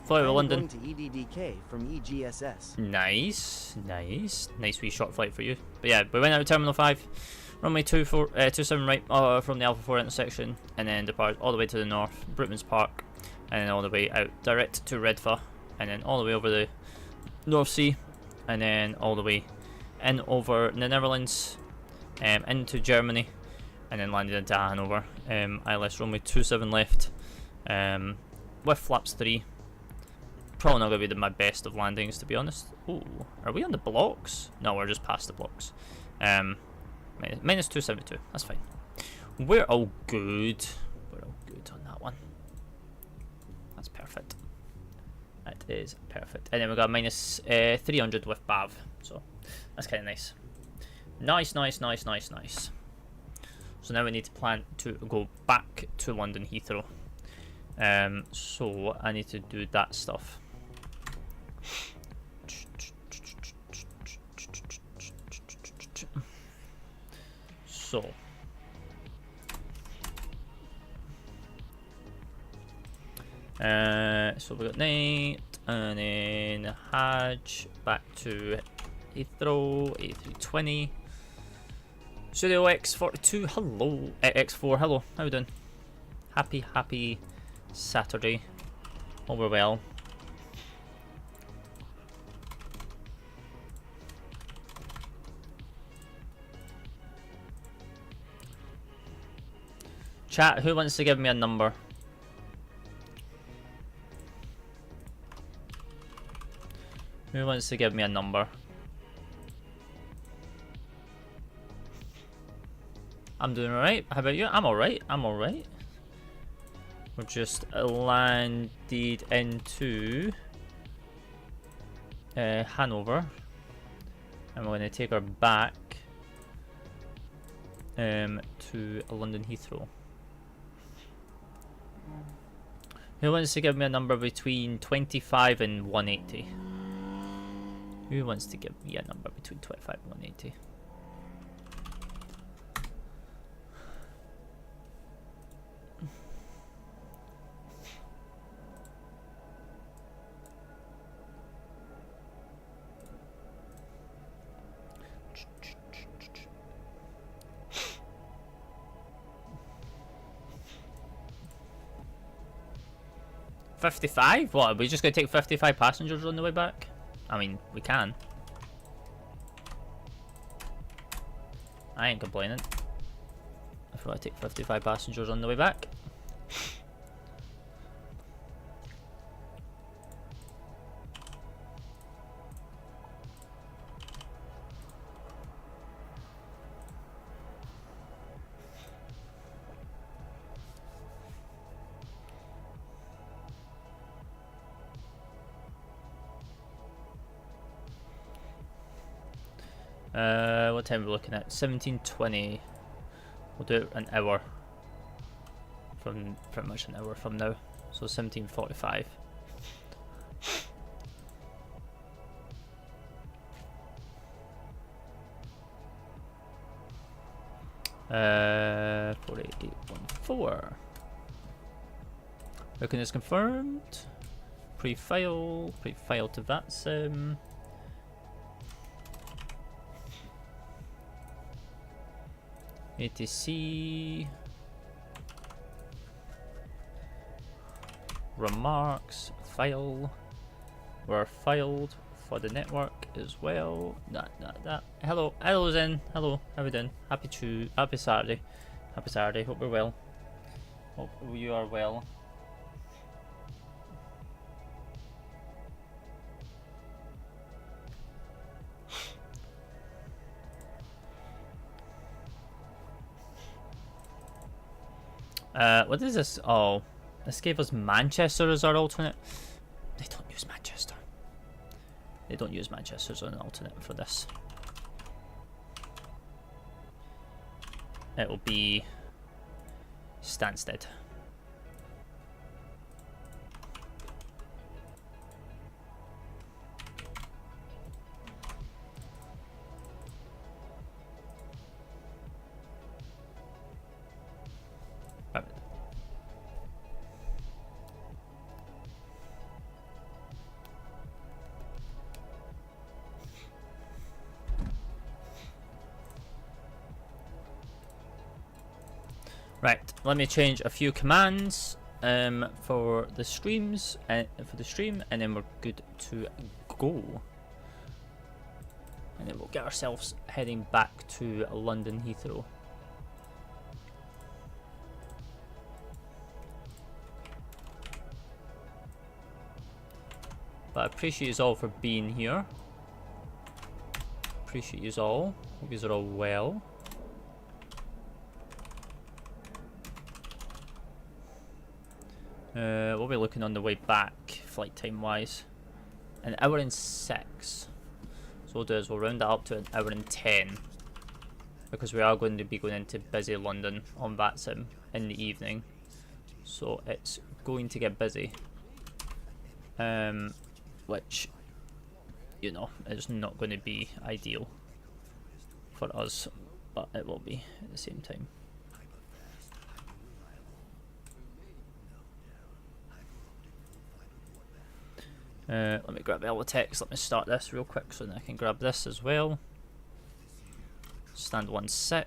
Flight to London. Going to EDDK from EGSS. Nice. Nice wee short flight for you. But yeah, we went out of Terminal 5, runway 27 right from the Alpha 4 intersection, and then departed all the way to the north, Brookmans Park, and then all the way out direct to Redfa, and then all the way over the North Sea, and then all the way in over the Netherlands, into Germany, and then landed into Hanover. ILS runway 27 left, with flaps 3. Probably not going to be my best of landings, to be honest. Ooh, are we on the blocks? No, we're just past the blocks. Minus 272, that's fine. We're all good. We're all good on that one. That's perfect. That is perfect. And then we got minus 300 with BAV, so that's kind of nice. Nice. So now we need to plan to go back to London Heathrow. So I need to do that stuff. So we got Nate and then Haj back to Heathrow, A320. Studio X42, hello. X4, hello. How you doing? Happy Saturday. Hope we're well. Chat, who wants to give me a number? Who wants to give me a number? I'm doing alright. How about you? I'm alright. We just landed into Hanover, and we're going to take her back to London Heathrow. Who wants to give me a number between 25 and 180? Who wants to give me a number between 25 and 180? $55? What, are we just going to take 55 passengers on the way back? I mean, we can. I ain't complaining. If we want to take 55 passengers on the way back. What time are we looking at? 17:20. We'll do it an hour from, pretty much an hour from now. So 17:45. Uh, 48814. Booking is confirmed. Pre-file to VATSIM. ATC. Remarks. File. We're filed for the network as well. Hello Zen. Hello, how we doing? Happy Saturday. Happy Saturday. Hope we're well. Hope you are well. What is this? Oh, this gave us Manchester as our alternate. They don't use Manchester. They don't use Manchester as an alternate for this. It will be Stansted. Right, let me change a few commands for the streams and then we're good to go. And then we'll get ourselves heading back to London Heathrow. But I appreciate you all for being here. Appreciate you all. Hope you are all well. We'll be looking on the way back, flight time wise. An hour and 6. So we'll do is we'll round that up to an hour and 10. Because we are going to be going into busy London on VATSIM in the evening. So it's going to get busy. Which, you know, is not going to be ideal for us. But it will be at the same time. Let me grab all the text. Let me start this real quick so that I can grab this as well. Stand 16.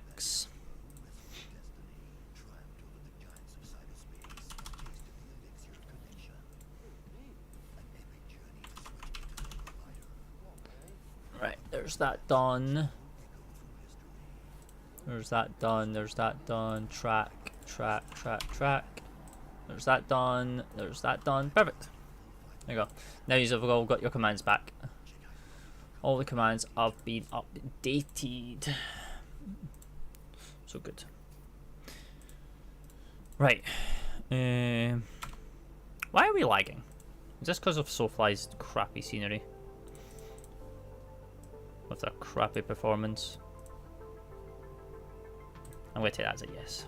Right, there's that done. There's that done. There's that done. Track, track, track, track. There's that done. There's that done. Perfect. There you go. Now you've all got your commands back. All the commands have been updated. So good. Right. Why are we lagging? Is this because of SoFly's crappy scenery? With their crappy performance? I'm going to take that as a yes.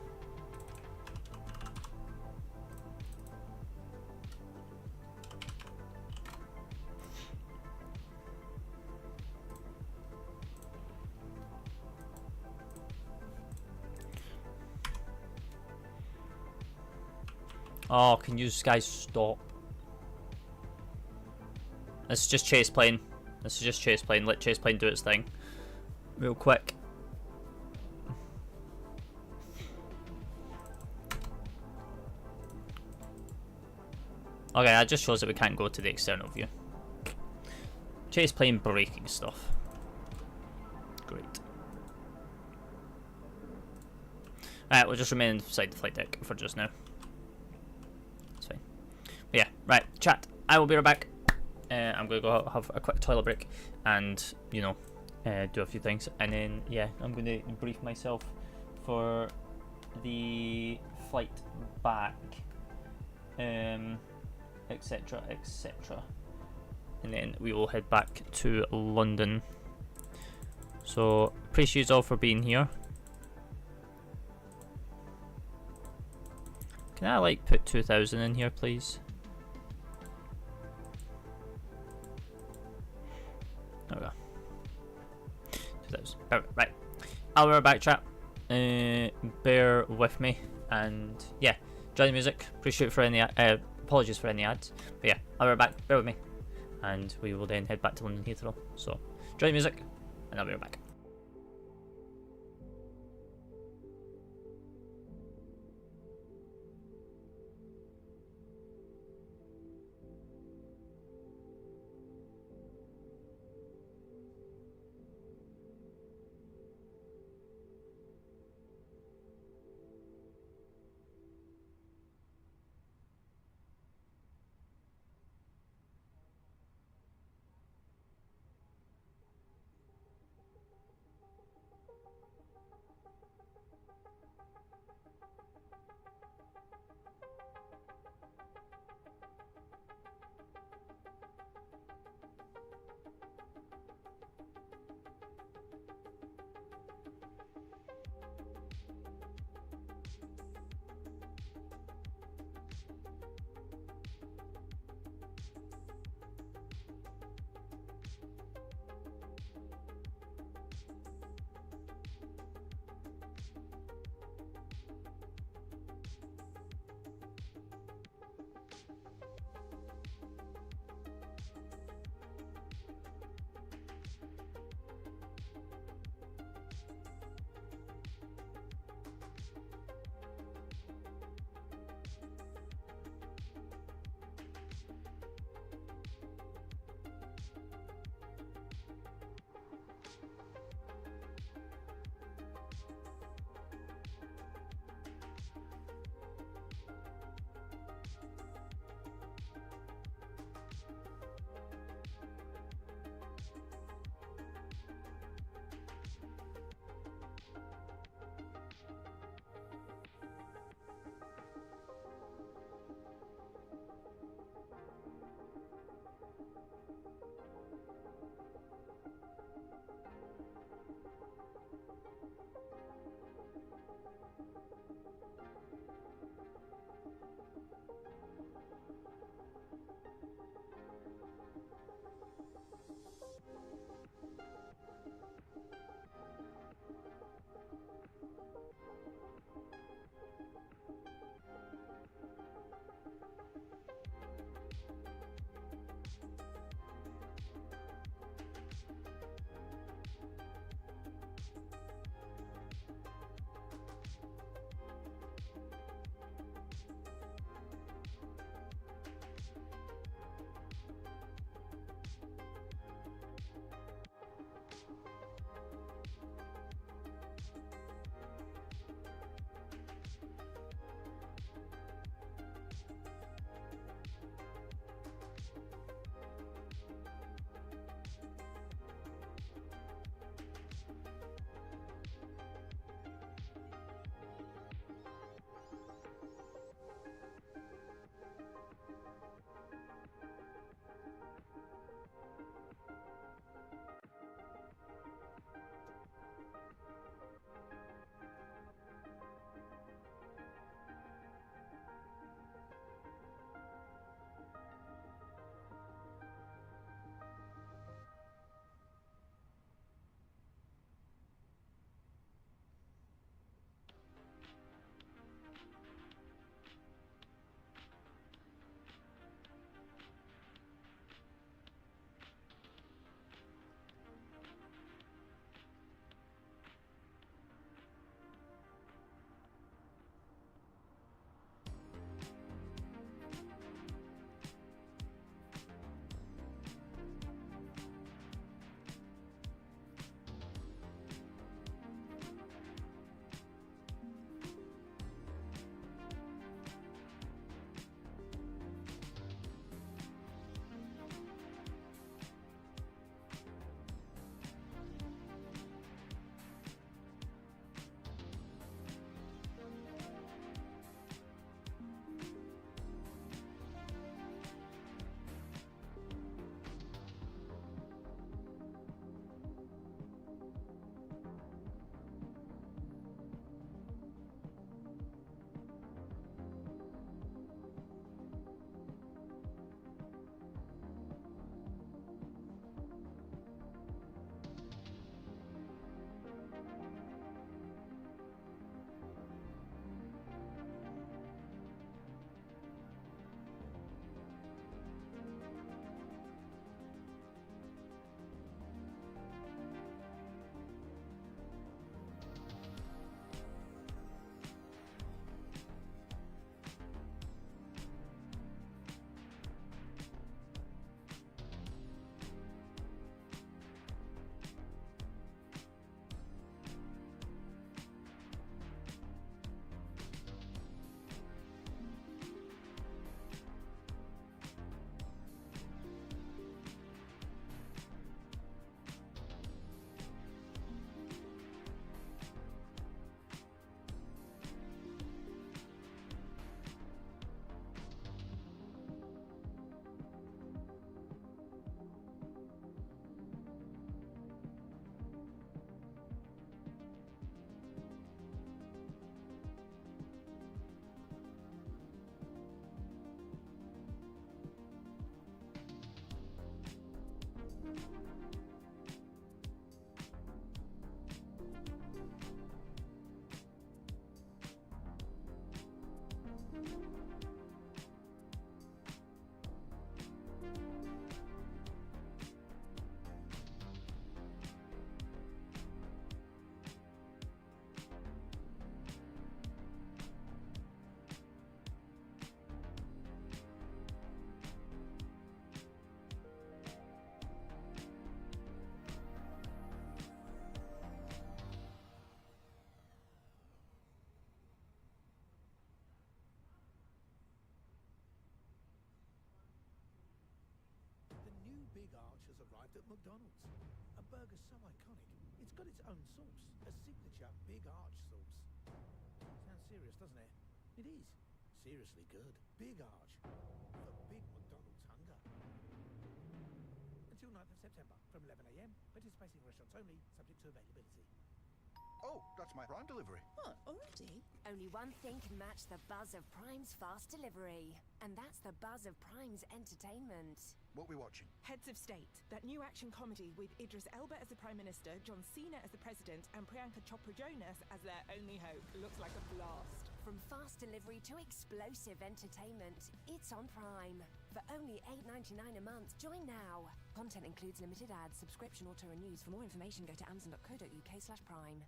Oh, can you guys stop? This is just chase plane. This is just chase plane. Let chase plane do its thing. Real quick. Okay, that just shows that we can't go to the external view. Chase plane breaking stuff. Great. Alright, we'll just remain inside the flight deck for just now. That's fine. But yeah, right, chat. I will be right back. I'm going to go have a quick toilet break and, you know, do a few things. And then, yeah, I'm going to brief myself for the flight back, etc, etc. And then we will head back to London. So, appreciate you all for being here. Can I, like, put 2000 in here, please? There we go. 2000. Perfect. Right. I'll be back, chat. Bear with me. And, yeah. Enjoy the music. Appreciate it for any... apologies for any ads. But, yeah. I'll be back. Bear with me. And we will then head back to London Heathrow. So, enjoy the music. And I'll be right back. Big Arch has arrived at McDonald's. A burger so iconic, it's got its own sauce, a signature Big Arch sauce. Sounds serious, doesn't it? It is. Seriously good. Big Arch. For big McDonald's hunger. Until 9th of September, from 11 AM, participating restaurants only, subject to availability. Oh, that's my Prime delivery. What, already? Only one thing can match the buzz of Prime's fast delivery. And that's the buzz of Prime's entertainment. What we watching? Heads of State, that new action comedy with Idris Elba as the Prime Minister, John Cena as the President, and Priyanka Chopra Jonas as their only hope. Looks like a blast. From fast delivery to explosive entertainment, it's on Prime. For only $8.99 a month, join now. Content includes limited ads, subscription auto-renews. For more information, go to amazon.co.uk/prime.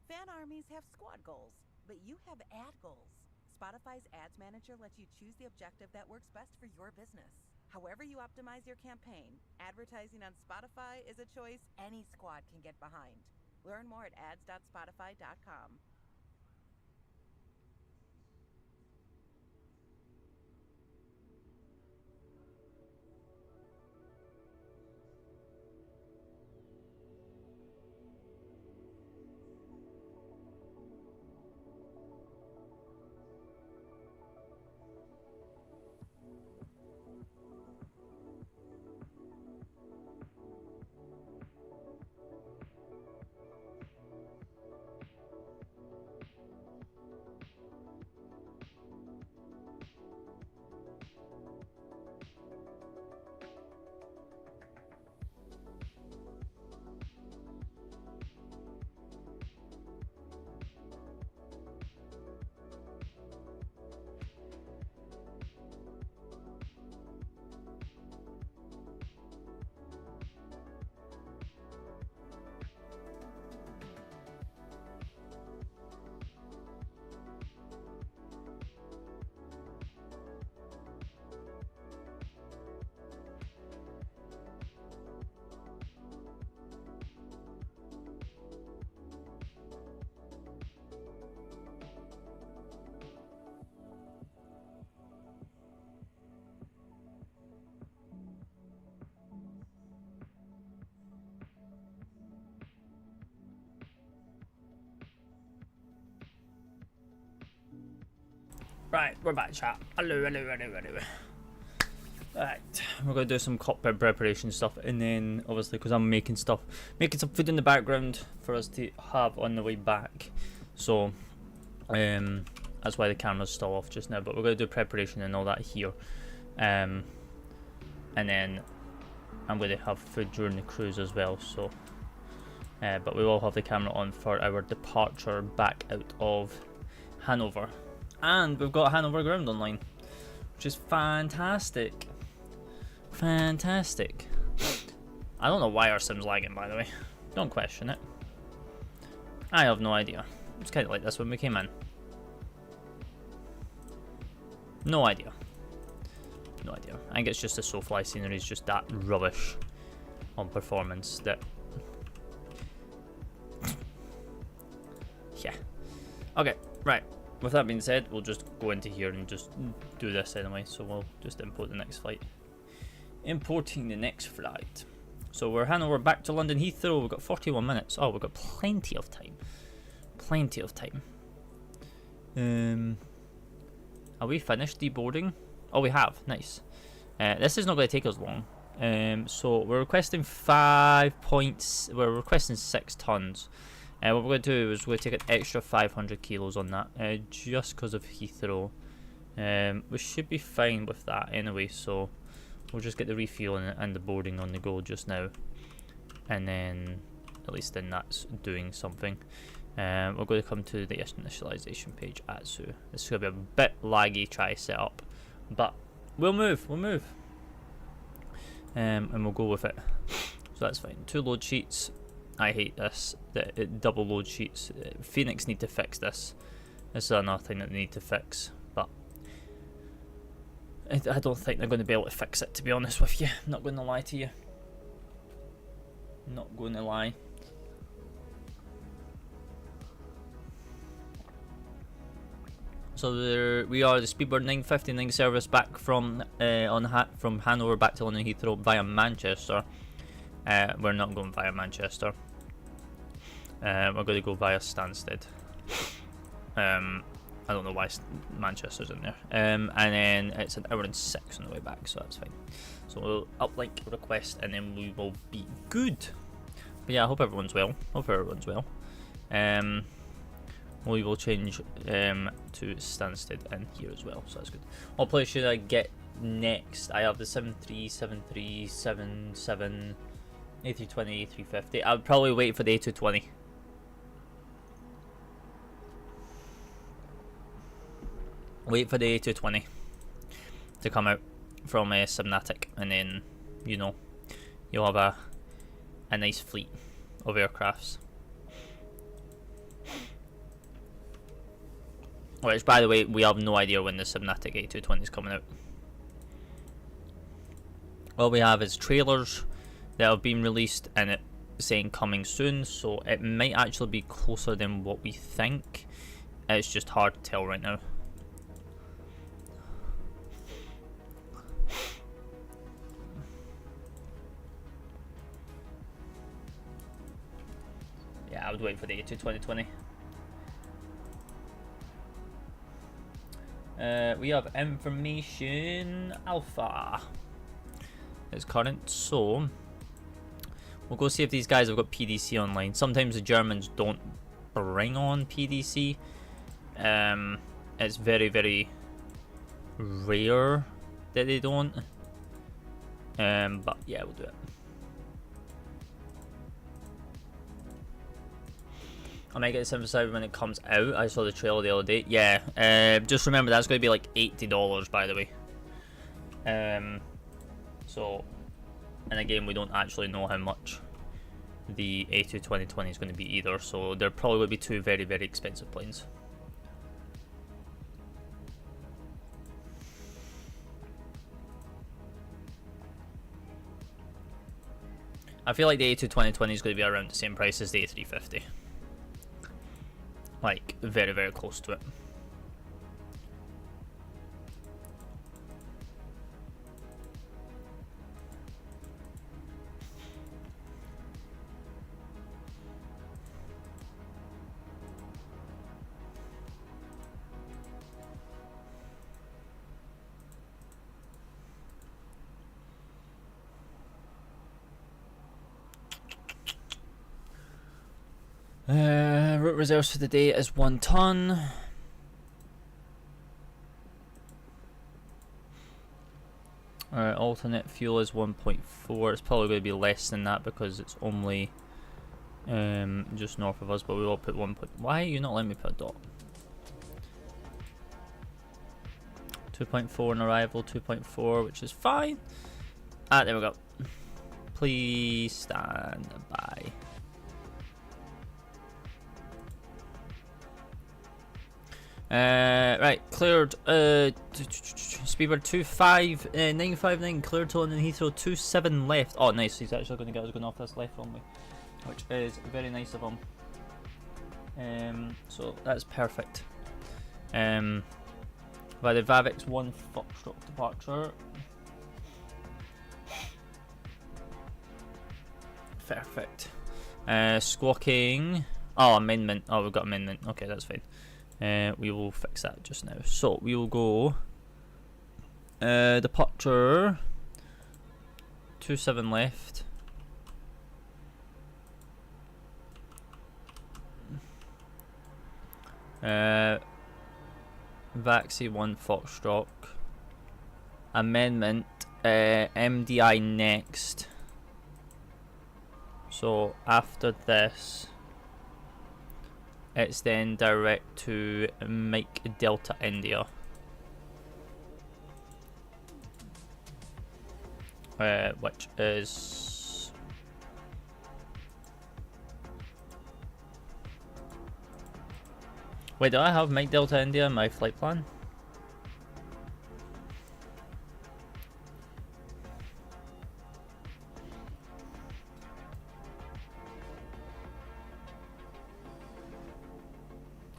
Fan armies have squad goals, but you have ad goals. Spotify's Ads Manager lets you choose the objective that works best for your business. However you optimize your campaign, advertising on Spotify is a choice any squad can get behind. Learn more at ads.spotify.com. Right, we're back, chat. Hello. Right, we're gonna do some cockpit preparation stuff, and then obviously because I'm making some food in the background for us to have on the way back. So, that's why the camera's still off just now. But we're gonna do preparation and all that here, and then I'm gonna have food during the cruise as well. So, but we will have the camera on for our departure back out of Hanover. And we've got Hanover ground online, which is fantastic. Fantastic. I don't know why our sim's lagging, by the way. Don't question it. I have no idea. It's kind of like this when we came in. No idea. No idea. I think it's just the SoFly scenery is just that rubbish on performance that... yeah. Okay, right. With that being said, we'll just go into here and just do this anyway. So we'll just import the next flight. Importing the next flight. So we're Hanover back to London Heathrow. We've got 41 minutes. Oh, we've got plenty of time. Plenty of time. Are we finished deboarding? Oh, we have. Nice. This is not going to take us long. So we're requesting 5 points. We're requesting 6 tons. What we're going to do is we're going to take an extra 500 kilos on that, just because of Heathrow. We should be fine with that anyway, so we'll just get the refueling and the boarding on the go just now, and then at least then that's doing something. We're going to come to the initialization page at Zoo. This is going to be a bit laggy, try to set up, but we'll move, and we'll go with it. So that's fine. 2 load sheets. I hate this, that double load sheets. Fenix need to fix this. This is another thing that they need to fix, but I don't think they're going to be able to fix it, to be honest with you. I'm not going to lie to you. Not going to lie. So we are the Speedbird 959 service back from from Hanover back to London Heathrow via Manchester. We're not going via Manchester. We're going to go via Stansted. I don't know why Manchester's in there. And then it's an hour and 6 on the way back, so that's fine. So we'll uplink request and then we will be good. But yeah, I hope everyone's well. We will change to Stansted in here as well, so that's good. What place should I get next? I have the 73, 77, A320, A350. I'll probably wait for the A220. Wait for the A220 to come out from Subnatic, and then, you know, you'll have a nice fleet of aircrafts. Which, by the way, we have no idea when the Subnatic A220 is coming out. All we have is trailers that have been released and it saying coming soon, so it might actually be closer than what we think. It's just hard to tell right now. Yeah, I would wait for the A220. We have information alpha. It's current, so we'll go see if these guys have got PDC online. Sometimes the Germans don't bring on PDC. It's very, very rare that they don't. But yeah, we'll do it. I might get the 757 when it comes out. I saw the trailer the other day. Yeah, just remember that's going to be like $80, by the way. So, and again, we don't actually know how much the A220 is going to be either. So they're probably going to be two very, very expensive planes. I feel like the A220 is going to be around the same price as the A350. Like, very, very close to it. Route reserves for the day is 1 ton. Alright, alternate fuel is 1.4. It's probably going to be less than that because it's only just north of us, but we will put 1. Why are you not letting me put a dot? 2.4 on arrival, 2.4, which is fine. Ah, there we go. Please stand by. Right, cleared. Speedbird 959 cleared to London Heathrow 27 left. Oh, nice. He's actually going to get us going off this left runway, which is very nice of him. So that's perfect. By the VAVX 1 Foxtrot departure. Perfect. Squawking. Oh, amendment. Oh, we've got amendment. Okay, that's fine. We will fix that just now. So we will go departure 27 left. Vaxi 1 Foxtrot. Amendment MDI next. So after this, it's then direct to Mike Delta India. Which is wait, do I have Mike Delta India in my flight plan?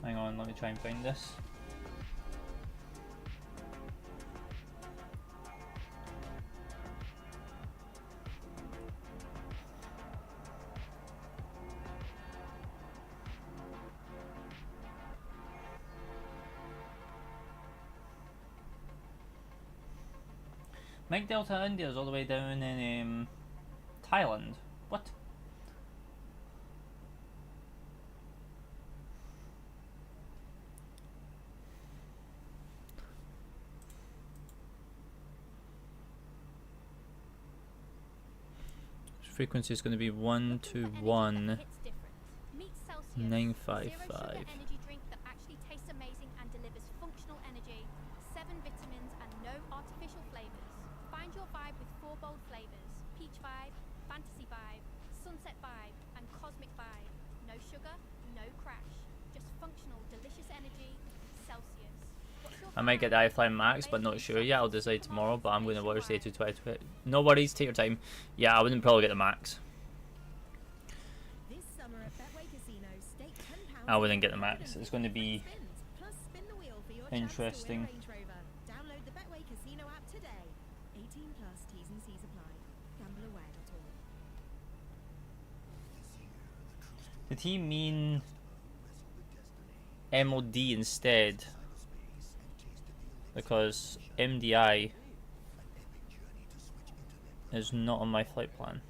Hang on, let me try and find this. Mike Delta India is all the way down in Thailand. What? Frequency is going to be 121 955. Energy drink that actually tastes amazing and delivers functional energy, 7 vitamins and no artificial flavors. Find your vibe with 4 bold flavors: peach vibe, fantasy vibe, sunset vibe, and cosmic vibe. No sugar, no crash, just functional, delicious energy. Celsius. I might get the iFly Max, but not sure yet. I'll decide tomorrow, but I'm going to watch the A320. No worries, take your time. Yeah, I wouldn't probably get the Max. I wouldn't get the Max. It's going to be interesting. Download the Betway Casino app today. 18+, T's and C's apply. Gambleaware.org. Did he mean MOD instead? Because MDI is not on my flight plan.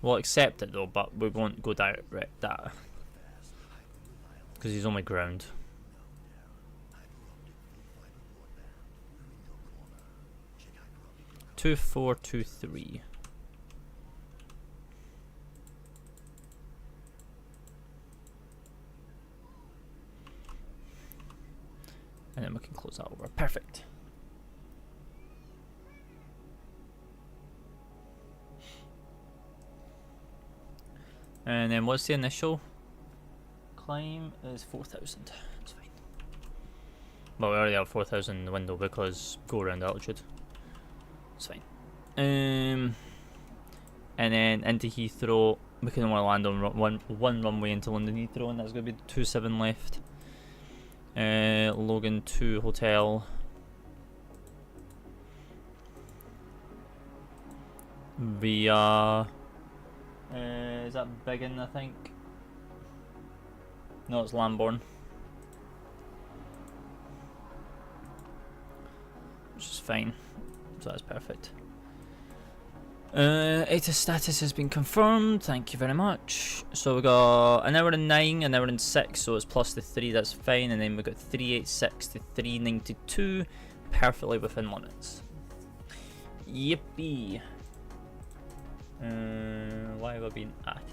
We'll accept it though, but we won't go direct that because he's on my ground. Two 423. And then we can close that over. Perfect. And then what's the initial climb? Is 4,000. That's fine. Well, we already have 4,000 in the window because go around altitude. It's fine. And then into Heathrow. We can only land on one runway into London Heathrow, and that's going to be 27 left. Logan 2 Hotel. Via is that Biggin, I think? No, it's Lambourne. Which is fine. So that's perfect. ATIS status has been confirmed, thank you very much. So we got an hour and 9, an hour and 6, so it's plus the 3, that's fine. And then we got 386 to 392, perfectly within limits. Yippee. Why have I been added?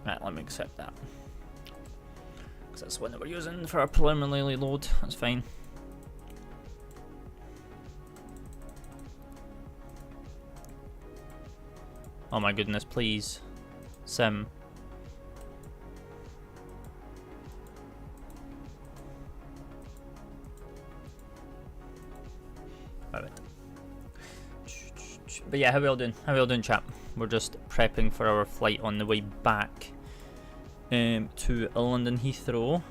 Right, let me accept that. Because that's the one that we're using for our preliminary load. That's fine. Oh my goodness, please. Sim. Alright. But yeah, how we all doing? How we all doing, chap? We're just prepping for our flight on the way back to London Heathrow.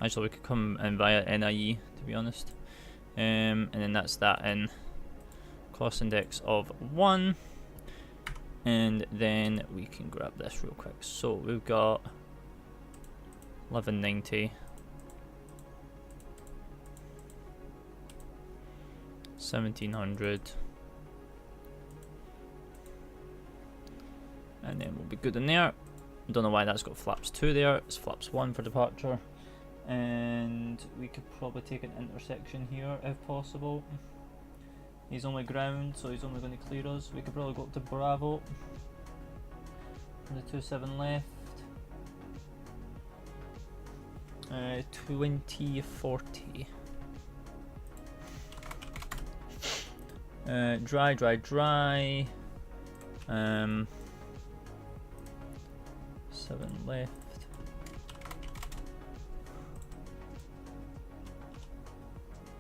Actually, we could come in via NIE, to be honest. And then that's that in cost index of 1. And then we can grab this real quick. So we've got 1190. 1700. And then we'll be good in there. Don't know why that's got flaps 2 there. It's flaps 1 for departure. And we could probably take an intersection here if possible. He's on my ground, so he's only going to clear us. We could probably go up to Bravo. The 27 left. 2040. Dry. 7 left.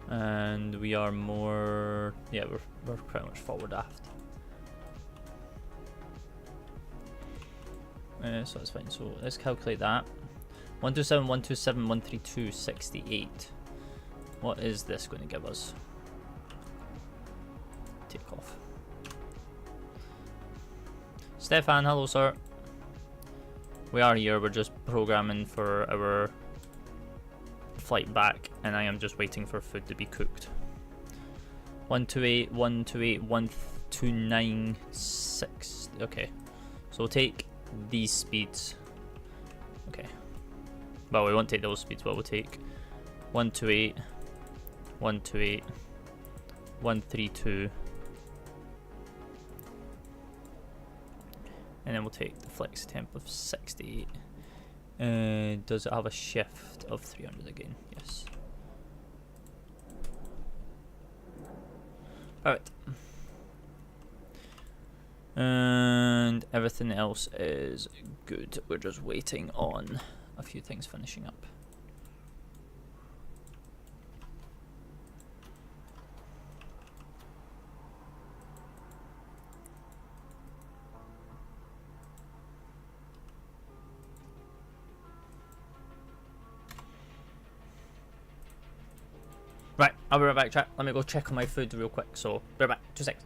And we are more, yeah, we're pretty much forward aft. So that's fine. So let's calculate that. 127, 127, 132, 68. What is this going to give us? Take off. Stefan, hello sir. We are here, we're just programming for our flight back, and I am just waiting for food to be cooked. 128, 128, 1296. Okay, so we'll take these speeds. Okay, well, we won't take those speeds, but we'll take 128, 128, 132, and then we'll take the flex temp of 68. Does it have a shift of 300 again? Yes. Alright. And everything else is good. We're just waiting on a few things finishing up. Right, I'll be right back, chat. Let me go check on my food real quick, so be right back. 2 seconds.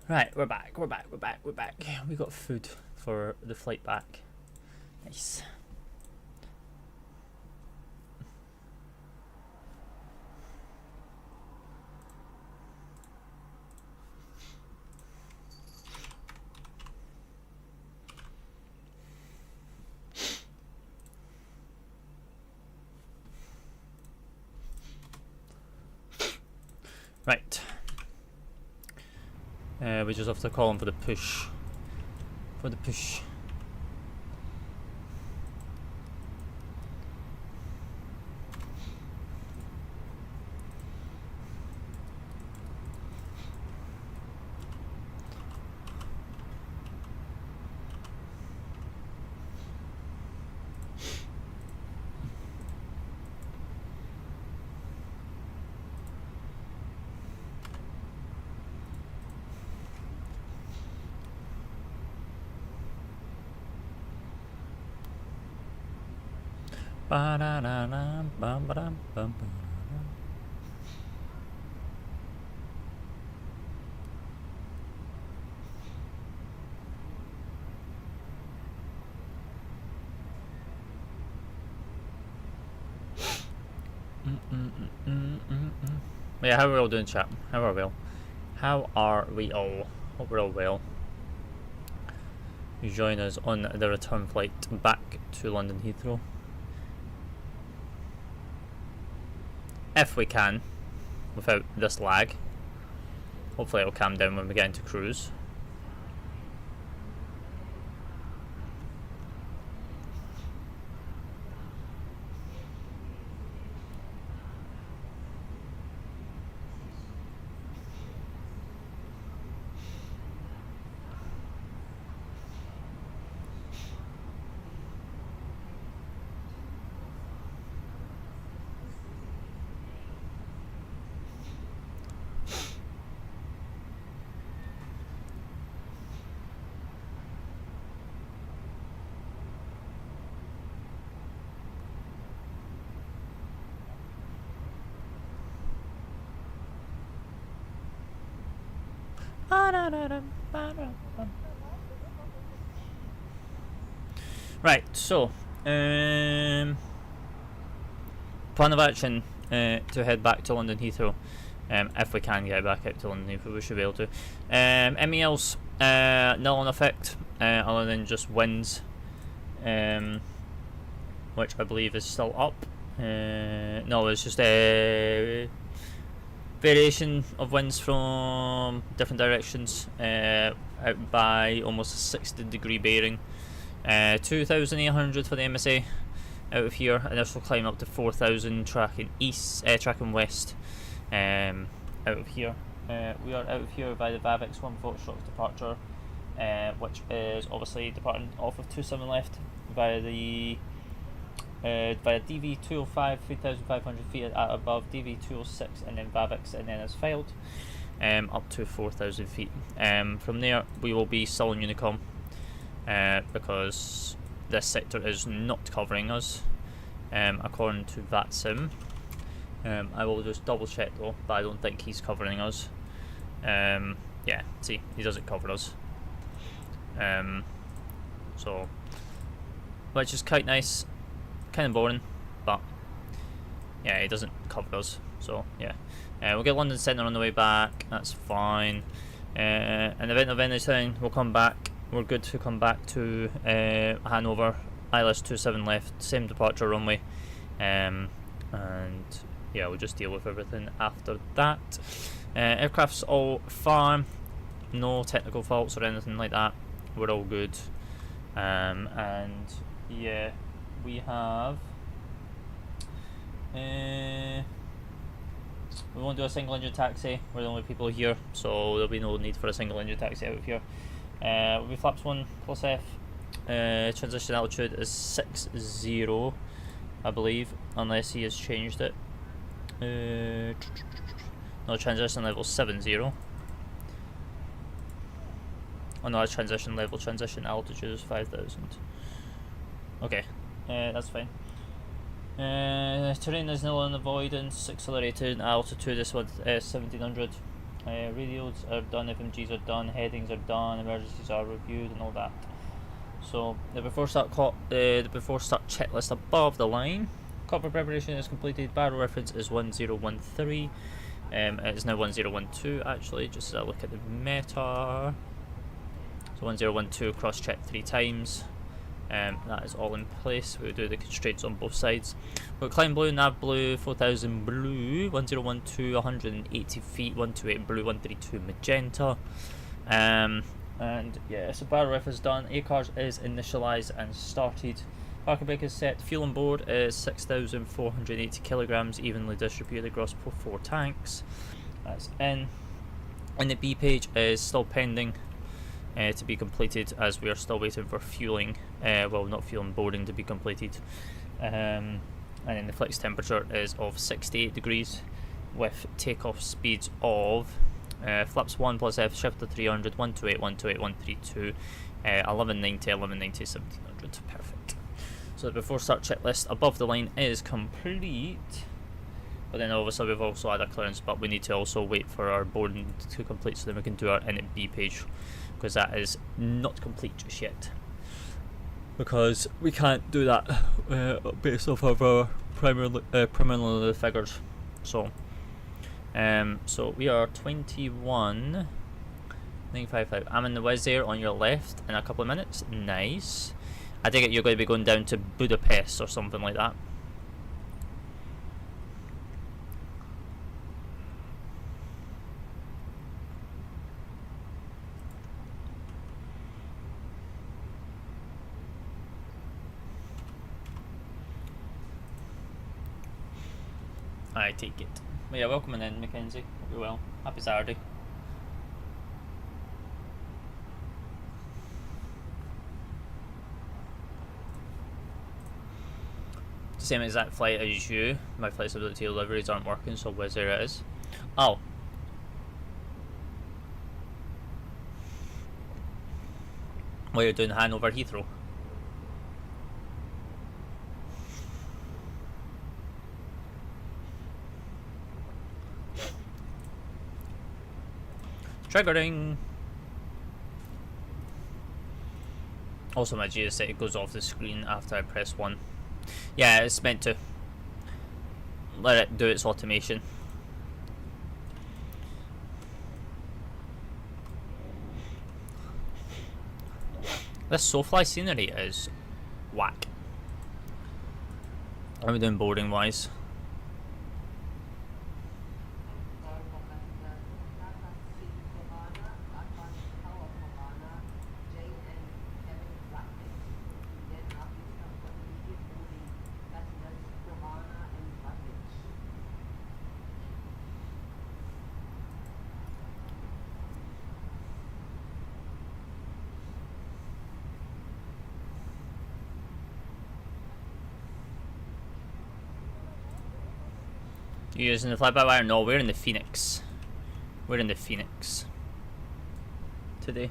Right, we're back. We got food for the flight back. Nice. Right. We just have to call him for the push. Yeah, how are we all doing, chat? How are we all? Hope we're all well. You join us on the return flight back to London Heathrow. If we can, without this lag. Hopefully it'll calm down when we get into cruise. Right, so plan of action to head back to London Heathrow. If we can get back out to London Heathrow, we should be able to. MELs null in effect, other than just winds, which I believe is still up. No, it's just a variation of winds from different directions, out by almost a 60-degree bearing. 2,800 for the MSA out of here, and this will climb up to 4,000 tracking west. Out of here, we are out of here by the VAVX 14 short departure, which is obviously departing off of 27 left via the DV 205, 3,500 feet at above, DV 206, and then VAVX, and then as filed, up to 4,000 feet. From there, we will be still in Unicom, because this sector is not covering us, according to VATSIM. I will just double check though, but I don't think he's covering us. Yeah, see, he doesn't cover us. So, which is quite nice. Kind of boring, but yeah, it doesn't cover us, so yeah. We'll get London Centre on the way back, that's fine. An event of any time, we'll come back. We're good to come back to Hanover, ILS 27 left, same departure runway, and yeah, we'll just deal with everything after that. Aircraft's all fine, no technical faults or anything like that, we're all good. And yeah, we have we won't do a single engine taxi, we're the only people here, so there'll be no need for a single engine taxi out of here. We'll be flaps 1 plus F. Transition altitude is 60, I believe, unless he has changed it. No, transition level 70. Oh no, that's transition level. Transition altitude is 5,000. Okay, that's fine. Terrain is nil in avoidance. Accelerated altitude is 1,700. Radios are done, FMGs are done, headings are done, emergencies are reviewed, and all that. So the before start checklist above the line. Cover preparation is completed. Barrel reference is 1013. It's now 1012 actually. Just as I look at the meta. So 1012 cross check 3 times. That is all in place. We'll do the constraints on both sides. We've got climb blue, nav blue, 4000 blue, 1012, 180 feet, 128 blue, 132 magenta. And yeah, so barrel ref is done. ACARS is initialized and started. Parking brake is set. Fuel on board is 6,480 kilograms, evenly distributed across 4 tanks. That's in. And the B page is still pending to be completed, as we are still waiting for fueling, well, not fuel and boarding to be completed. And then the flex temperature is of 68 degrees with takeoff speeds of flaps 1 plus F, shift to 300, 128, 128, 132, 1190, 1190, 1700. Perfect. So the before start checklist above the line is complete. But then obviously we've also had a clearance, but we need to also wait for our boarding to complete so then we can do our init B page, because that is not complete just yet. Because we can't do that based off of our preliminary figures. So we are 21,955. I'm in the Wizz Air on your left in a couple of minutes. Nice. I think you're going to be going down to Budapest or something like that. I take it. Well, yeah, welcome in, Mackenzie. Hope you're well. Happy Saturday. Same exact flight as you. My flexibility deliveries aren't working, so Wizz Air it is. Oh. What you're doing, Hanover Heathrow? Triggering. Also, my GSA goes off the screen after I press 1. Yeah, it's meant to. Let it do its automation. This SoFly scenery is whack. How are we doing boarding wise? You using the fly-by-wire? No, we're in the Fenix. We're in the Fenix today.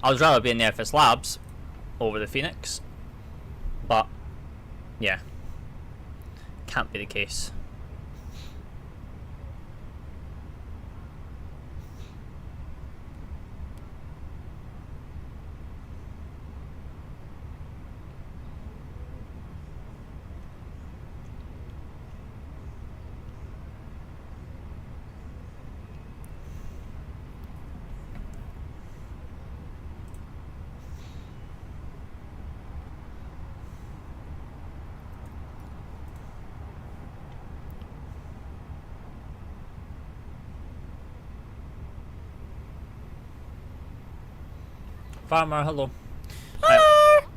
I would rather be in the FS Labs over the Fenix, but yeah, can't be the case. Farmer, hello.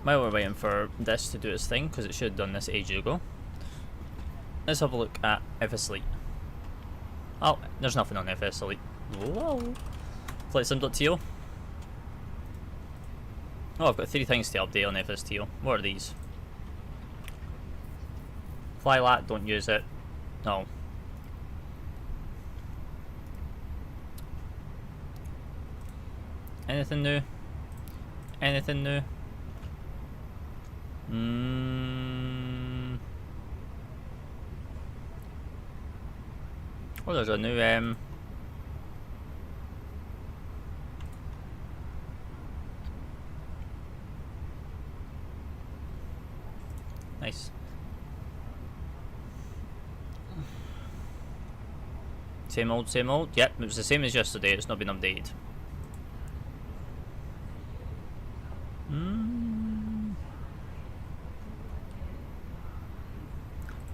While we're waiting for this to do its thing, because it should have done this ages ago, let's have a look at FS Elite. Oh, there's nothing on FS Elite. Whoa. Flightsim.to. Oh, I've got 3 things to update on FSTO. What are these? Flylat, don't use it. No. Anything new? Anything new? Oh, there's a new nice. Same old, same old. Yep, it was the same as yesterday. It's not been updated.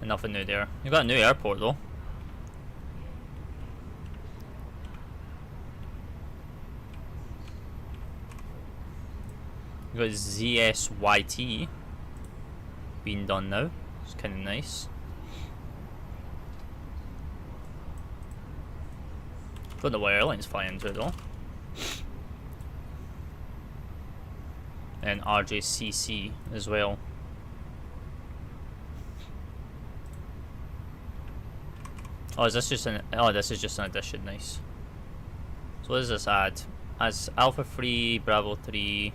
Nothing new there. You got a new airport though. You got ZSYT being done now. It's kind of nice. Don't know what airline's flying into it though. And RJCC as well. Oh, is this just an? Oh, this is just an addition. Nice. So what does this add? As Alpha 3, Bravo 3,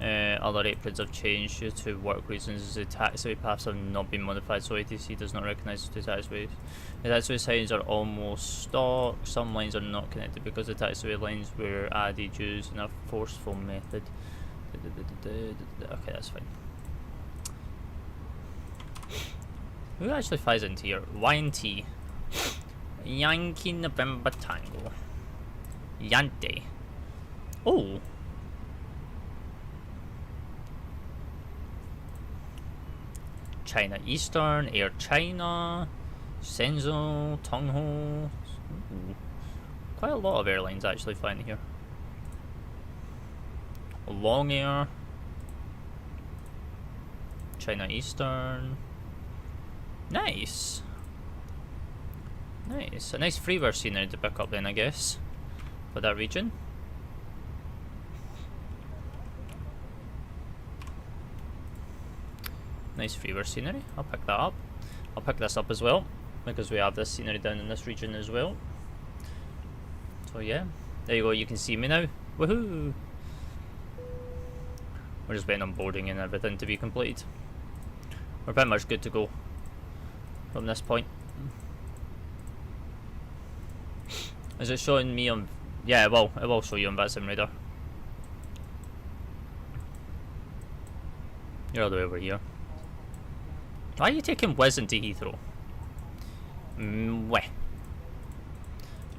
other aprons have changed due to work reasons. The taxiway paths have not been modified, so ATC does not recognise the taxiways. The taxiway signs are almost stock. Some lines are not connected because the taxiway lines were added using a forceful method. Okay, that's fine. Who actually flies into here? YNT. Yankee November Tango. Yante. Oh. China Eastern, Air China, Shenzhou, Tongho. Ooh. Quite a lot of airlines actually flying here. Long Air, China Eastern. Nice. Nice. A nice freeware scenery to pick up then, I guess, for that region. Nice freeware scenery. I'll pick that up. I'll pick this up as well, because we have this scenery down in this region as well. So yeah, there you go. You can see me now. Woohoo! We're just waiting on boarding and everything to be completed. We're pretty much good to go from this point. Is it showing me on? Yeah, it will show you on VATSIM Radar. You're all the way over here. Why are you taking Wes into Heathrow? Mwah.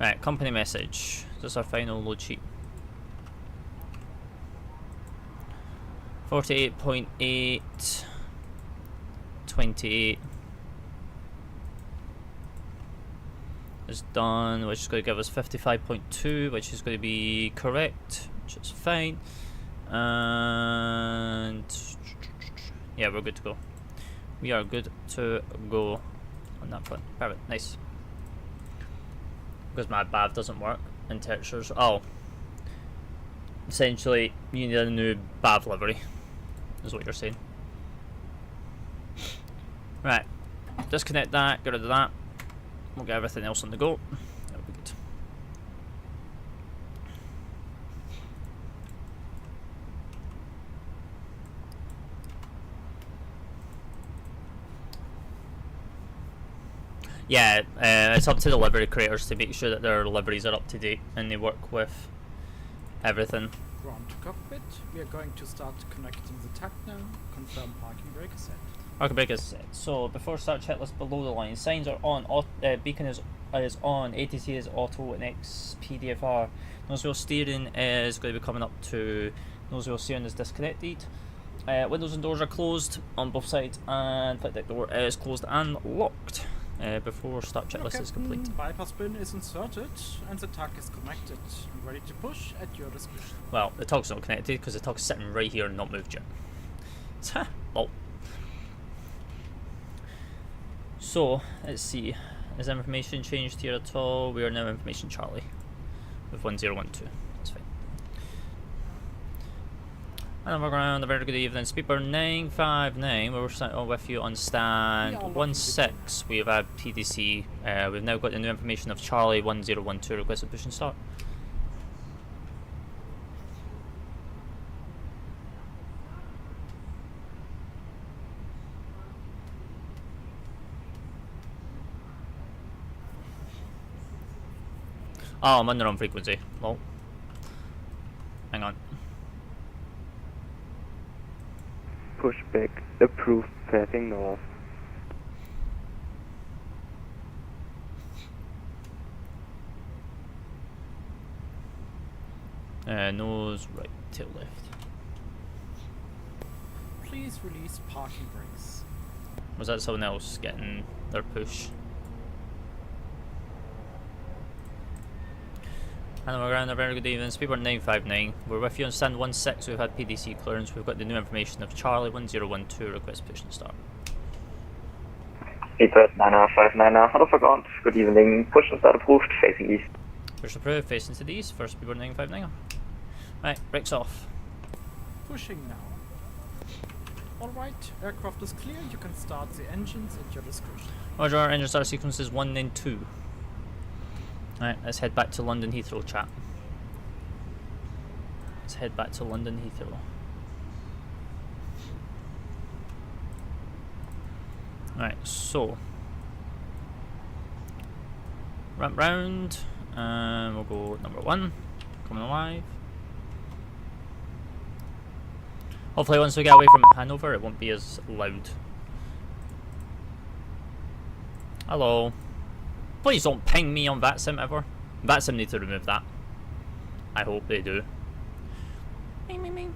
Right, company message. This is our final load sheet. 48.8 28 is done, which is going to give us 55.2, which is going to be correct, which is fine. And yeah, we're good to go. We are good to go on that front. Perfect, nice. Because my BAV doesn't work in textures. Oh, essentially you need a new BAV livery, is what you're saying. Right, disconnect that, get rid of that. We'll get everything else on the go. That'll be good. Yeah, it's up to the livery creators to make sure that their liveries are up to date and they work with everything. Ground to cockpit. We are going to start connecting the TAC now. Confirm parking brake is set. Parking brake is set. So before start checklist below the line. Signs are on. Beacon is on. ATC is auto and XPDFR. Nose wheel steering is going to be coming up to nose wheel steering is disconnected. Windows and doors are closed on both sides, and flight deck door is closed and locked. Before start checklist is complete. Bypass bin is inserted and the TAC is connected. Ready to push at your discretion. Well, the TOG's not connected because the TOG's sitting right here and not moved yet. Lol. So, let's see. Is information changed here at all? We are now information Charlie with 1012. That's fine. And overground, a very good evening. Speedbird 959, we're starting with you on stand 16. We have had PDC. We've now got the new information of Charlie 1012. Requested push and start. Oh, I'm on the wrong frequency. Lol. Hang on. Pushback approved, passing north. Nose right, tail left. Please release parking brakes. Was that someone else getting their push? Hello, ground, a very good evening. Speedbird 959. We're with you on stand 16. We've had PDC clearance. We've got the new information of Charlie 1012. Request push and start. ETH 9059. Hello, forgone. Good evening. Push and start approved. Facing east. Push approved. Facing to the east. First Speedbird 959. Right, brakes off. Pushing now. Alright, aircraft is clear. You can start the engines at your discretion. Roger, our engine start sequences 1 and 2. Alright, let's head back to London Heathrow, chat. Let's head back to London Heathrow. Alright, so ramp round, and we'll go number 1, coming alive. Hopefully once we get away from Hanover it won't be as loud. Hello. Please don't ping me on VATSIM ever. VATSIM need to remove that. I hope they do. Ming, ming, ming.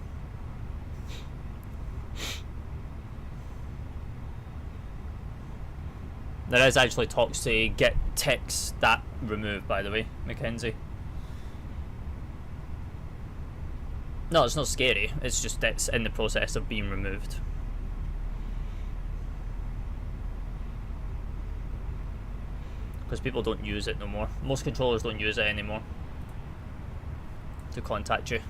There is actually talks to get text that removed, by the way, Mackenzie. No, it's not scary. It's just it's in the process of being removed. Because people don't use it no more. Most controllers don't use it anymore to contact you.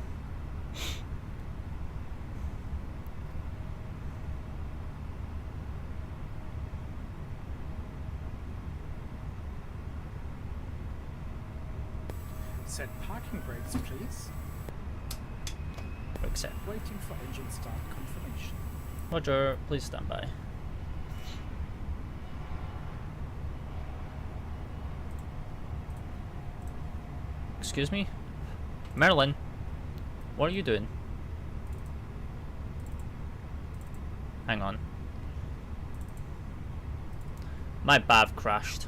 Set parking brakes, please. Brake set. Waiting for engine start confirmation. Roger, please stand by. Excuse me? Marilyn, what are you doing? Hang on. My BAV crashed.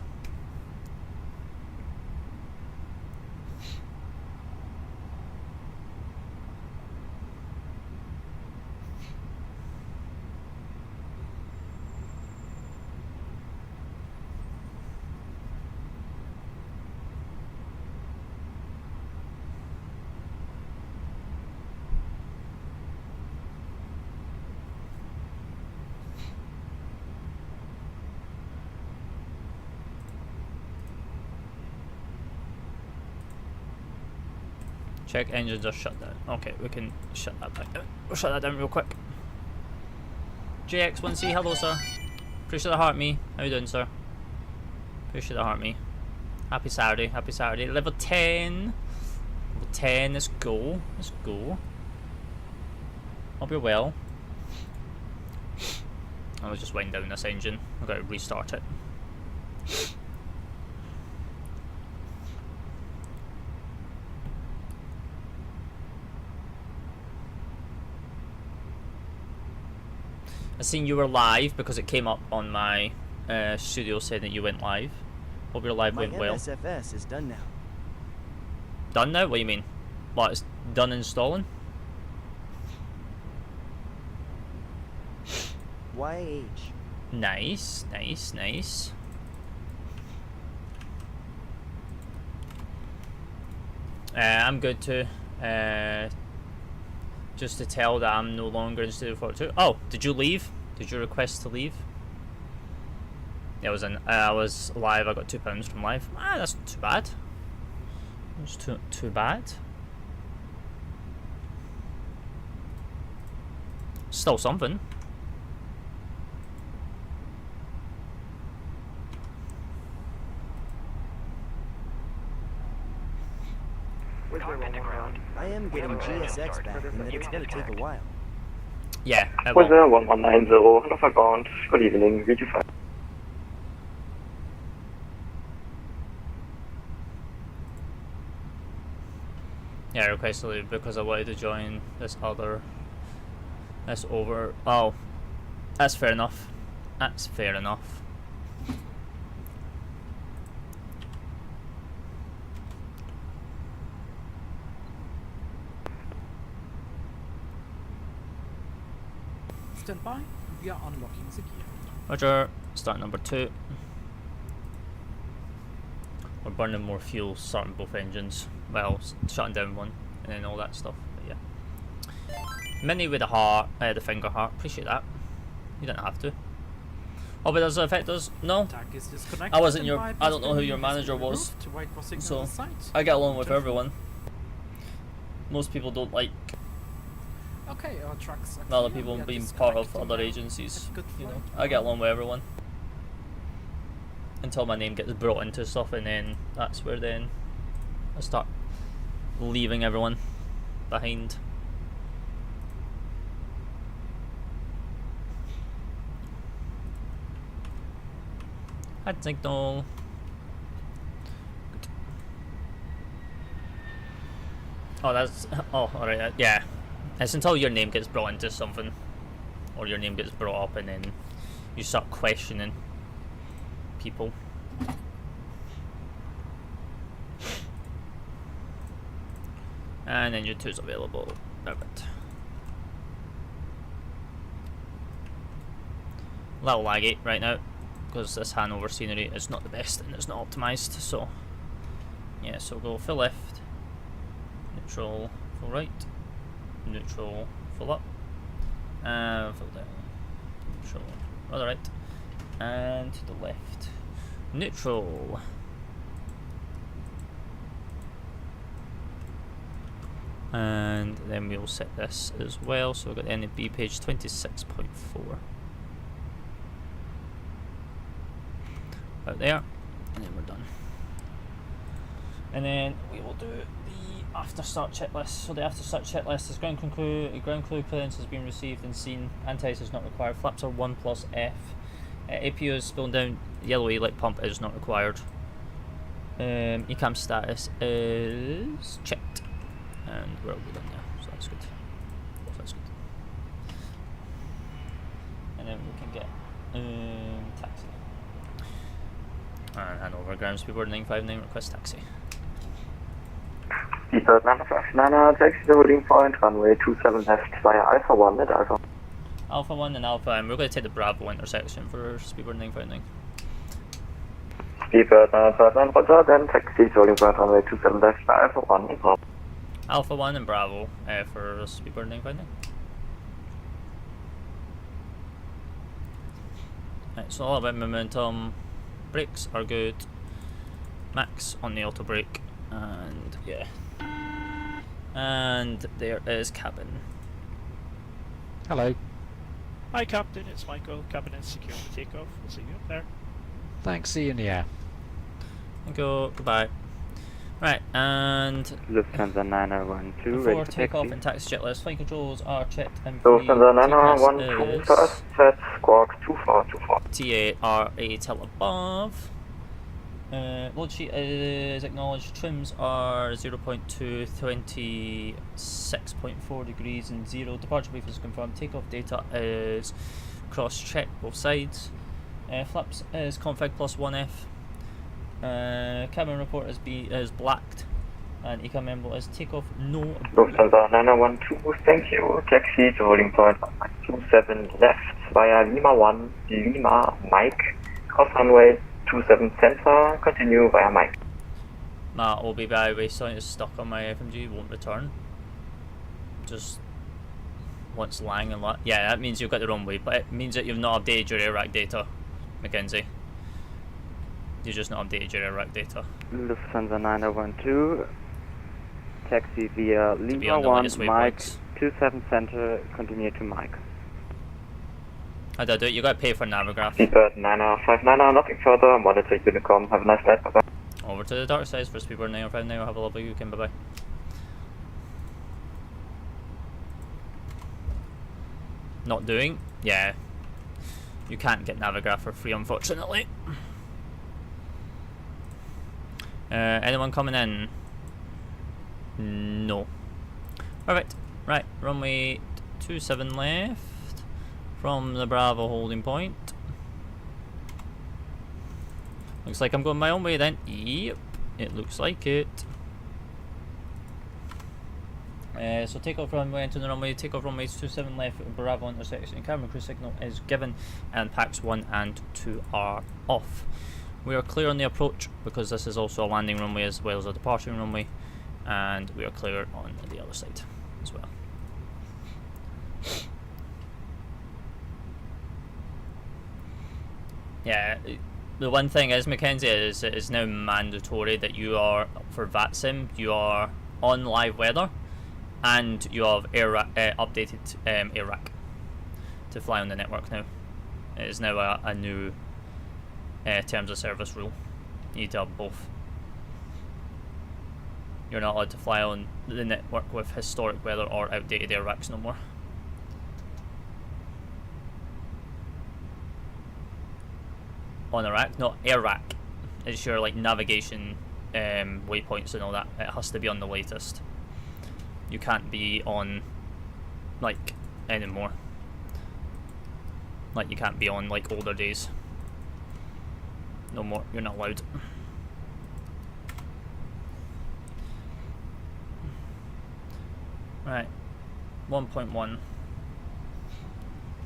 Check engines are shut down. Okay, we can shut that back down. We'll shut that down real quick. JX1C, hello sir. Appreciate the heart me. How you doing, sir? Appreciate the heart me. Happy Saturday, happy Saturday. Level 10. Level 10, let's go. Let's go. Hope you're well. I'll just wind down this engine. I've got to restart it. I seen you were live because it came up on my studio saying that you went live. Hope your live went well. My MSFS is done now. Done now? What do you mean? What, it's done installing? YH. Nice, nice, nice. I'm good too. Just to tell that I'm no longer in Studio 42. Oh, did you leave? Did you request to leave? Yeah, I was live. I got £2 from live. Ah, that's not too bad. That's too bad. Still something. I am getting GSX back, and it's going to take a while. Yeah, Was there 1190? Hello, forgone. Good evening. Read your file. requested to leave because I wanted to join this other. This over. Oh, that's fair enough. That's fair enough. Stand by. We are unlocking the gear. Roger. Start number 2. We're burning more fuel, starting both engines. Well, shutting down one, and then all that stuff. But yeah. Mini with the heart, the finger heart. Appreciate that. You didn't have to. Oh, but does it affect us? No. I wasn't your. I don't know who your manager was. So I get along with everyone. Most people don't like. Okay, our trucks are other people being part of other agencies. You know, I get along with everyone. Until my name gets brought into stuff, and then that's where then I start leaving everyone behind. Had signal. Oh, that's. Oh, alright, yeah. It's until your name gets brought into something, or your name gets brought up, and then you start questioning people. And then your 2's available. Perfect. A little laggy right now because this Hanover scenery is not the best and it's not optimized. So yeah, so we'll go full left, neutral, full right, neutral, full up, and full down, neutral, other right, and to the left, neutral. And then we'll set this as well, so we've got the NAB page 26.4 out there, and then we're done. And then we will do the after start checklist. So the after start checklist is ground crew clearance has been received and seen, anti-ice is not required, flaps are 1+F, APU is spilled down, yellow E-light pump is not required, ECAM status is checked. And we're all done now, so that's good. So that's good. And then we can get taxi. And Hanover ground speedboard 959, request taxi. Speedbird 959, taxi to holding point, runway 27 left via Alpha 1 at Alpha. Alpha 1 and Alpha, and we're going to take the Bravo intersection for speedboard 959. Speedbird 959, roger, then taxi to holding point, runway 27 left via Alpha 1 at Alpha. Alpha 1 and Bravo for speedboard 959. Right, so all about momentum. Brakes are good. Max on the auto brake, and yeah. And there is cabin. Hello. Hi Captain, it's Michael. Cabin is secure for takeoff. We'll see you up there. Thanks, see you in the air. Thank you, goodbye. Right, and Lufthansa 9012 before takeoff and taxi checklist, flight controls are checked and Lufthansa 9012 first, set, squawk 2424. TARA till above. Load sheet is acknowledged, trims are 0.2, 26.4 degrees and 0. Departure brief is confirmed, takeoff data is cross-check both sides. Flaps is config plus 1F. Cabin report is blacked, and ECA memo is takeoff no. Lufthansa 9012, thank you. Taxi to holding point 27 left via Lima 1, Lima, Mike, cross runway 27 center, continue via Mike. Matt will be by way, something is stuck on my FMG, won't return. Just once lying and yeah, that means you've got the runway, but it means that you've not updated your air rack data, Mackenzie. You just not updated your air rack data. Lufthansa 9012, taxi via Lima 1, Mike, 27 center, continue to Mike. How do I do it? You gotta pay for Navigraph. Speedbird 9059, nothing further, monitor Unicom, have a nice night, bye bye. Over to the dark side for Speedbird 9059, have a lovely weekend, bye bye. Not doing? Yeah. You can't get Navigraph for free, unfortunately. Anyone coming in? No. Perfect. Right, runway 27 left from the Bravo holding point. Looks like I'm going my own way then. Yep, it looks like it. So take off runway, enter the runway, take off runway 27 left, Bravo intersection, camera crew signal is given, and packs 1 and 2 are off. We are clear on the approach because this is also a landing runway as well as a departing runway, and we are clear on the other side as well. Yeah, the one thing is, Mackenzie, is it is now mandatory that you are, for VATSIM, you are on live weather and you have updated AirRack to fly on the network now. It is now a new terms of service rule. You need to have both. You're not allowed to fly on the network with historic weather or outdated AirRacks no more. On a rack, not AirRack. It's your like navigation waypoints and all that. It has to be on the latest. You can't be on like anymore. Like you can't be on like older days. No more. You're not allowed. Right. 1.1.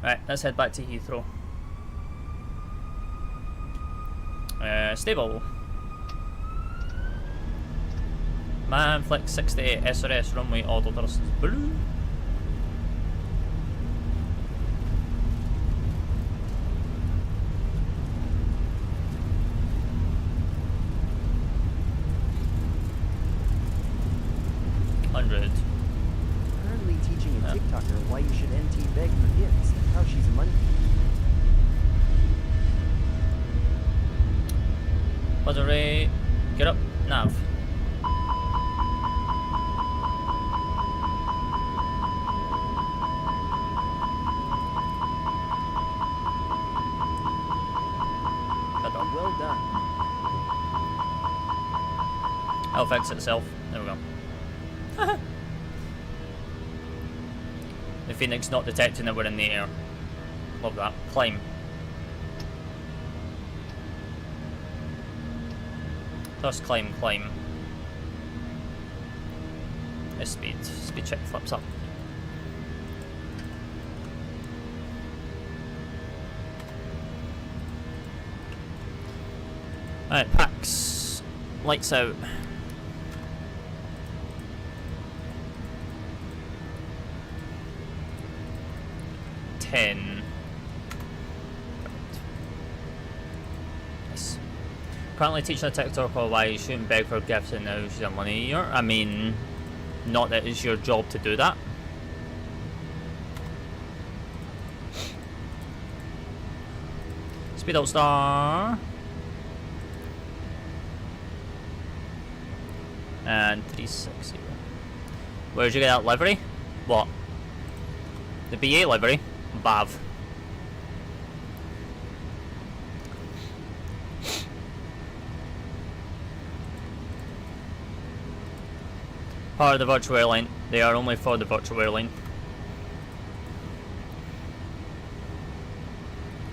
Right. Let's head back to Heathrow. Stable. Man, flick 68 SRS runway auto thrust blue. Currently teaching a TikToker why you should NT beg for gifts and how she's a monkey. Buzzer rate, get up, nav. Well done. It'll fix itself. There we go. The Phoenix not detecting that we're in the air. Love that. Climb. Just climb, climb. Speed check flaps up. Alright, packs. Lights out. Nice. Currently teaching a TikTok called why you shouldn't beg for gifts and now she's a money eater. I mean, not that it's your job to do that. Speed out star. And 360. Where'd you get that livery? What? The BA livery? BAV. Part of the virtual airline. They are only for the virtual airline.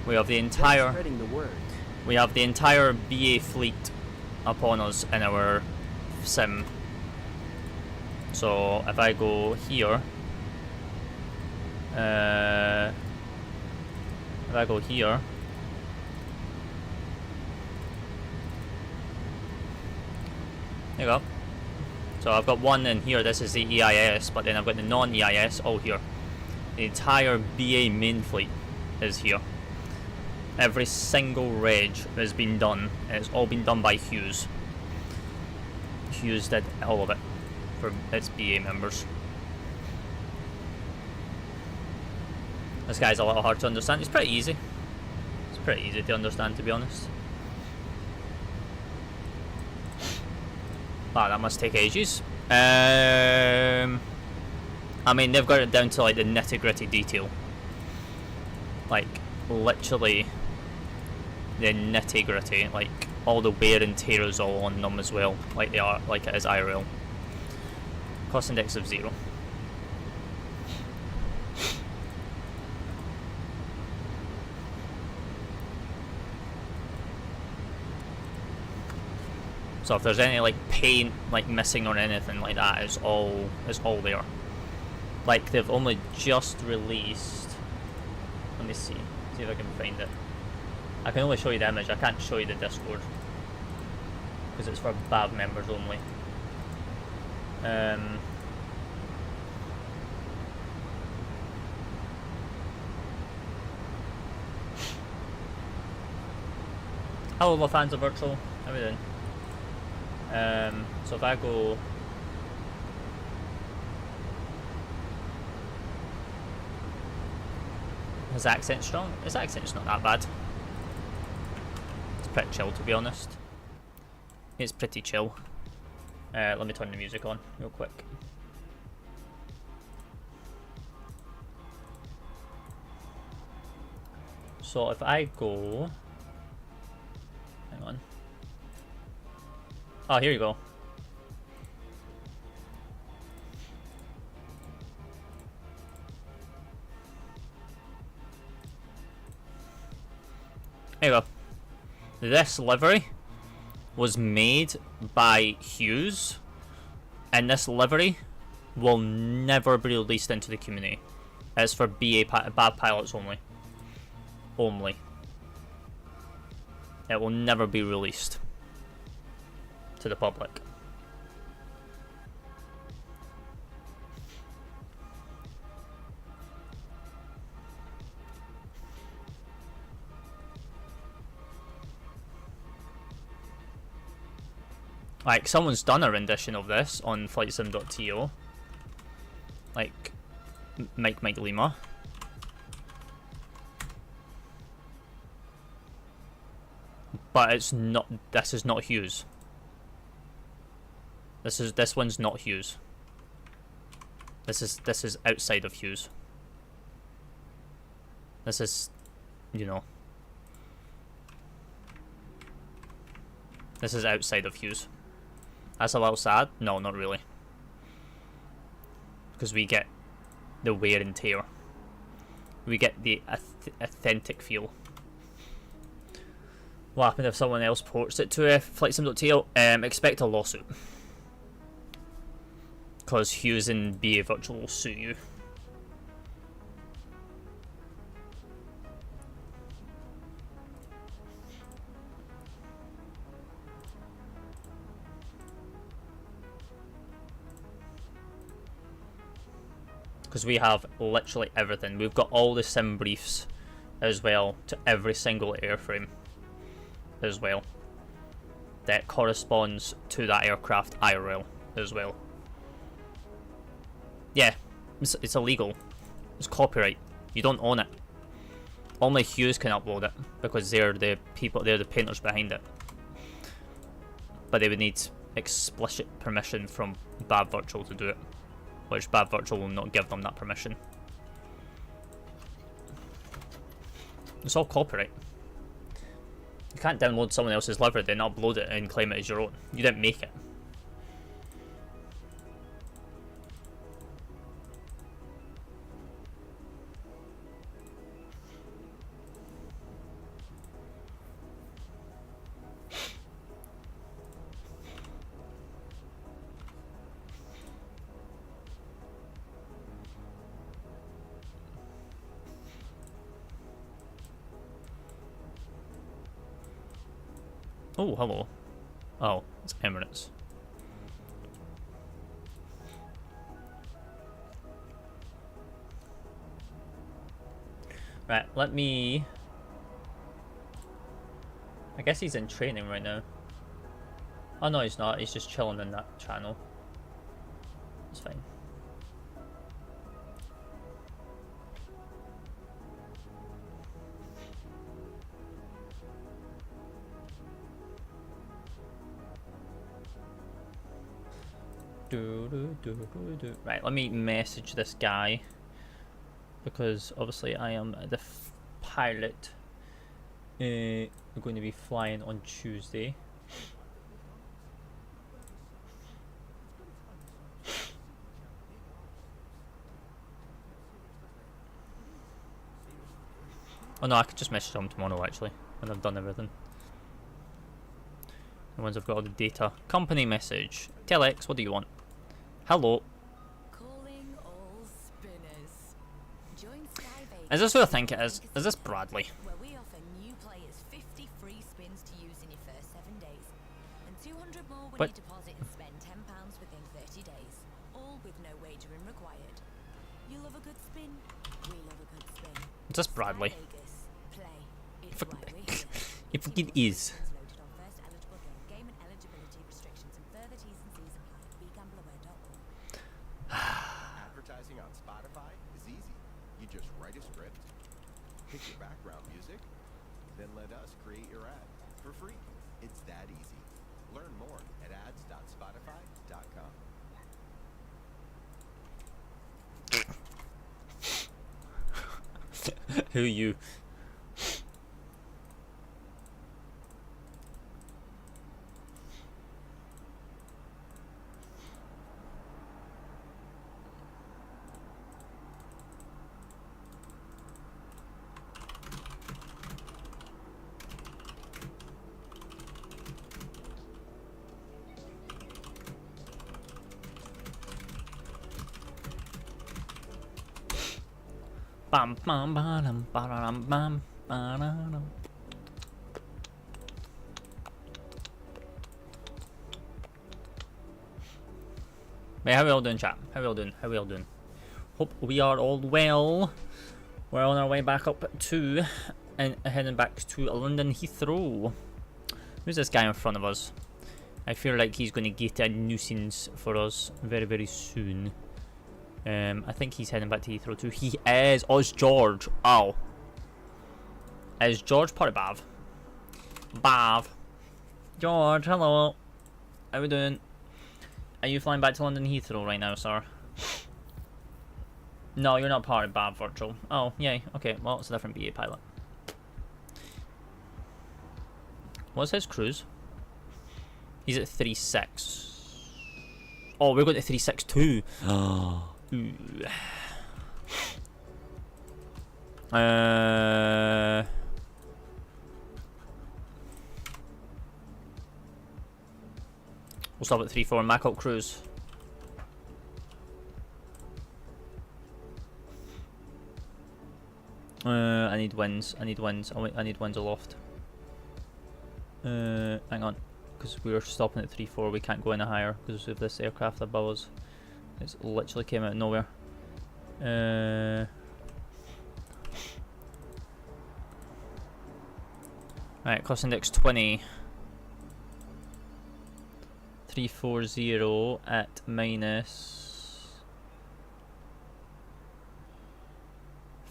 We have the entire. Spreading the word. We have the entire BA fleet upon us in our sim. So if I go here, if I go here, there you go. So I've got one in here, this is the EIS, but then I've got the non-EIS all here. The entire BA main fleet is here. Every single reg has been done, and it's all been done by Hughes. Hughes did all of it for its BA members. This guy's a little hard to understand. It's pretty easy. It's pretty easy to understand, to be honest. Wow, that must take ages. I mean, they've got it down to like the nitty-gritty detail. Like, literally the nitty-gritty. Like, all the wear and tear is all on them as well. Like they are, like it is IRL. Cost index of 0. So if there's any like paint like missing or anything like that, it's all there. Like they've only just released. Let me see if I can find it. I can only show you the image. I can't show you the Discord because it's for BAV members only. Hello, fans of Virtual. How are we doing? So if I go. His accent strong? His accent's not that bad. It's pretty chill, to be honest. It's pretty chill. Let me turn the music on real quick. So if I go... Hang on. Oh, here you go. There you go. This livery was made by Hughes, and this livery will never be released into the community. It's for BAV pilots only. Only. It will never be released to the public. Like, someone's done a rendition of this on flightsim.to. Like, Mike Lima. But it's not, this is not Hughes. This one's not Hughes. This is outside of Hughes. This is, you know. This is outside of Hughes. That's a little sad. No, not really. Because we get the wear and tear. We get the authentic feel. What happens if someone else ports it to flightsim.to? Expect a lawsuit. Because Hughes and BAVirtual will sue you. Because we have literally everything. We've got all the sim briefs as well to every single airframe as well that corresponds to that aircraft IRL as well. Yeah, it's illegal. It's copyright. You don't own it. Only Hughes can upload it because they're the people, they're the painters behind it. But they would need explicit permission from BAVirtual to do it, which BAVirtual will not give them that permission. It's all copyright. You can't download someone else's livery then upload it and claim it as your own. You didn't make it. Oh, hello. Oh, it's Emirates. Right, let me... I guess he's in training right now. Oh no, he's not. He's just chilling in that channel. It's fine. Right, let me message this guy because obviously I am the pilot. We're going to be flying on Tuesday. Oh no, I could just message him tomorrow actually when I've done everything. The ones I've got all the data. Company message. Telex, what do you want? Hello. Calling all spinners. Join Skybase. Is this who I think it is? Is this Bradley? Where we offer new players 50 free spins to use in your first 7 days. And 200 more when What? you deposit and spend £10 within 30 days. All with no wagering required. You love a good spin? We love a good spin. Is this Bradley? Vegas. Play. It's why we're here. He fucking is. Loaded on first eligible game and eligibility restrictions and further T's and C's apply. BeGambleAware.org. Advertising on Spotify is easy. You just write a script, pick your background music, then let us create your ad for free. It's that easy. Learn more at ads.spotify.com. Who you? Bam bam bam bam bam bam. Hey, how we all doing, chat? How we all doing? How we all doing? Hope we are all well. We're on our way back up to and heading back to London Heathrow. Who's this guy in front of us? I feel like he's going to get a nuisance for us very, very soon. I think he's heading back to Heathrow too. He is. Oh, it's George. Oh. Is George part of BAV? BAV. George, hello. How we doing? Are you flying back to London Heathrow right now, sir? No, you're not part of BAVirtual. Oh, yay. Okay, well, it's a different BA pilot. What's his cruise? He's at 3.6. Oh, we're going to 3.62. Oh. Ooh. We'll stop at 3.4 Mac up cruise. I need winds. I need winds. Oh, wait, I need winds aloft. Hang on, because we were stopping at 3.4. We can't go any higher because of this aircraft above us. It literally came out of nowhere. Right, cost index 20. 340 at minus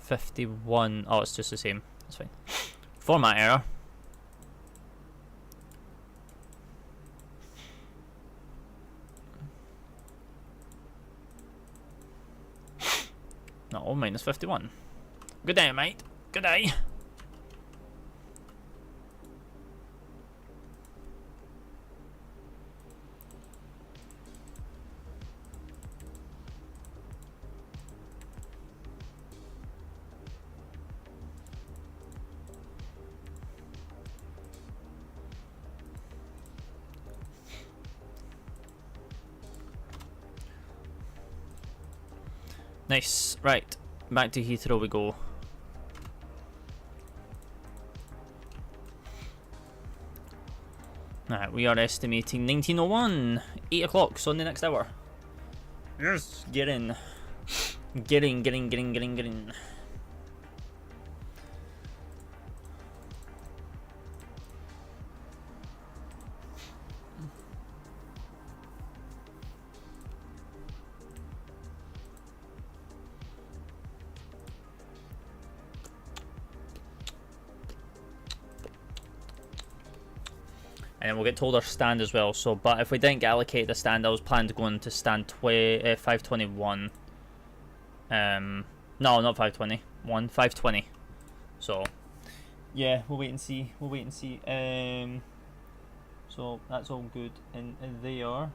51. Oh, it's just the same. That's fine. Format error. No, minus 51. Good day, mate. Good day. Nice. Right. Back to Heathrow we go. Alright, we are estimating 1901. 8 o'clock, so in the next hour. Yes, get in. Get in, get in, get in, get in, get in. And then we'll get told our stand as well. So, but if we didn't get allocated a stand, I was planning to go into stand 521. No, not 520. 520. So, yeah, we'll wait and see. We'll wait and see. So that's all good in there.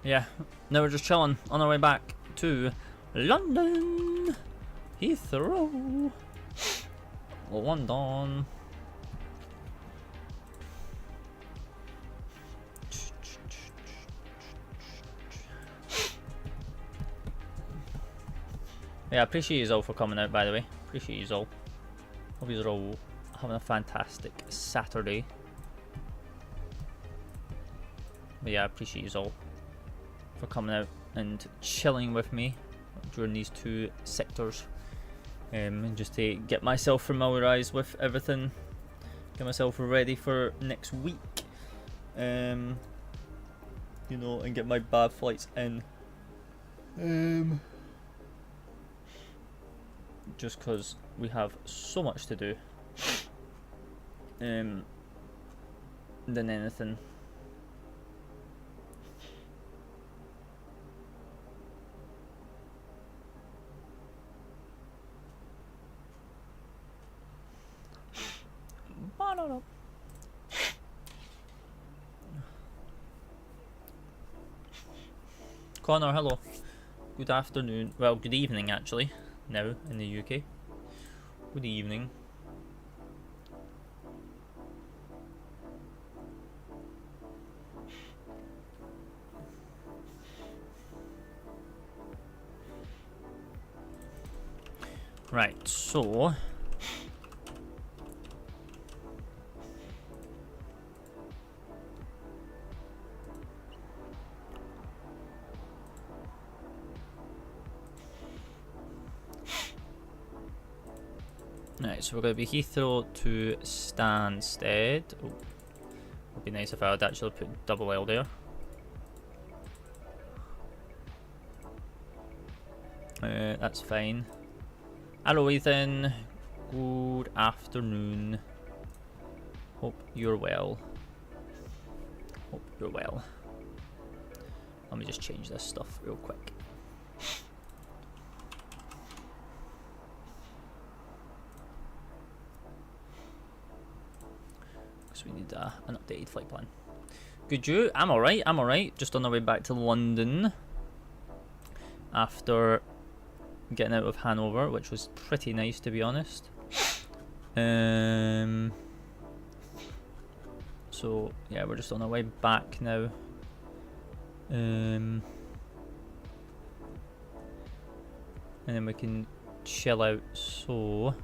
Yeah, now we're just chilling on our way back to London Heathrow. London. Yeah, appreciate you all for coming out, by the way. Appreciate you all. Hope you're all having a fantastic Saturday. But yeah, I appreciate you all for coming out and chilling with me during these 2 sectors. And just to get myself familiarised with everything. Get myself ready for next week. You know, and get my BAV flights in. Just because we have so much to do than anything. Connor, hello. Good afternoon. Well, good evening actually. Now in the UK. Good evening. Right, so right, so we're going to be Heathrow to Stansted. Oh, would be nice if I would actually put double L there. That's fine. Hello Ethan, good afternoon. Hope you're well. Hope you're well. Let me just change this stuff real quick. Because we need an updated flight plan. Good, you? I'm alright, I'm alright. Just on our way back to London. After getting out of Hanover, which was pretty nice to be honest. So yeah, we're just on our way back now. And then we can chill out. So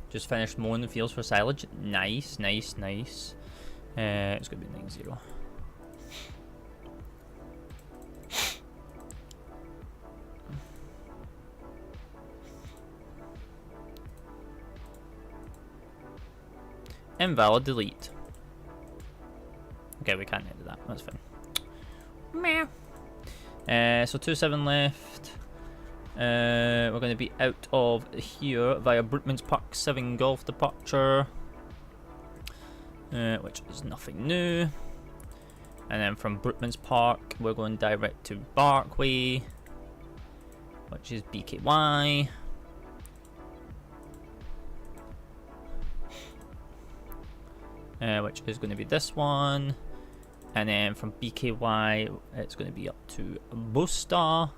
just finished mowing the fields for silage. Nice, nice, nice. It's gonna be 90. Invalid delete. Okay, we can't edit that. That's fine. Meh. So 27 left. We're going to be out of here via Brookman's Park 7 Golf departure. Which is nothing new. And then from Brookman's Park, we're going direct to Barkway, which is BKY. Which is going to be this one. And then from BKY, it's going to be up to Booster.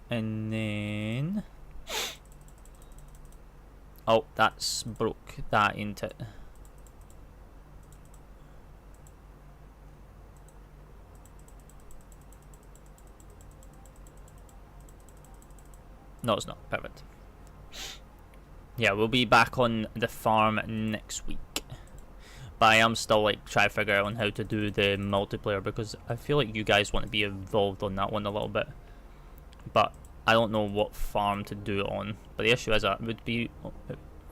And then... oh, that's broke that into it. No, it's not. Perfect. Yeah, we'll be back on the farm next week. But I am still like trying to figure out on how to do the multiplayer because I feel like you guys want to be involved on that one a little bit. But I don't know what farm to do it on. But the issue is that would be...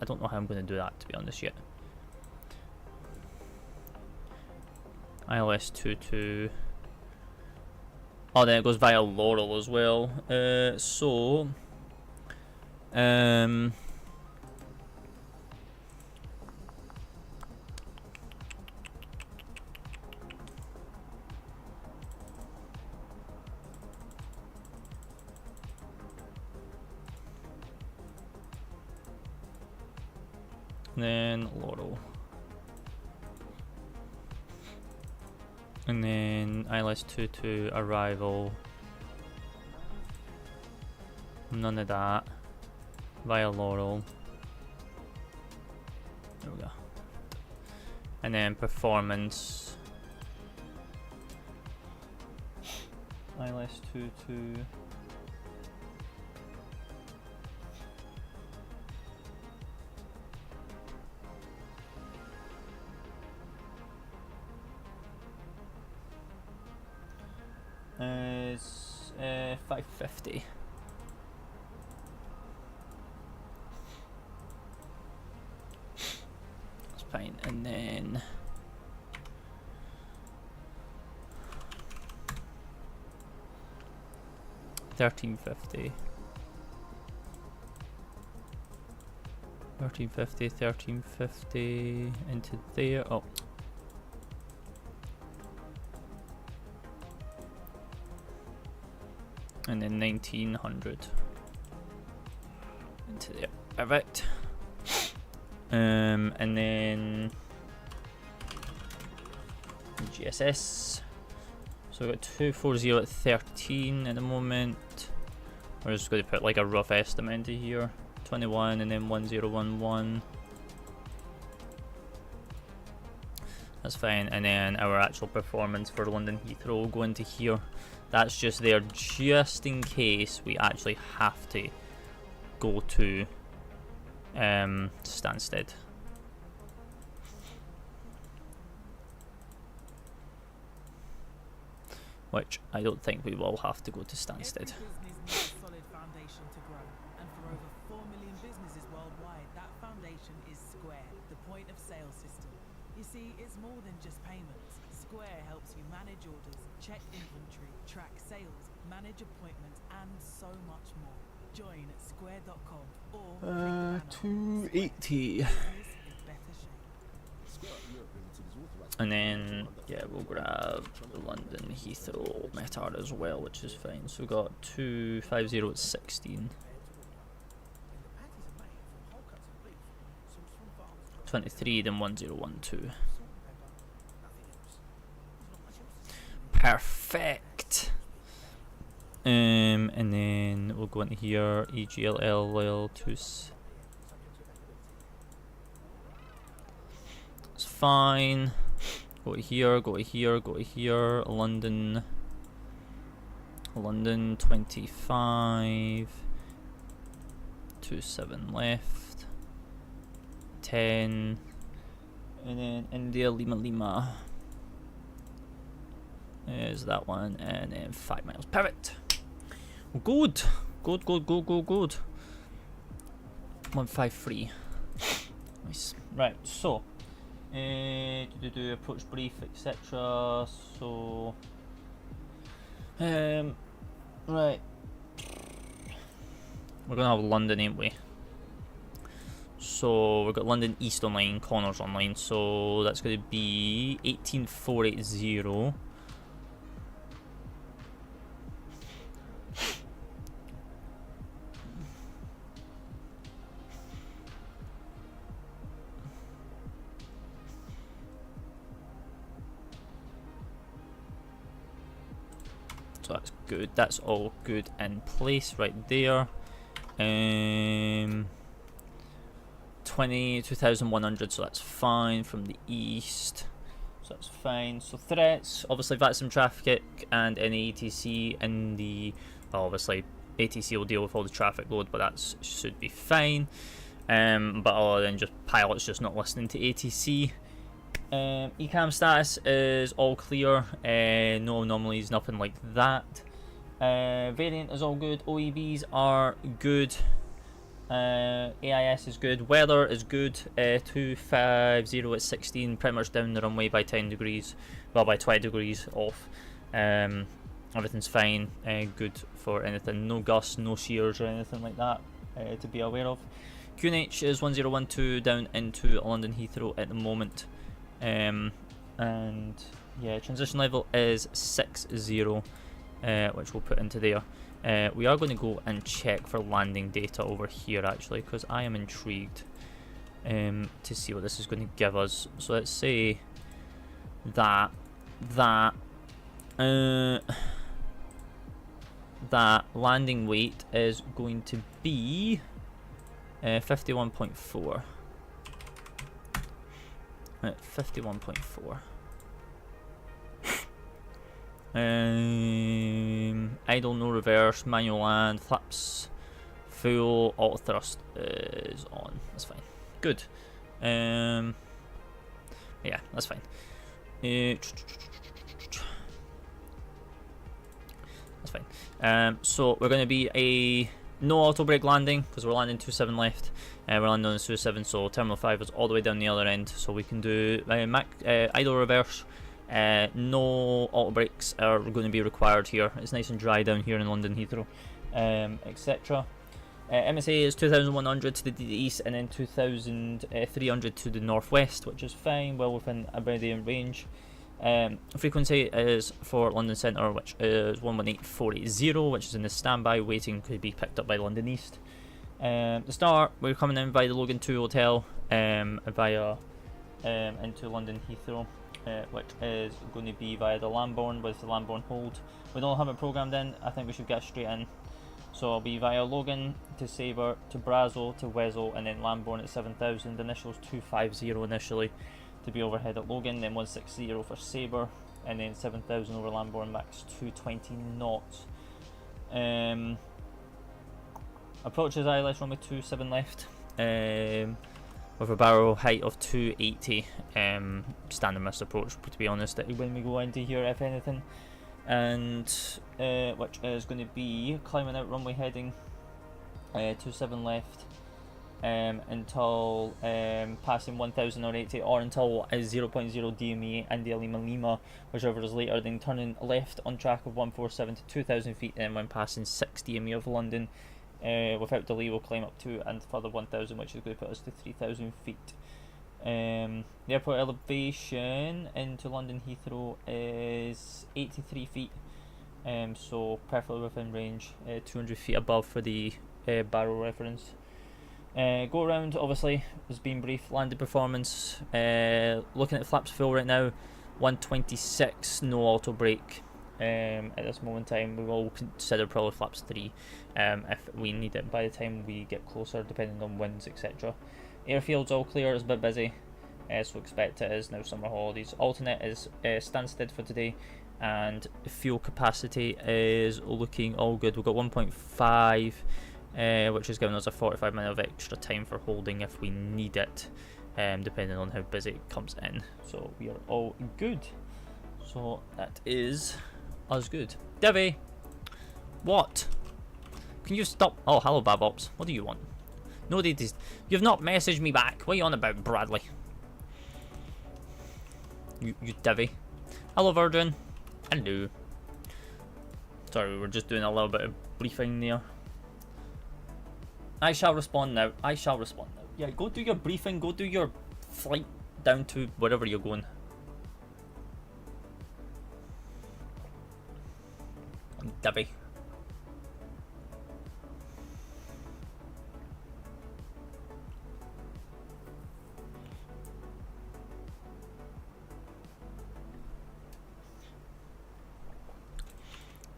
I don't know how I'm going to do that, to be honest, yet. ILS22. Oh, then it goes via Laurel as well. then Laurel. And then ILS22 arrival. None of that. Via Laurel. There we go. And then performance. ILS22. Is 550. That's fine, and then $13.50 into there. Oh, and then 1900 into there. Perfect. And then GSS. So we've got 240 at 13 at the moment. We're just going to put like a rough estimate into here. 21 and then 1011. That's fine. And then our actual performance for London Heathrow will go into here. That's just there just in case we actually have to go to Stansted. Which I don't think we will have to go to Stansted. Solid foundation to grow, and for over 4 million businesses worldwide, that foundation is Square, the point of sale system. You see, it's more than just payments. Square helps you manage orders, check inventory, track sales, manage appointments, and so much more. Join at square.com or 280. And then, yeah, we'll grab the London Heathrow METAR as well, which is fine. So we've got 250 at 16. 23, then 1012. Perfect. And then we'll go into here, EGLL 2. It's fine. Go to here, go to here, go to here. London 25. 27 left. 10. And then India Lima is that one, and then 5 miles. Perfect. Good. Good. 153. Nice. Right, so approach brief, etc. So right, we're gonna have London, ain't we? So we've got London East online, Connors online, so that's going to be 18480. So that's good. That's all good in place right there. 22,100, so that's fine from the east. So that's fine. So threats, obviously VATSIM traffic and any ATC in the, well, obviously ATC will deal with all the traffic load, but that should be fine. But other than just pilots just not listening to ATC. ECAM status is all clear, no anomalies, nothing like that. Variant is all good, OEBs are good, AIS is good, weather is good, 250 at 16, pretty much down the runway by 10 degrees, well by 20 degrees off. Everything's fine, good for anything, no gusts, no shears or anything like that to be aware of. QNH is 1012 down into London Heathrow at the moment. And yeah, transition level is 60, which we'll put into there. We are going to go and check for landing data over here actually, because I am intrigued. to see what this is going to give us. So let's say that landing weight is going to be 51.4. 51.4. Idle, no reverse, manual land, flaps full, auto thrust is on. That's fine. Good. Yeah, that's fine. That's fine. So we're going to be a no auto brake landing because we're landing 27 left. We're landing on 27, so Terminal 5 is all the way down the other end. So we can do idle reverse. No auto brakes are going to be required here. It's nice and dry down here in London Heathrow, etc. MSA is 2,100 to the east and then 2,300 to the northwest, which is fine, well within Aberdeen range. Frequency is for London Centre, which is 118.480, which is in the standby, waiting to be picked up by London East. The start, we're coming in via the Logan 2 Hotel, via into London Heathrow, which is going to be via the Lambourne with the Lambourne hold. We don't have it programmed in, I think we should get straight in. So I'll be via Logan to Sabre to Brazil to Wesel and then Lambourne at 7,000. Initials 250 initially to be overhead at Logan, then 160 for Sabre, and then 7,000 over Lambourne, max 220 knots. Approach is ILS runway 27 left, with a barrel height of 280. Standard missed approach, to be honest, when we go into here, if anything. And which is going to be climbing out runway heading 27 left until passing 1080 or until 0.0 DME India Lima Lima, whichever is later, then turning left on track of 147 to 2000 feet, and when passing 6 DME of London without delay we'll climb up to and further 1000, which is going to put us to 3000 feet. The airport elevation into London Heathrow is 83 feet, so perfectly within range, 200 feet above for the barrel reference. Go around obviously has been brief. Landing performance, looking at flaps full right now, 126, no auto brake. At this moment in time, we will consider probably flaps 3 if we need it by the time we get closer, depending on winds, etc. Airfield's all clear, it's a bit busy, so expect it is now summer holidays. Alternate is Stansted for today, and fuel capacity is looking all good. We've got 1.5, which is giving us a 45 minute of extra time for holding if we need it, depending on how busy it comes in. So we are all good. So that is us good. Devi! What? Can you stop? Oh, hello Bavops. What do you want? No, you've not messaged me back. What are you on about, Bradley? You divvy. Hello, Virgin. Hello. Sorry, we were just doing a little bit of briefing there. I shall respond now. I shall respond now. Yeah, go do your briefing. Go do your flight down to wherever you're going. Divvy.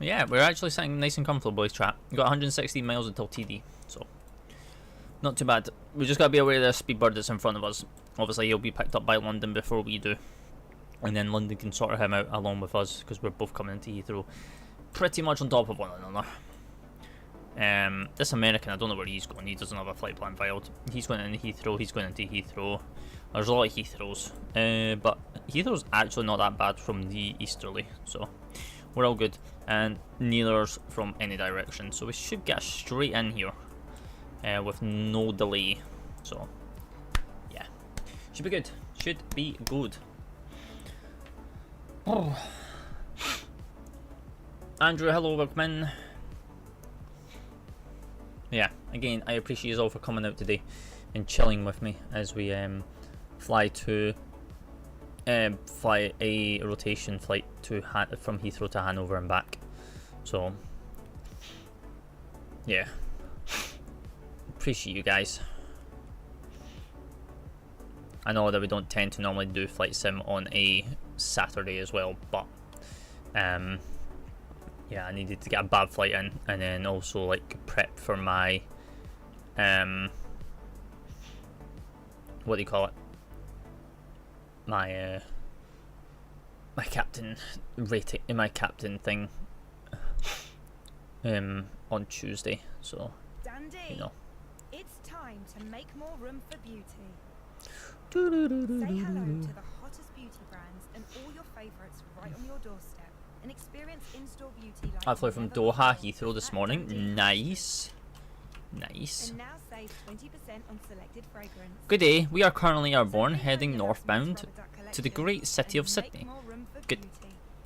Yeah, we're actually sitting nice and comfortable, boys. Chat. We've got 116 miles until TD, so not too bad. We just gotta be aware of the Speedbird that's in front of us. Obviously, he'll be picked up by London before we do, and then London can sort him out along with us because we're both coming into Heathrow pretty much on top of one another. This American, I don't know where he's going. He doesn't have a flight plan filed. He's going into Heathrow. He's going into Heathrow. There's a lot of Heathrows, but Heathrow's actually not that bad from the easterly, so we're all good, and neither's from any direction, so we should get straight in here with no delay. So yeah, should be good. Should be good. Oh. Andrew, hello, welcome in. Yeah, again, I appreciate you all for coming out today and chilling with me as we fly a rotation flight to from Heathrow to Hanover and back. So yeah, appreciate you guys. I know that we don't tend to normally do flight sim on a Saturday as well, but yeah, I needed to get a BAV flight in, and then also like prep for my what do you call it? My my captain rating, my captain thing on Tuesday. So Dandy, you know. it's time to make more room for beauty. Say hello to the hottest beauty brands and all your favourites right on your doorstep, and experience in-store beauty like I flew from Doha Heathrow this morning. Nice. Nice. And now save 20% on selected fragrance. Good day. We are currently airborne, heading northbound to the great city of Sydney. Good.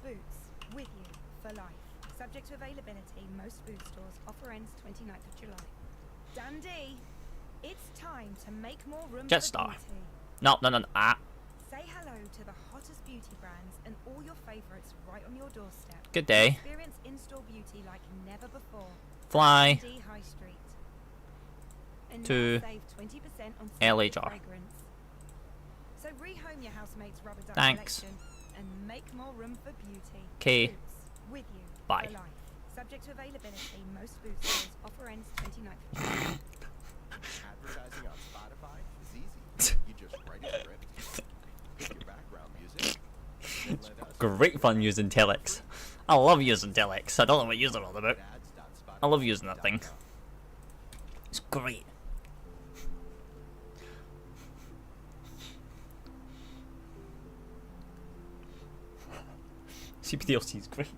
Boots with you for life. Subject to availability, most boot stores. Offer ends 29th of July. Dundee, it's time to make more room for Jetstar. beauty. No. Say hello to the hottest beauty brands and all your favourites right on your doorstep. Good day. Experience in-store beauty like never before. Fly Dundee High Street. And to now save 20% on LHR. selected fragrance. So rehome your housemate's rubber duck Thanks. collection and make more room for beauty. 'Kay. Boots with you Bye. for life. Subject to availability, most boot stores. Offer ends 29th of July. Advertising on Spotify is easy. You just write a script, pick your background music, then let us Great fun using Telex. I love using Telex. I don't know what you're all about. I love using that thing. It's great. CPDLC is great.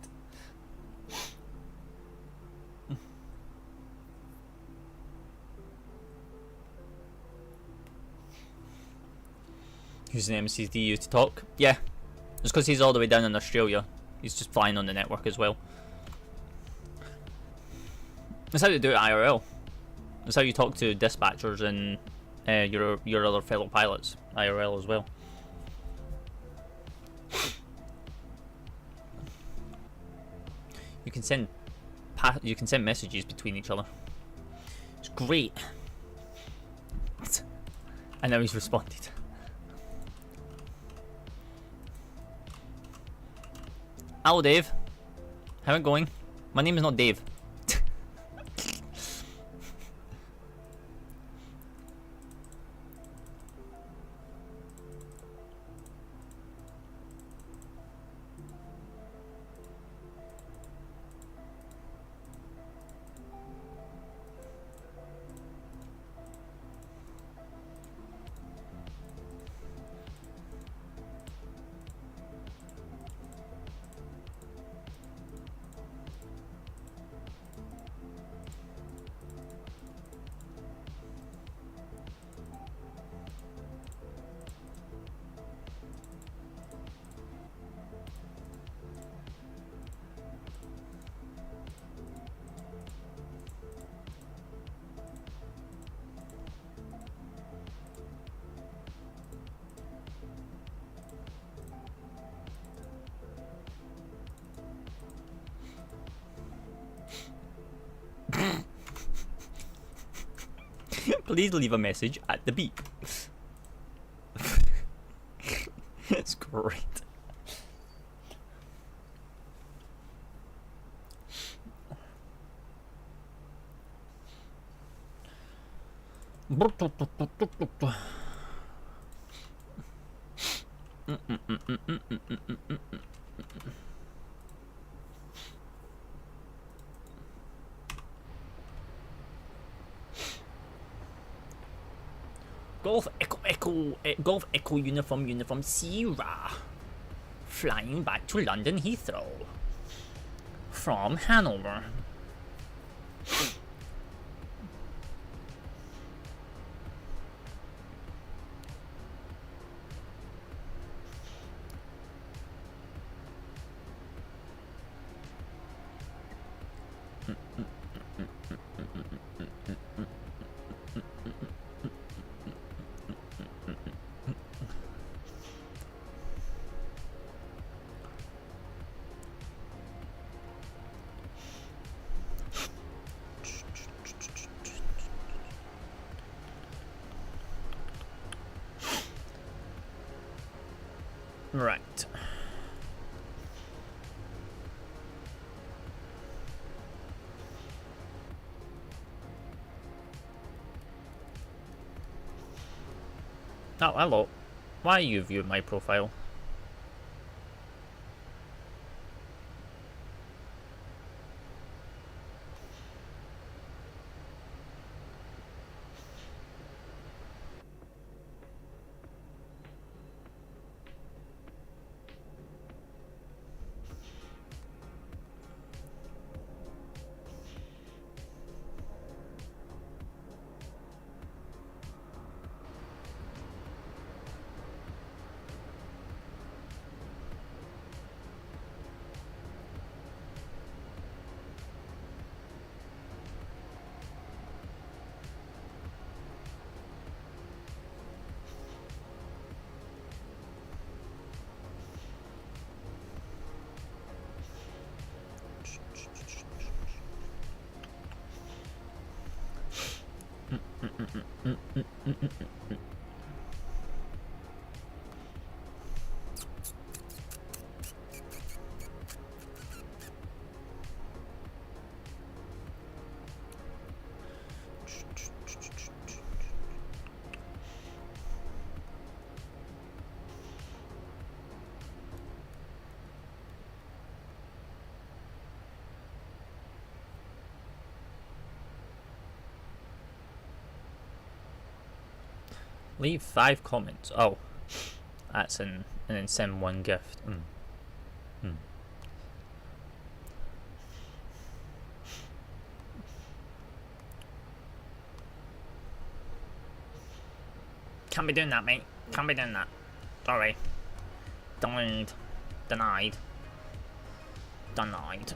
Using MCDU to talk? Yeah. Just because he's all the way down in Australia. He's just flying on the network as well. That's how you do it IRL. That's how you talk to dispatchers and your other fellow pilots IRL as well. You can send messages between each other. It's great. And now he's responded. Hello, Dave. How it going? My name is not Dave. Please leave a message at the beep. It's great. Golf Echo Uniform Sierra, flying back to London Heathrow from Hanover. Right. Oh, hello. Why you viewed my profile? Leave 5 comments. Oh, that's and then send 1 gift. Can't be doing that, mate. Can't be doing that. Sorry. Denied. Denied. Denied.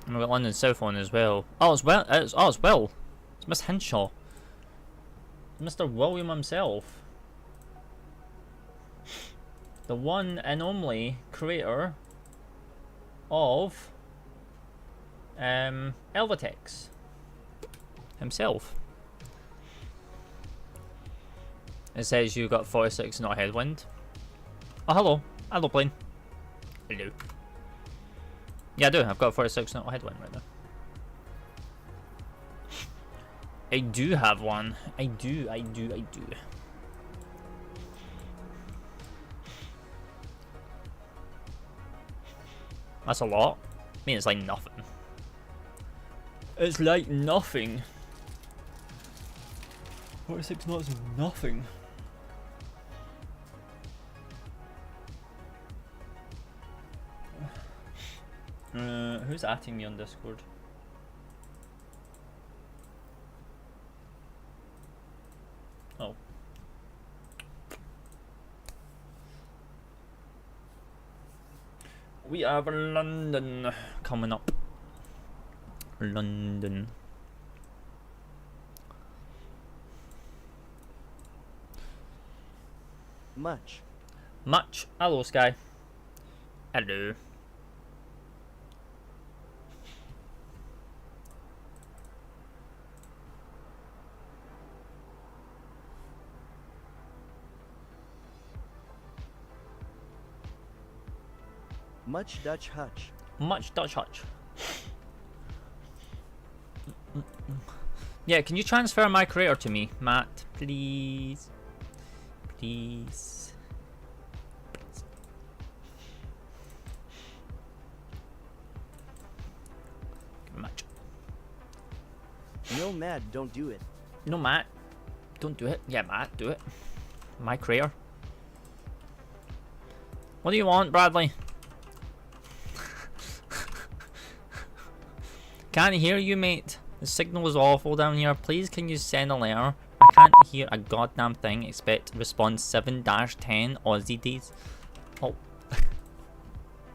And we've got London South on as well. Oh, it's Will. It's Will. It's Miss Henshaw. Mr. William himself. The one and only creator of Elvatex himself. It says you got 46 knot headwind. Oh, hello. Hello, plane. Hello. Yeah, I do. I've got 46 knot headwind right now. I do have one. I do. That's a lot. I mean, it's like nothing. It's like nothing. 46 knots is nothing. Who's atting me on Discord? Oh. We have London coming up. London. Much. Hello, Sky. Hello. Much Dutch Hutch. Much Dutch Hutch. Yeah, can you transfer my creator to me, Matt? Please. Please. Much. No, Matt, don't do it. No, Matt. Don't do it. Yeah, Matt, do it. My creator. What do you want, Bradley? Can't hear you, mate. The signal is awful down here. Please, can you send a letter? My I can't hear a goddamn thing. Expect response 7-10 Aussie days. Oh.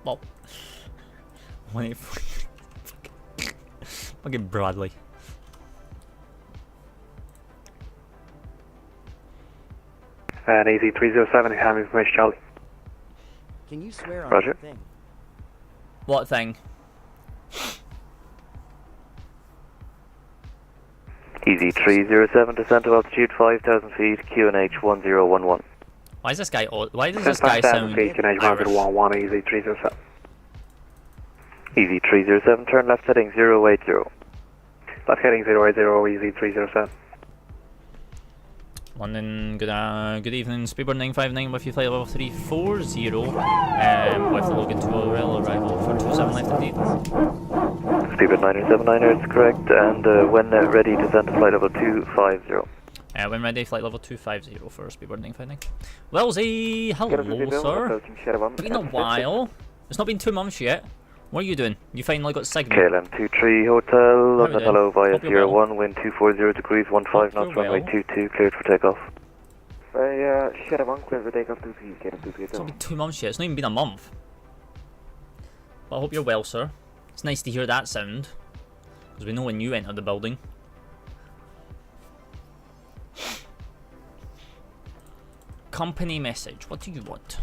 Oh. Fucking Bradley. And EZ307, have information, Charlie. Can you swear on Roger. that thing? What thing? EZ307, descent to altitude 5,000 feet, QNH 1011. Why is this guy? Why does this guy sound feet, QNH Irish? 1011, EZ307. EZ307, turn left heading 080. Left heading 080, EZ307. London, good evening, Speedbird 959 with you, flight level 340, with the Logan 2 arrival for 27 left indeed. Speedbird 979, it's correct, and when ready, descend to flight level 250. When ready, flight level 250 for Speedbird 959. Wellesley, hello sir. Been a while. It's not been 2 months yet. What are you doing? You finally got signal. KLM 23 Hotel, London hello via 01, wind 240 degrees, 15 knots, runway 22, cleared for takeoff. Shadow 1, cleared for takeoff, 2 It's not been 2 months yet, it's not even been a month. But I hope you're well, sir. It's nice to hear that sound, because we know when you entered the building. Company message, what do you want?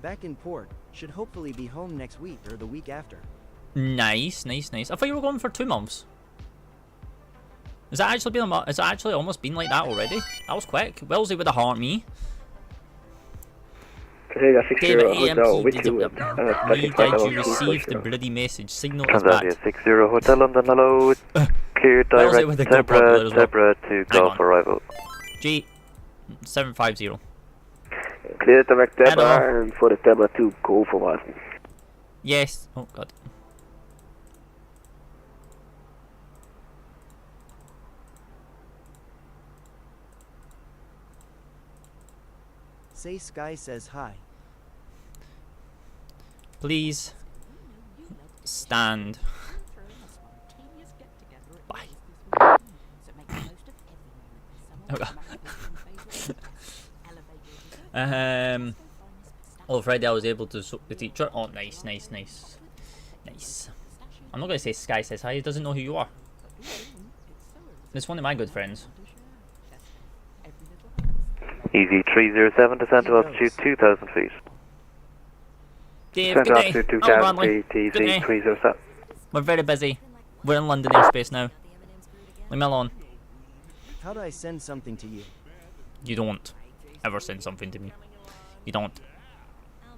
Back in port. Should hopefully be home next week or the week after. Nice, nice, nice. I thought you were going for 2 months. Has that actually been has it actually almost been like that already? That was quick. Wellesley with a heart me. David AMP, did you receive the bloody message? Signal is bad. Tanzania 60 Hotel, London hello. Clear direct Zebra to Golf arrival. G 750. Clear direct Zebra for the Zebra to go for us. Yes. Oh god. Say Sky says hi. Please stand by. Oh, Friday I was able to soak the teacher. Oh, nice, nice, nice, nice. I'm not gonna say Sky says hi. He doesn't know who you are. It's one of my good friends. Easy 307, descent to altitude 2,000 feet. Dave, descent good to day. altitude Hello, 2,000 Bradley. feet, Good Easy day. 307. We're very busy. We're in London airspace now. Leave me alone. How do I send something to you? You don't ever send something to me. You don't.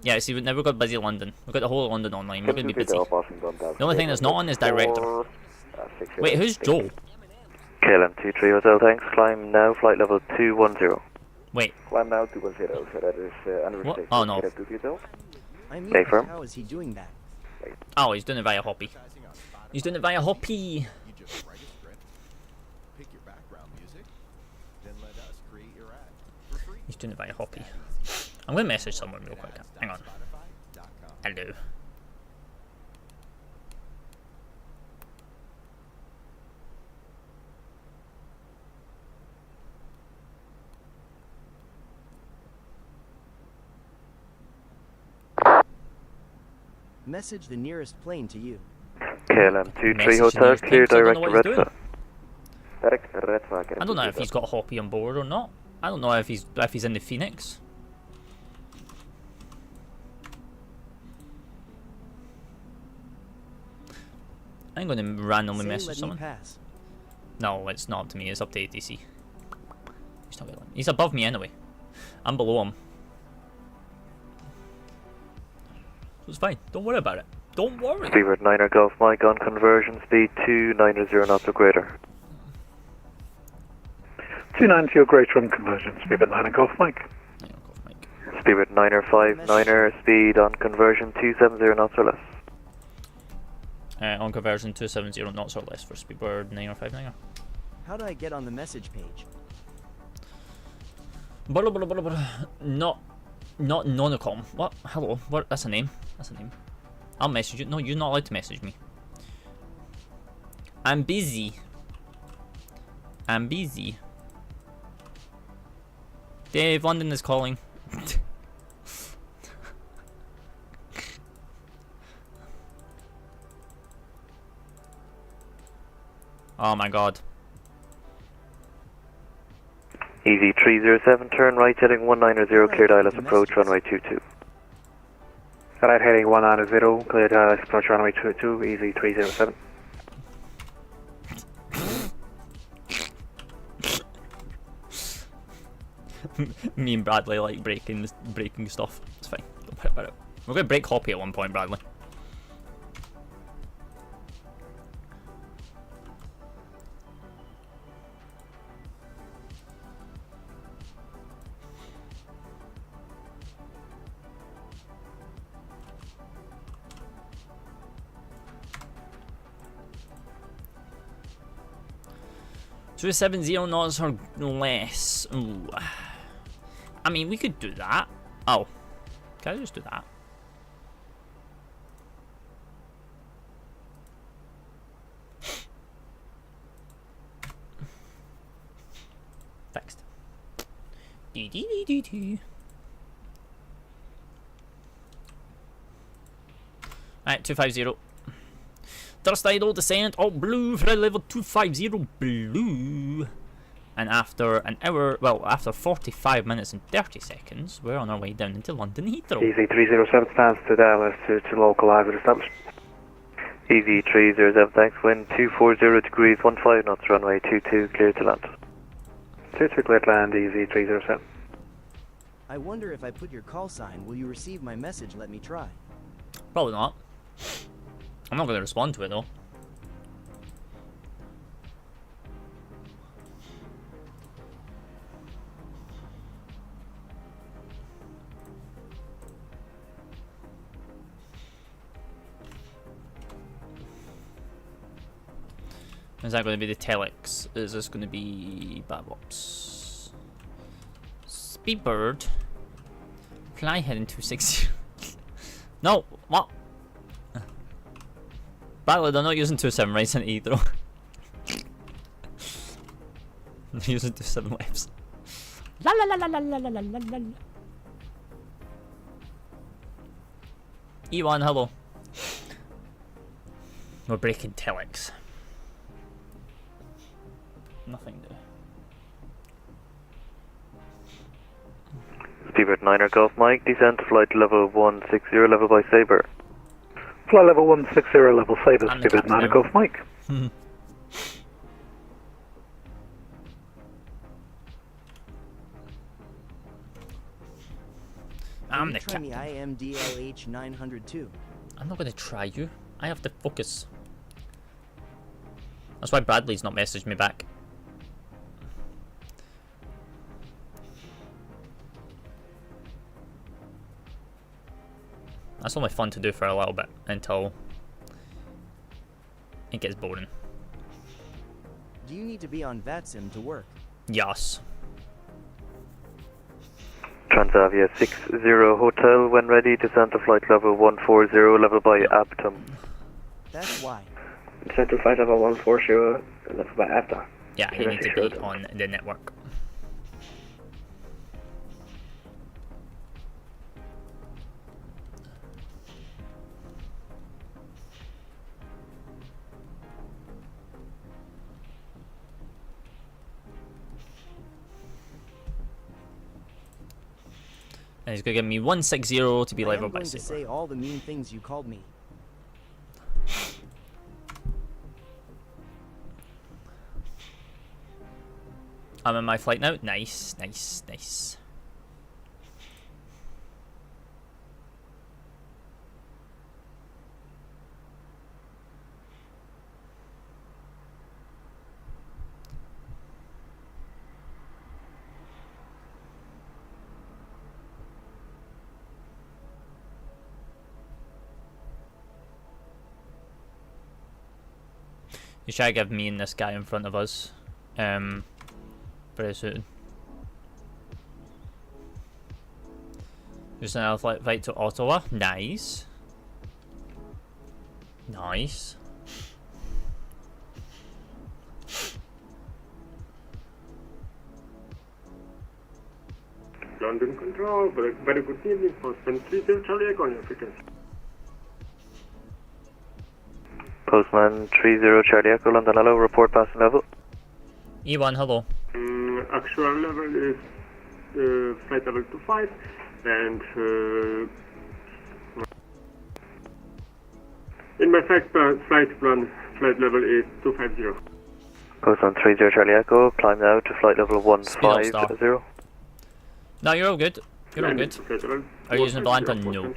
Yeah, see, we've never got busy London. We've got the whole of London online. We're going to be busy. The only thing that's not on is director. Wait, who's Joel? KLM 23 Hotel, thanks. Climb now, flight level 210. Wait. Climb now 210, so that is What? Oh no. I mean, Stay firm. how is he doing that? Oh, he's doing it via Hoppy. He's doing it via Hoppy. He's doing it via Hoppy. I'm going to message someone real quick. Hang on. Hello. Message the nearest plane to you. KLM 23 Hotel, clear direct to Redford. I don't know if he's got Hoppy on board or not. I don't know if he's in the Phoenix. I'm going to randomly message someone. Pass. No, it's not up to me. It's up to ATC. He's not gonna. He's above me anyway. I'm below him. So it's fine. Don't worry about it. Don't worry. Speedbird 9er Golf Mike on conversion speed 290 knots or greater. 290 or greater on conversion. Speedbird 9er Golf Mike. Speedbird 9er 59er speed on conversion 270 knots or less. On conversion 270 knots or less for Speedbird 959er. How do I get on the message page? Blah, blah, blah, blah. Not Nonocom. What? Hello. What? That's a name. That's a name. I'll message you. No, you're not allowed to message me. I'm busy. I'm busy. Dave, London is calling. Oh my god. EZ307, turn right heading 190, cleared ILS approach runway 22. Right heading 190, cleared ILS approach runway 22, EZ307. Me and Bradley like breaking stuff. It's fine. Don't worry about it. We're gonna break Hoppy at one point, Bradley. So 70 knots or less. Ooh. I mean, we could do that. Oh, can I just do that? Fixed. Alright, 250. Thrust idle, descent, all blue, for level 250, blue. And after an hour, well, after 45 minutes and 30 seconds, we're on our way down into London Heathrow. EZ307 stands to ILS to localize it established. EZ307, thanks, wind 240 degrees, 15 knots, runway 22, clear to land. 22 clear to land, EZ307. I wonder if I put your call sign, will you receive my message? Let me try. Probably not. I'm not going to respond to it though. Is that going to be the telex? Is this going to be BAVOps? Speedbird. Fly heading 260. No, what? Badly, they're not using 27 right in either. They're using 27 lefts. La la la la la la la la la la. E1, hello. We're breaking telex. Nothing to. Speedbird 9er Golf Mike, descent to flight level 160, level by Sabre. Flight level 160, level Sabre, Speedbird 9er Golf Mike. I'm the captain. captain. I am DLH 902. I'm not going to try you. I have to focus. That's why Bradley's not messaged me back. That's only fun to do for a little bit until it gets boring. Do you need to be on VATSIM to work? Yes. Transavia 60 Hotel, when ready, descent to flight level 140, level by Aptum. That's why. Descent to flight level 140, level by Aptum. Yeah, you need to be on the network. And he's gonna give me 160 to be level by Sabre. To say all the mean things you called me. I'm in my flight now. Nice, nice, nice. You should give me and this guy in front of us very soon. Just another flight to Ottawa. Nice. Nice. London Control. Very good evening. Postman 30 Charlie Echo on your frequency. Postman 30 Charlie Echo, London, hello, report passing level. E1, hello. Actual level is flight level 25 and in my flight plan, flight level is 250. Postman 30 Charlie Echo, climb now to flight level 150. No, you're all good. You're all good. Are you using Volanta? No.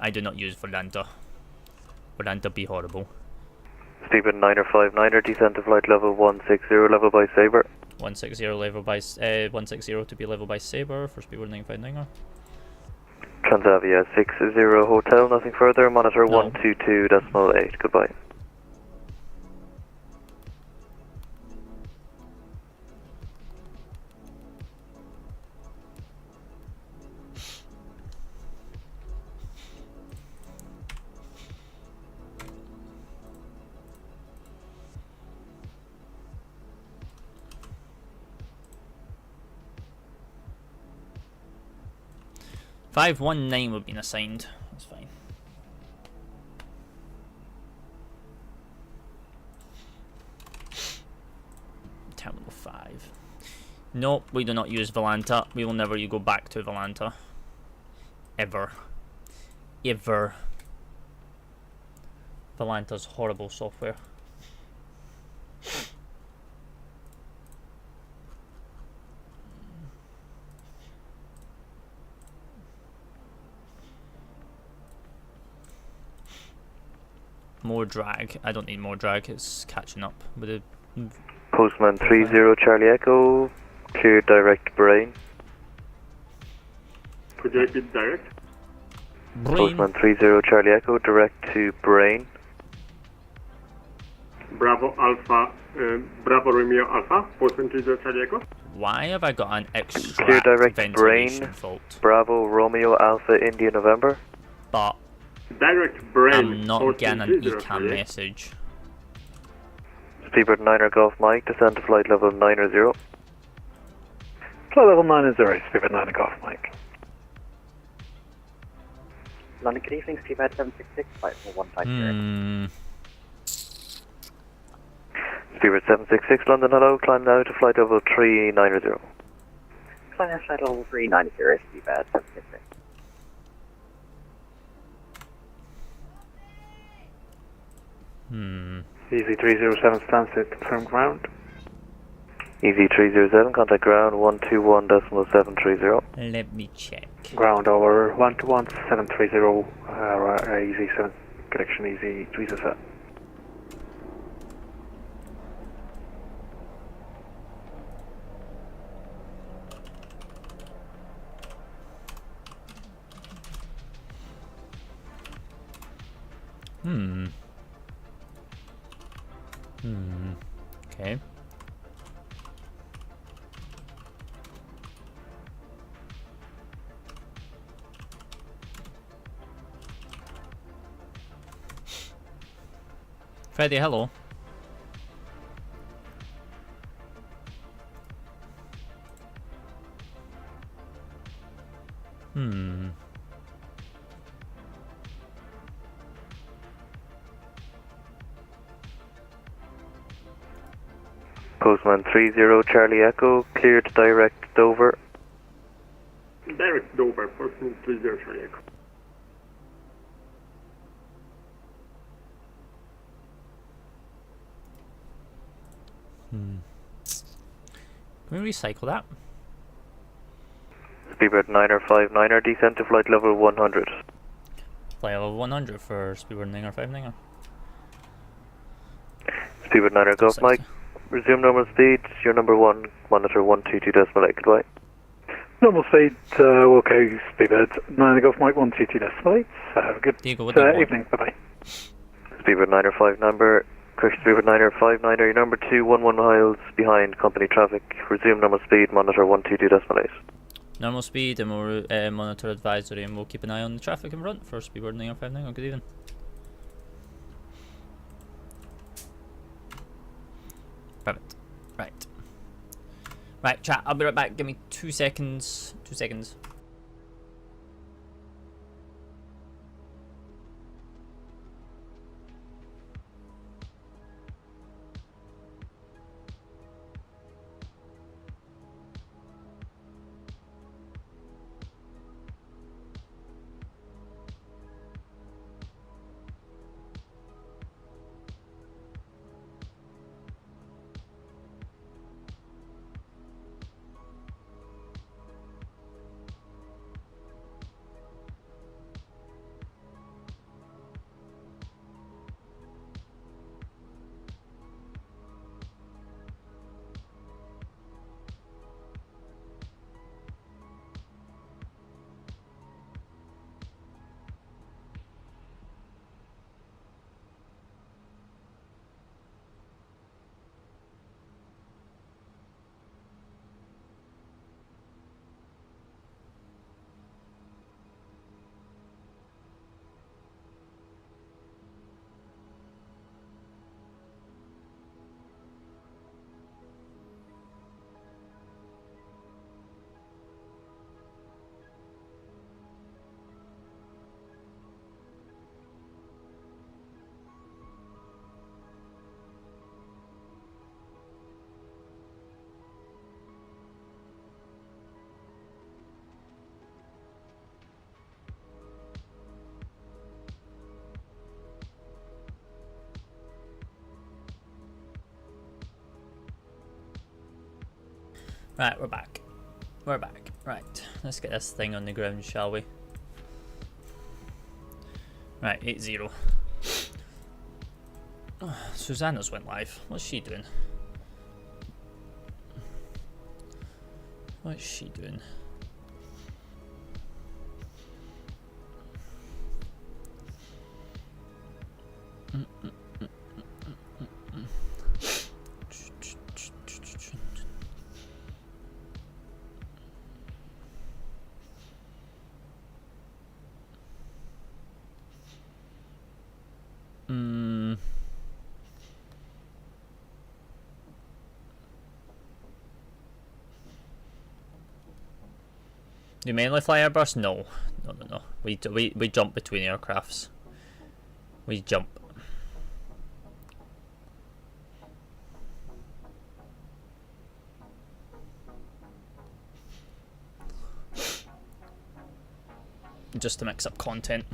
I do not use Volanta. Volanta be horrible. Speedbird 959er, descent to flight level 160, level by Sabre. 160 level by 160 to be level by Sabre for Speedbird 959er. Transavia 60 Hotel, nothing further, monitor 122.8, goodbye. $519 would have been assigned. That's fine. Terminal 5. Nope, we do not use Volanta. We will never go back to Volanta. Ever. Ever. Volanta's horrible software. More drag. I don't need more drag. It's catching up with the. Postman 30 Charlie Echo, clear direct Brain. Could you repeat direct? Brain. Postman 30 Charlie Echo, direct to Brain. Bravo Alpha, Bravo Romeo Alpha, Postman 30 Charlie Echo. Why have I got an extra clear direct ventilation Brain, fault? Bravo Romeo Alpha India November. But direct Brain. I'm not getting an ECAM message. Speedbird 9er Golf Mike, descend to flight level 90. Flight level 90, Speedbird 9er Golf Mike. London, good evening, Speedbird 766, flight level 150. Speedbird 766, London, hello, climb now to flight level 390. Climb now to flight level 390, Speedbird 766. Easy 307 Stansted, confirm ground. Easy 307, contact ground 121.730. Let me check. Ground over 121.730, easy 7, connection easy 307. Okay. Freddy, hello. Postman 30 Charlie Echo, cleared direct Dover. Direct Dover, Postman 30 Charlie Echo. Can we recycle that? Speedbird 9er descent to flight level 100. Flight level 100 for Speedbird 959er. Speedbird 9er Golf Mike, resume normal speed, you're number 1, monitor 122.8, goodbye. Normal speed, okay, Speedbird 9 Golf Mike 122.8, have a good evening, bye bye. Speedbird 9er 5 correction Speedbird 9er 59er, you're number 2, 11 miles behind company traffic, resume normal speed, monitor 122.8. Normal speed, and we'll monitor advisory, and we'll keep an eye on the traffic in front for Speedbird 959. Good evening. Perfect. Right. Right, chat, I'll be right back. Give me 2 seconds. 2 seconds. Right, we're back. We're back. Right, let's get this thing on the ground, shall we? Right, 8-0. Oh, Susanna's went live. What's she doing? What's she doing? Do you mainly fly Airbus? No. No. We jump between aircrafts. We jump. Just to mix up content.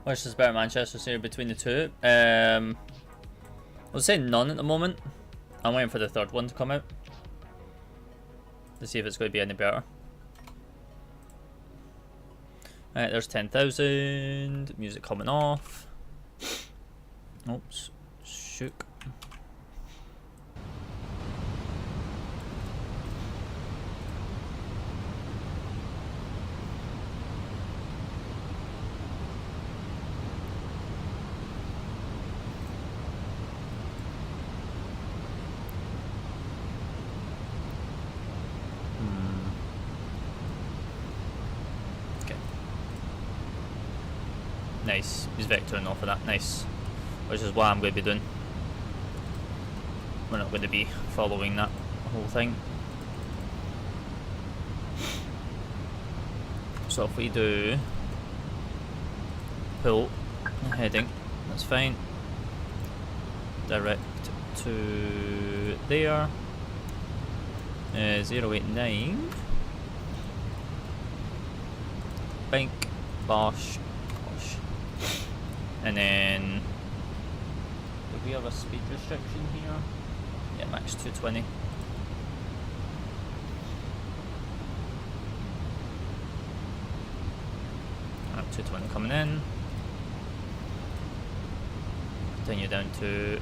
Which is better, Manchester City, between the two? I would say none at the moment. I'm waiting for the third one to come out to see if it's going to be any better. Alright, there's 10,000. Music coming off. Oops. Shook. Nice, he's vectoring off of that, nice. Which is what I'm going to be doing. We're not going to be following that whole thing. So if we do pull heading, that's fine. Direct to there. 089. Bank, bosh. And then, do we have a speed restriction here? Yeah, max 220. Alright, 220 coming in. Continue down to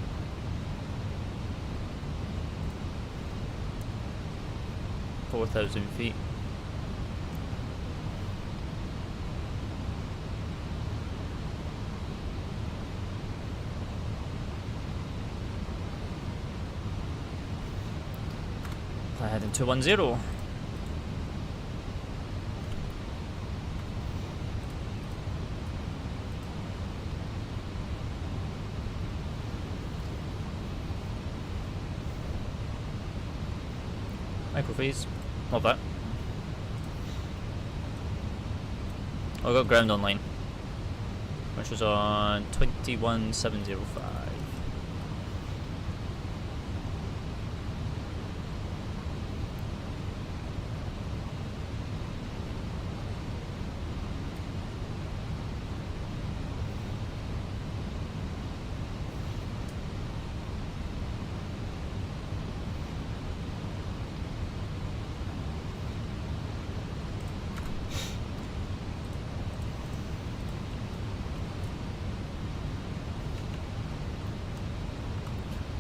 4,000 feet. Fly heading 210. Microfreeze, love that. I got ground online, which was on 21705.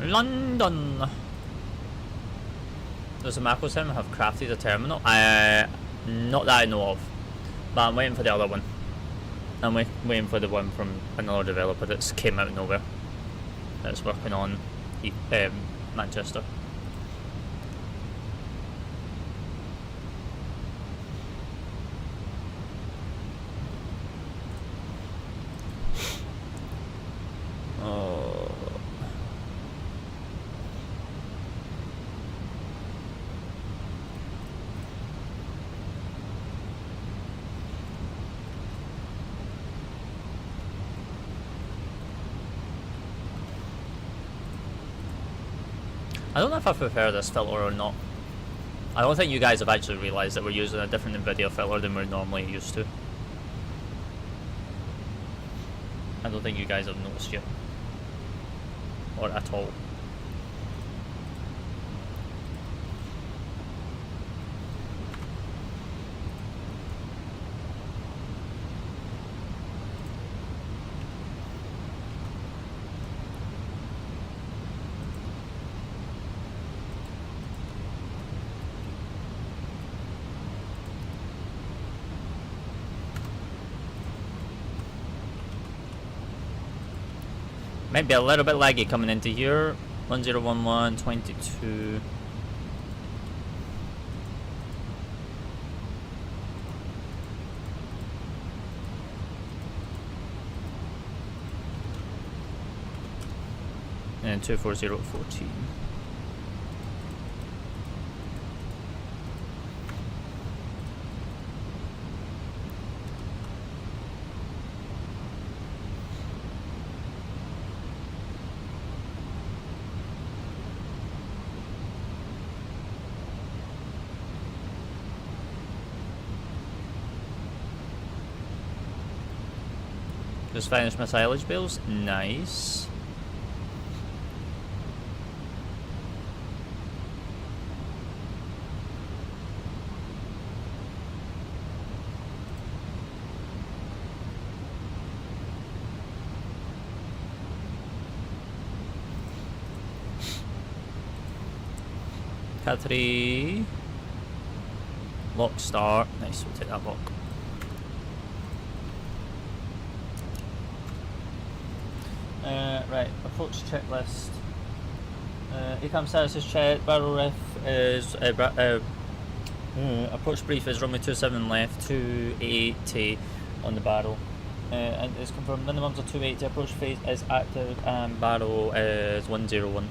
London. Does the macro sim have crafted a terminal? Not that I know of, but I'm waiting for the other one. I'm waiting for the one from another developer that's came out of nowhere. That's working on Manchester. I don't know if I prefer this filter or not. I don't think you guys have actually realised that we're using a different NVIDIA filter than we're normally used to. I don't think you guys have noticed yet. Or at all. Might be a little bit laggy coming into here. 1011, 22. And 24014. Just finished my silage bills. Nice. Cat 3. Lock start. Nice, we'll take that lock. Right, approach checklist. ECAM status is checked, barrel ref is, approach brief is runway 27 left, 280 on the barrel. And it's confirmed minimums of 280, approach phase is active and barrel is 1011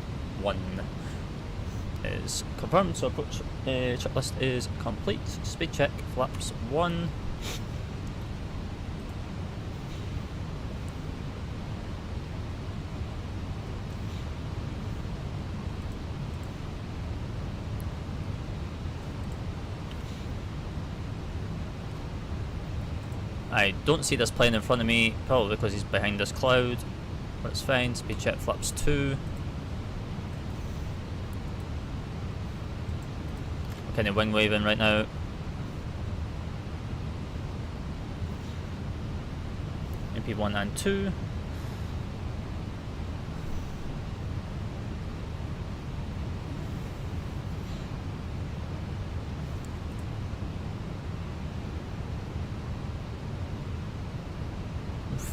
is confirmed, so approach checklist is complete. Speed check, flaps 1. I don't see this plane in front of me, probably because he's behind this cloud, but it's fine. Speed check flaps 2. We're kind of wing waving right now. MP1 and 2.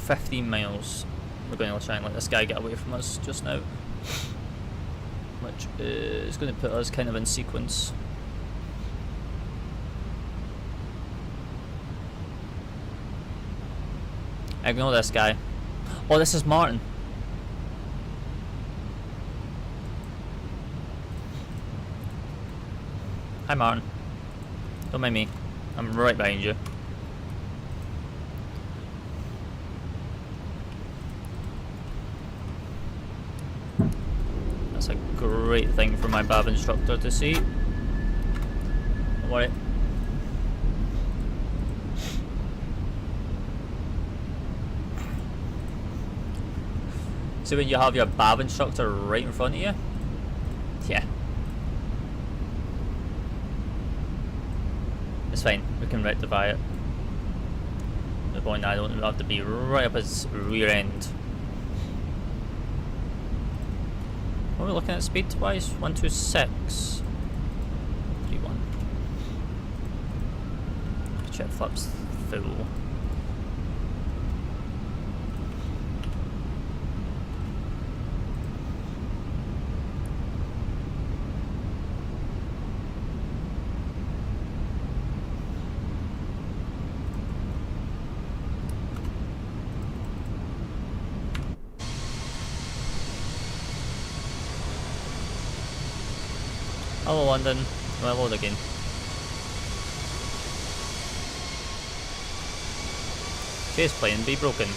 15 miles. We're going to try and let this guy get away from us just now, which is going to put us kind of in sequence. Ignore this guy. Oh, this is Martin. Hi Martin. Don't mind me. I'm right behind you. That's a great thing for my BAV instructor to see. Don't worry. See when you have your BAV instructor right in front of you? Yeah. It's fine, we can rectify it. The point I don't have to be right up his rear end. What are we looking at speed wise? 126. 31. Check flaps full. Hello London, well load again. Chase plane be broken.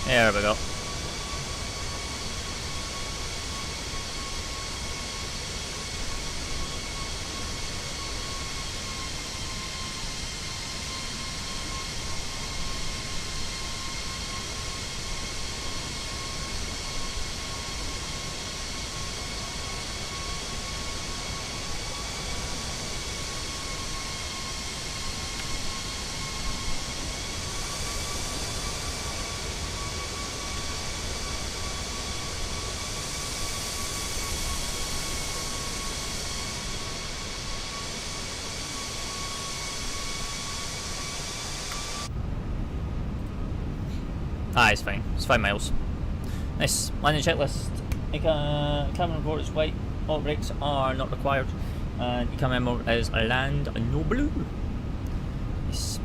There we go. Ah, it's fine. It's 5 miles. Nice. Landing checklist. Cabin report is white. All brakes are not required. And ECAM memo is land no blue. Nice.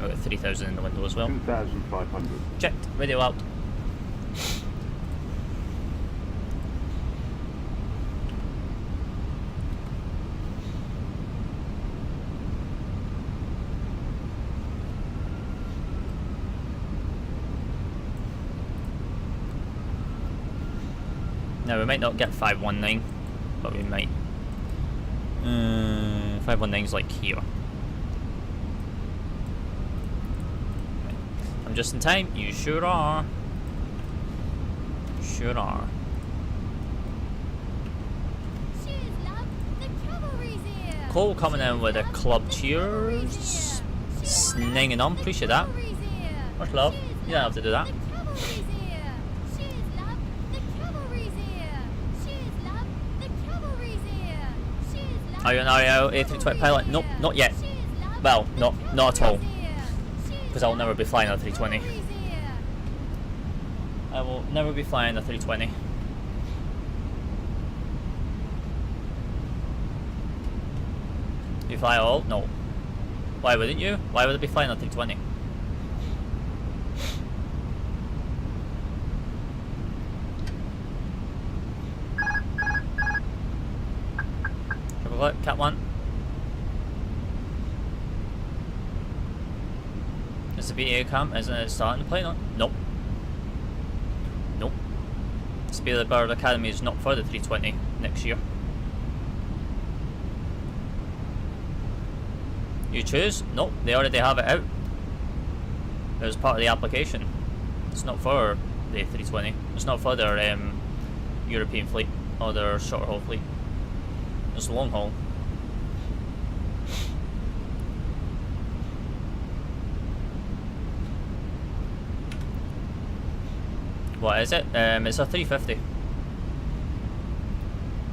I've got 3,000 in the window as well. 2,500. Checked. Radio out. Now we might not get 519, but we might. 519's like here. I'm just in time. You sure are. You sure are. Cole coming in with a club cheers. Sninging on. Appreciate that. Much love. You don't have to do that. Are you an RAO A320 pilot? Nope, not yet. Well, not at all. Because I'll never be flying a 320. I will never be flying a 320. You fly all? No. Why wouldn't you? Why would I be flying a 320? Cat 1. Is the BA cam? Isn't it starting the plane on? Nope. Nope. Speed Bird Academy is not for the 320 next year. You choose? Nope, they already have it out. It was part of the application. It's not for the 320. It's not for their European fleet or their short haul fleet. It's long haul. What is it? It's a 350.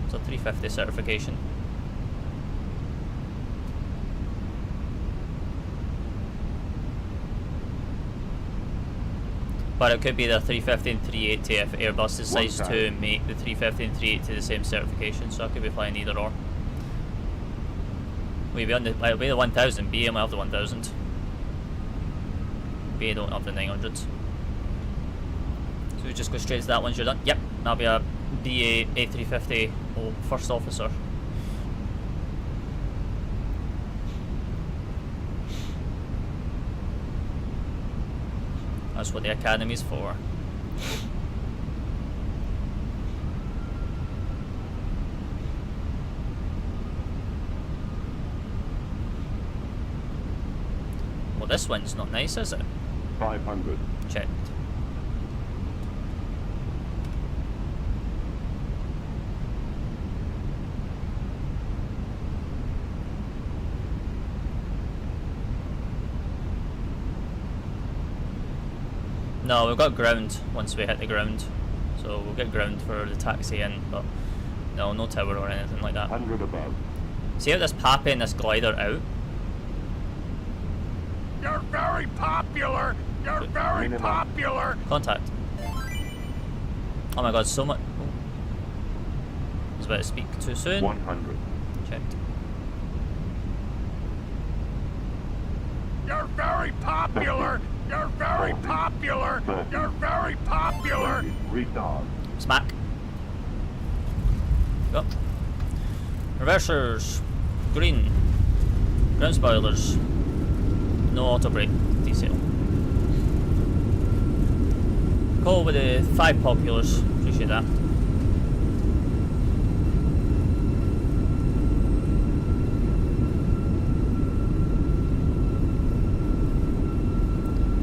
It's a 350 certification. But it could be the 350 and 380 if Airbus decides to make the 350 and 380 the same certification, so I could be flying either or. It'll be the 1000, BA might have the 1000. BA don't have the 900s. So we just go straight to that once you're done. Yep, that'll be a BA A350 first officer. That's what the academy's for. Well, this one's not nice, is it? 500. Checked. No, we've got ground once we hit the ground. So we'll get ground for the taxi in, but no tower or anything like that. 100 above. See how this Pappy and this glider out? You're very popular! You're very popular! Contact. Oh my god, so much. Oh. I was about to speak too soon. 100. Checked. You're very popular! You're very popular! You're very popular! Retard. Smack. Go. Reversers. Green. Ground spoilers. No auto brake. Decel. Call with the 5 populars. Appreciate that.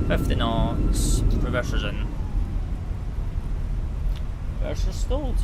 $50 knots. Reversers in. Reversers stalled.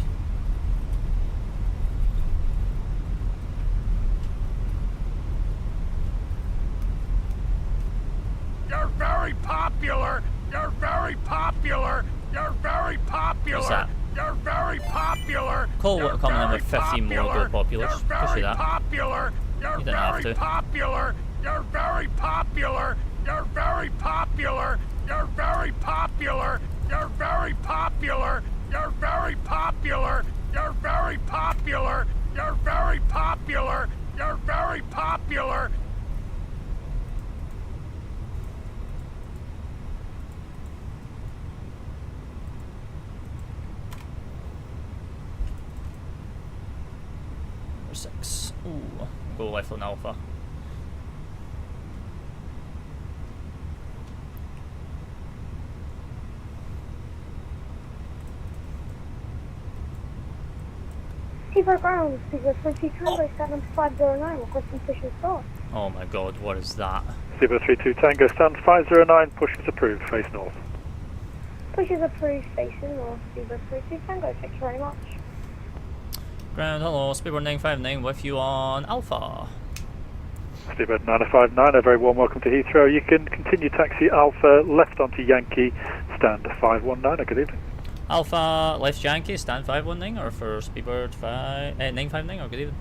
You're very popular! You're very popular! You're very popular! What's that? You're very popular! Cole coming in with 15 more gold populars. Appreciate that. Popular! You're You didn't have very to. popular! You're very popular! You're very popular! You're very popular! You're very popular! You're very popular! You're very popular! You're very popular! You're very popular! Number 6. Ooh. Go left on Alpha. Seabird ground, Seabird 20 Tango, stand number 509, requesting push and start. Oh my god, what is that? Seabird 32 Tango, stand 509, push is approved, face north. Push is approved, facing north, Seabird 32 Tango, thank you very much. Ground, hello, Speedbird 959 with you on Alpha. Speedbird 9059, a very warm welcome to Heathrow. You can continue taxi Alpha left onto Yankee, stand 519, good evening. Alpha, left Yankee, stand 519, or for Speedbird 959, or good evening.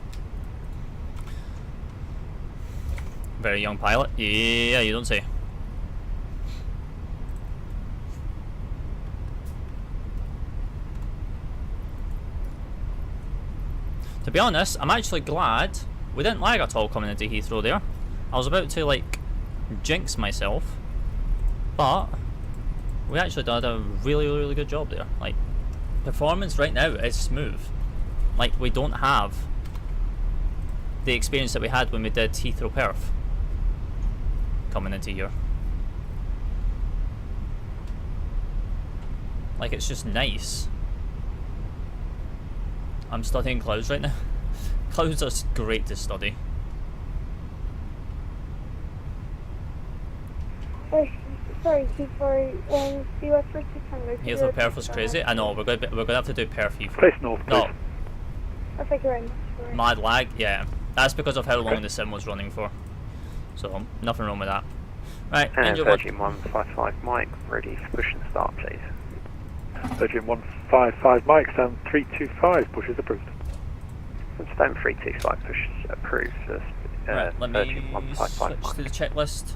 Very young pilot, yeah, you don't say. To be honest, I'm actually glad we didn't lag at all coming into Heathrow there. I was about to like jinx myself, but we actually did a really good job there. Like, performance right now is smooth. Like, we don't have the experience that we had when we did Heathrow Perth coming into here. Like, it's just nice. I'm studying clouds right now. Clouds are great to study. Sorry, Heathrow, US 32 Tango. Heathrow Perth was crazy. I know, we're gonna have to do Perth Heathrow. Face north, please. No. Oh, thank you very much. Mad lag, yeah. That's because of how long the sim was running for. So, nothing wrong with that. Right, And engine Virgin 155 Mike, ready for push and start, please. Virgin 155 Mike, stand 325, push is approved. Stone 325 push approved. Right, let me switch to the checklist.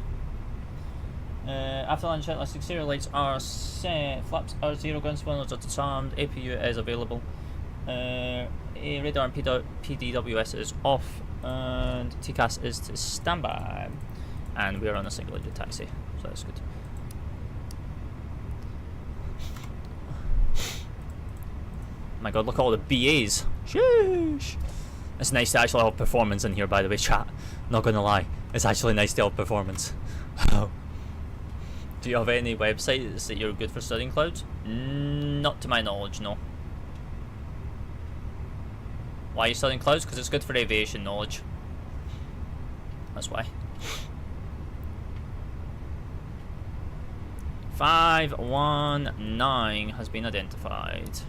After land checklist, exterior lights are set, flaps are 0, ground spoilers are disarmed, APU is available, radar and PDWS is off, and TCAS is to standby, and we are on a single engine taxi, so that's good. My god, look at all the BAs. Sheesh. It's nice to actually have performance in here, by the way, chat. Not gonna lie, it's actually nice to have performance. Wow. Do you have any websites that you're good for studying clouds? Not to my knowledge, no. Why are you studying clouds? Because it's good for aviation knowledge. That's why. 519 has been identified.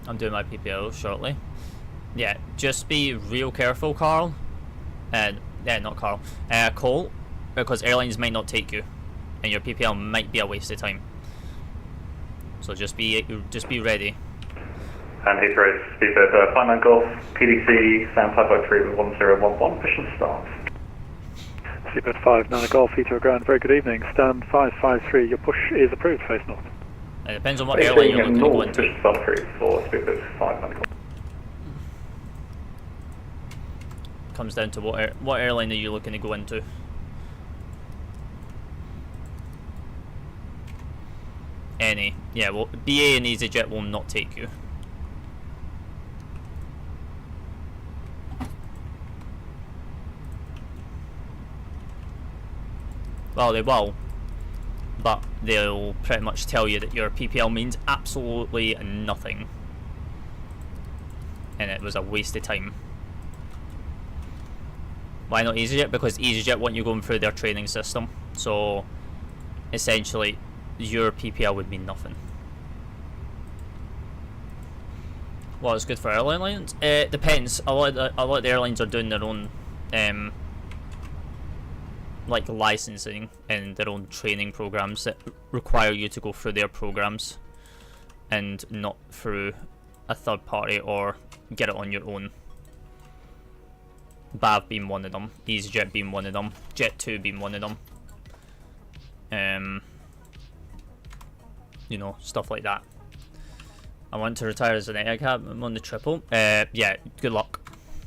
I'm doing my PPO shortly. Yeah, just be real careful, Carl. Yeah, not Carl. Cole, because airlines might not take you, and your PPL might be a waste of time. So just be ready. And Heathrow, Speedbird, 59 Golf, PDC, Sound 553 with 1011, push and start. Speedbird 59 Golf, Heathrow ground, very good evening. Stand 553, your push is approved, face north. It depends on what airline you're looking to go into. Push start through for Speedbird 59 Golf. Comes down to what airline are you looking to go into. Any. Yeah, well, BA and EasyJet will not take you. Well, they will, but they'll pretty much tell you that your PPL means absolutely nothing. And it was a waste of time. Why not EasyJet? Because EasyJet want you going through their training system. So, essentially, your PPL would mean nothing. Well, it's good for airlines. It depends. A lot of the airlines are doing their own, like licensing and their own training programs that require you to go through their programs, and not through a third party or get it on your own. BAV being one of them, EasyJet being one of them, Jet2 being one of them. You know, stuff like that. I want to retire as an Etihad. I'm on the triple. Yeah, good luck,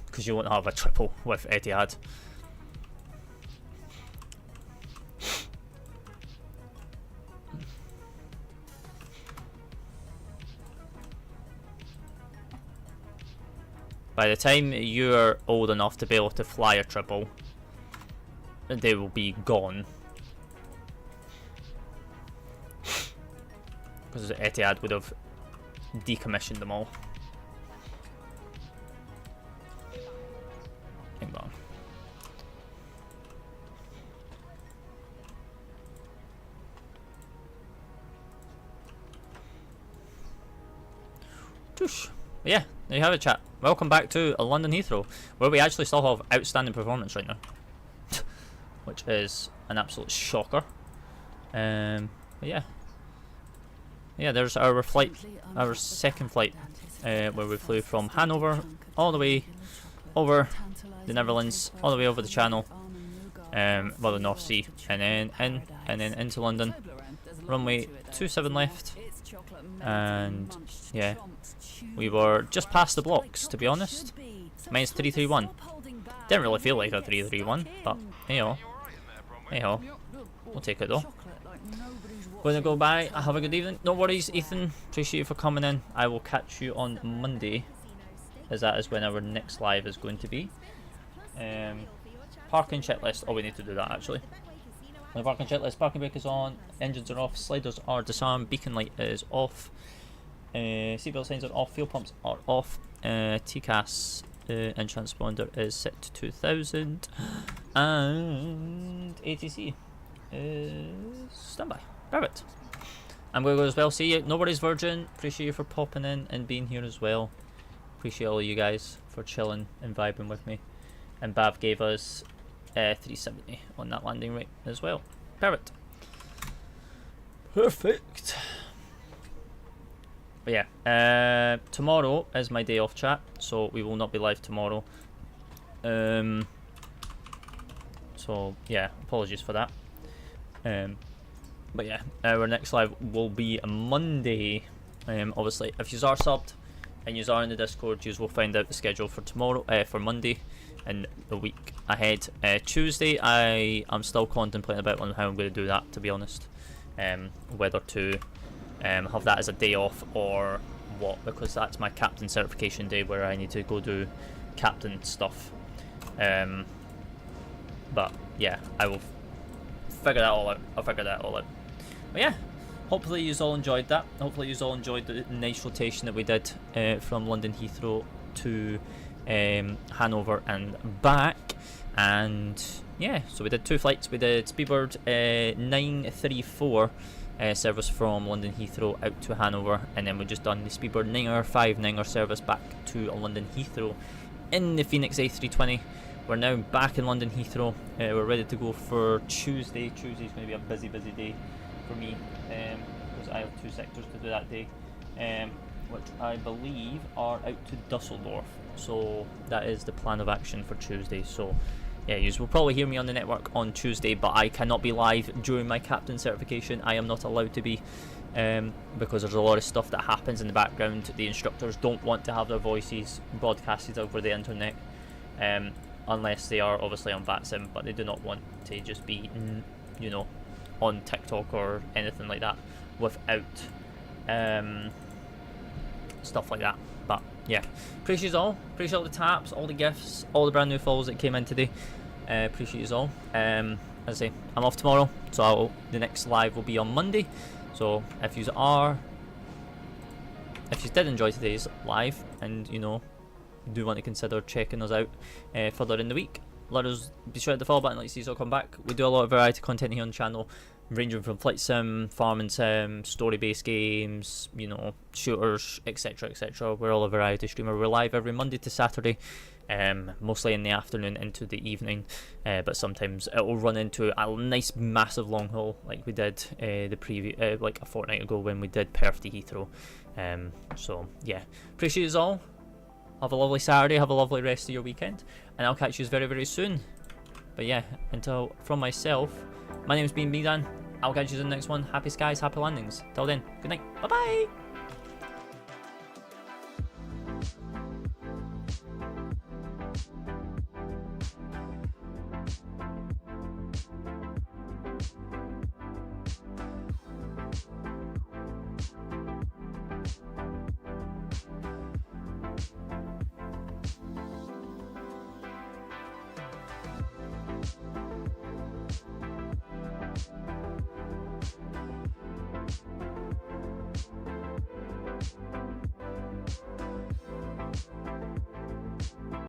because you won't have a triple with Etihad. By the time you're old enough to be able to fly a triple, they will be gone. Because Etihad would have decommissioned them all. Hang on. Tush. Yeah, there you have it, chat. Welcome back to London Heathrow, where we actually still have outstanding performance right now. Which is an absolute shocker. But yeah. Yeah, there's our flight, our second flight, where we flew from Hanover all the way over the Netherlands, all the way over the Channel, well, the North Sea, and then in, and then into London. Runway 27 left, and yeah, we were just past the blocks, to be honest. Minus 331. Didn't really feel like a 331, but hey ho, we'll take it though. Gonna go by. Have a good evening. No worries, Ethan. Appreciate you for coming in. I will catch you on Monday, as that is when our next live is going to be. Parking checklist. Oh, we need to do that actually. The parking checklist. Parking brake is on. Engines are off. Sliders are disarmed. Beacon light is off. Seatbelt signs are off. Fuel pumps are off. TCAS and transponder is set to 2000, and ATC is standby. Perfect. I'm going to go as well. See you. Nobody's virgin. Appreciate you for popping in and being here as well. Appreciate all of you guys for chilling and vibing with me. And BAV gave us 370 on that landing rate as well. Perfect. Perfect. But yeah, tomorrow is my day off, chat, so we will not be live tomorrow. So yeah, apologies for that. But yeah, our next live will be Monday. Obviously, if you are subbed and you are in the Discord, you will find out the schedule for tomorrow, for Monday, and the week ahead. Tuesday, I'm still contemplating about on how I'm going to do that, to be honest. Whether to have that as a day off or what, because that's my captain certification day where I need to go do captain stuff. But yeah, I will figure that all out. I'll figure that all out. But yeah, hopefully you all enjoyed that. Hopefully you all enjoyed the nice rotation that we did from London Heathrow to Hanover and back. And yeah, so we did 2 flights. We did Speedbird 934 service from London Heathrow out to Hanover, and then we just done the Speedbird 959 service back to London Heathrow in the Fenix A320. We're now back in London Heathrow. We're ready to go for Tuesday. Tuesday's going to be a busy day for me, because I have 2 sectors to do that day, which I believe are out to Dusseldorf. So that is the plan of action for Tuesday. So yeah, you will probably hear me on the network on Tuesday, but I cannot be live during my captain certification. I am not allowed to be, because there's a lot of stuff that happens in the background. The instructors don't want to have their voices broadcasted over the internet, unless they are obviously on VATSIM, but they do not want to just be, you know, on TikTok or anything like that without stuff like that. But yeah, appreciate you all, appreciate all the taps, all the gifts, all the brand new follows that came in today. Appreciate you all. As I say, I'm off tomorrow, so the next live will be on Monday. So if you did enjoy today's live, and you know, do want to consider checking us out further in the week, let us be sure to hit the follow button, like see, come back. We do a lot of variety content here on the channel, ranging from flight sim, farming sim, story based games, you know, shooters, etc, etc. We're all a variety streamer. We're live every Monday to Saturday, mostly in the afternoon into the evening, but sometimes it will run into a nice massive long haul like we did like a fortnight ago when we did Perth to Heathrow. So yeah, appreciate you all. Have a lovely Saturday, have a lovely rest of your weekend, and I'll catch you very, very soon. But yeah, until from myself, my name's been Midan. I'll catch you in the next one. Happy skies, happy landings. Till then, good night. Bye bye.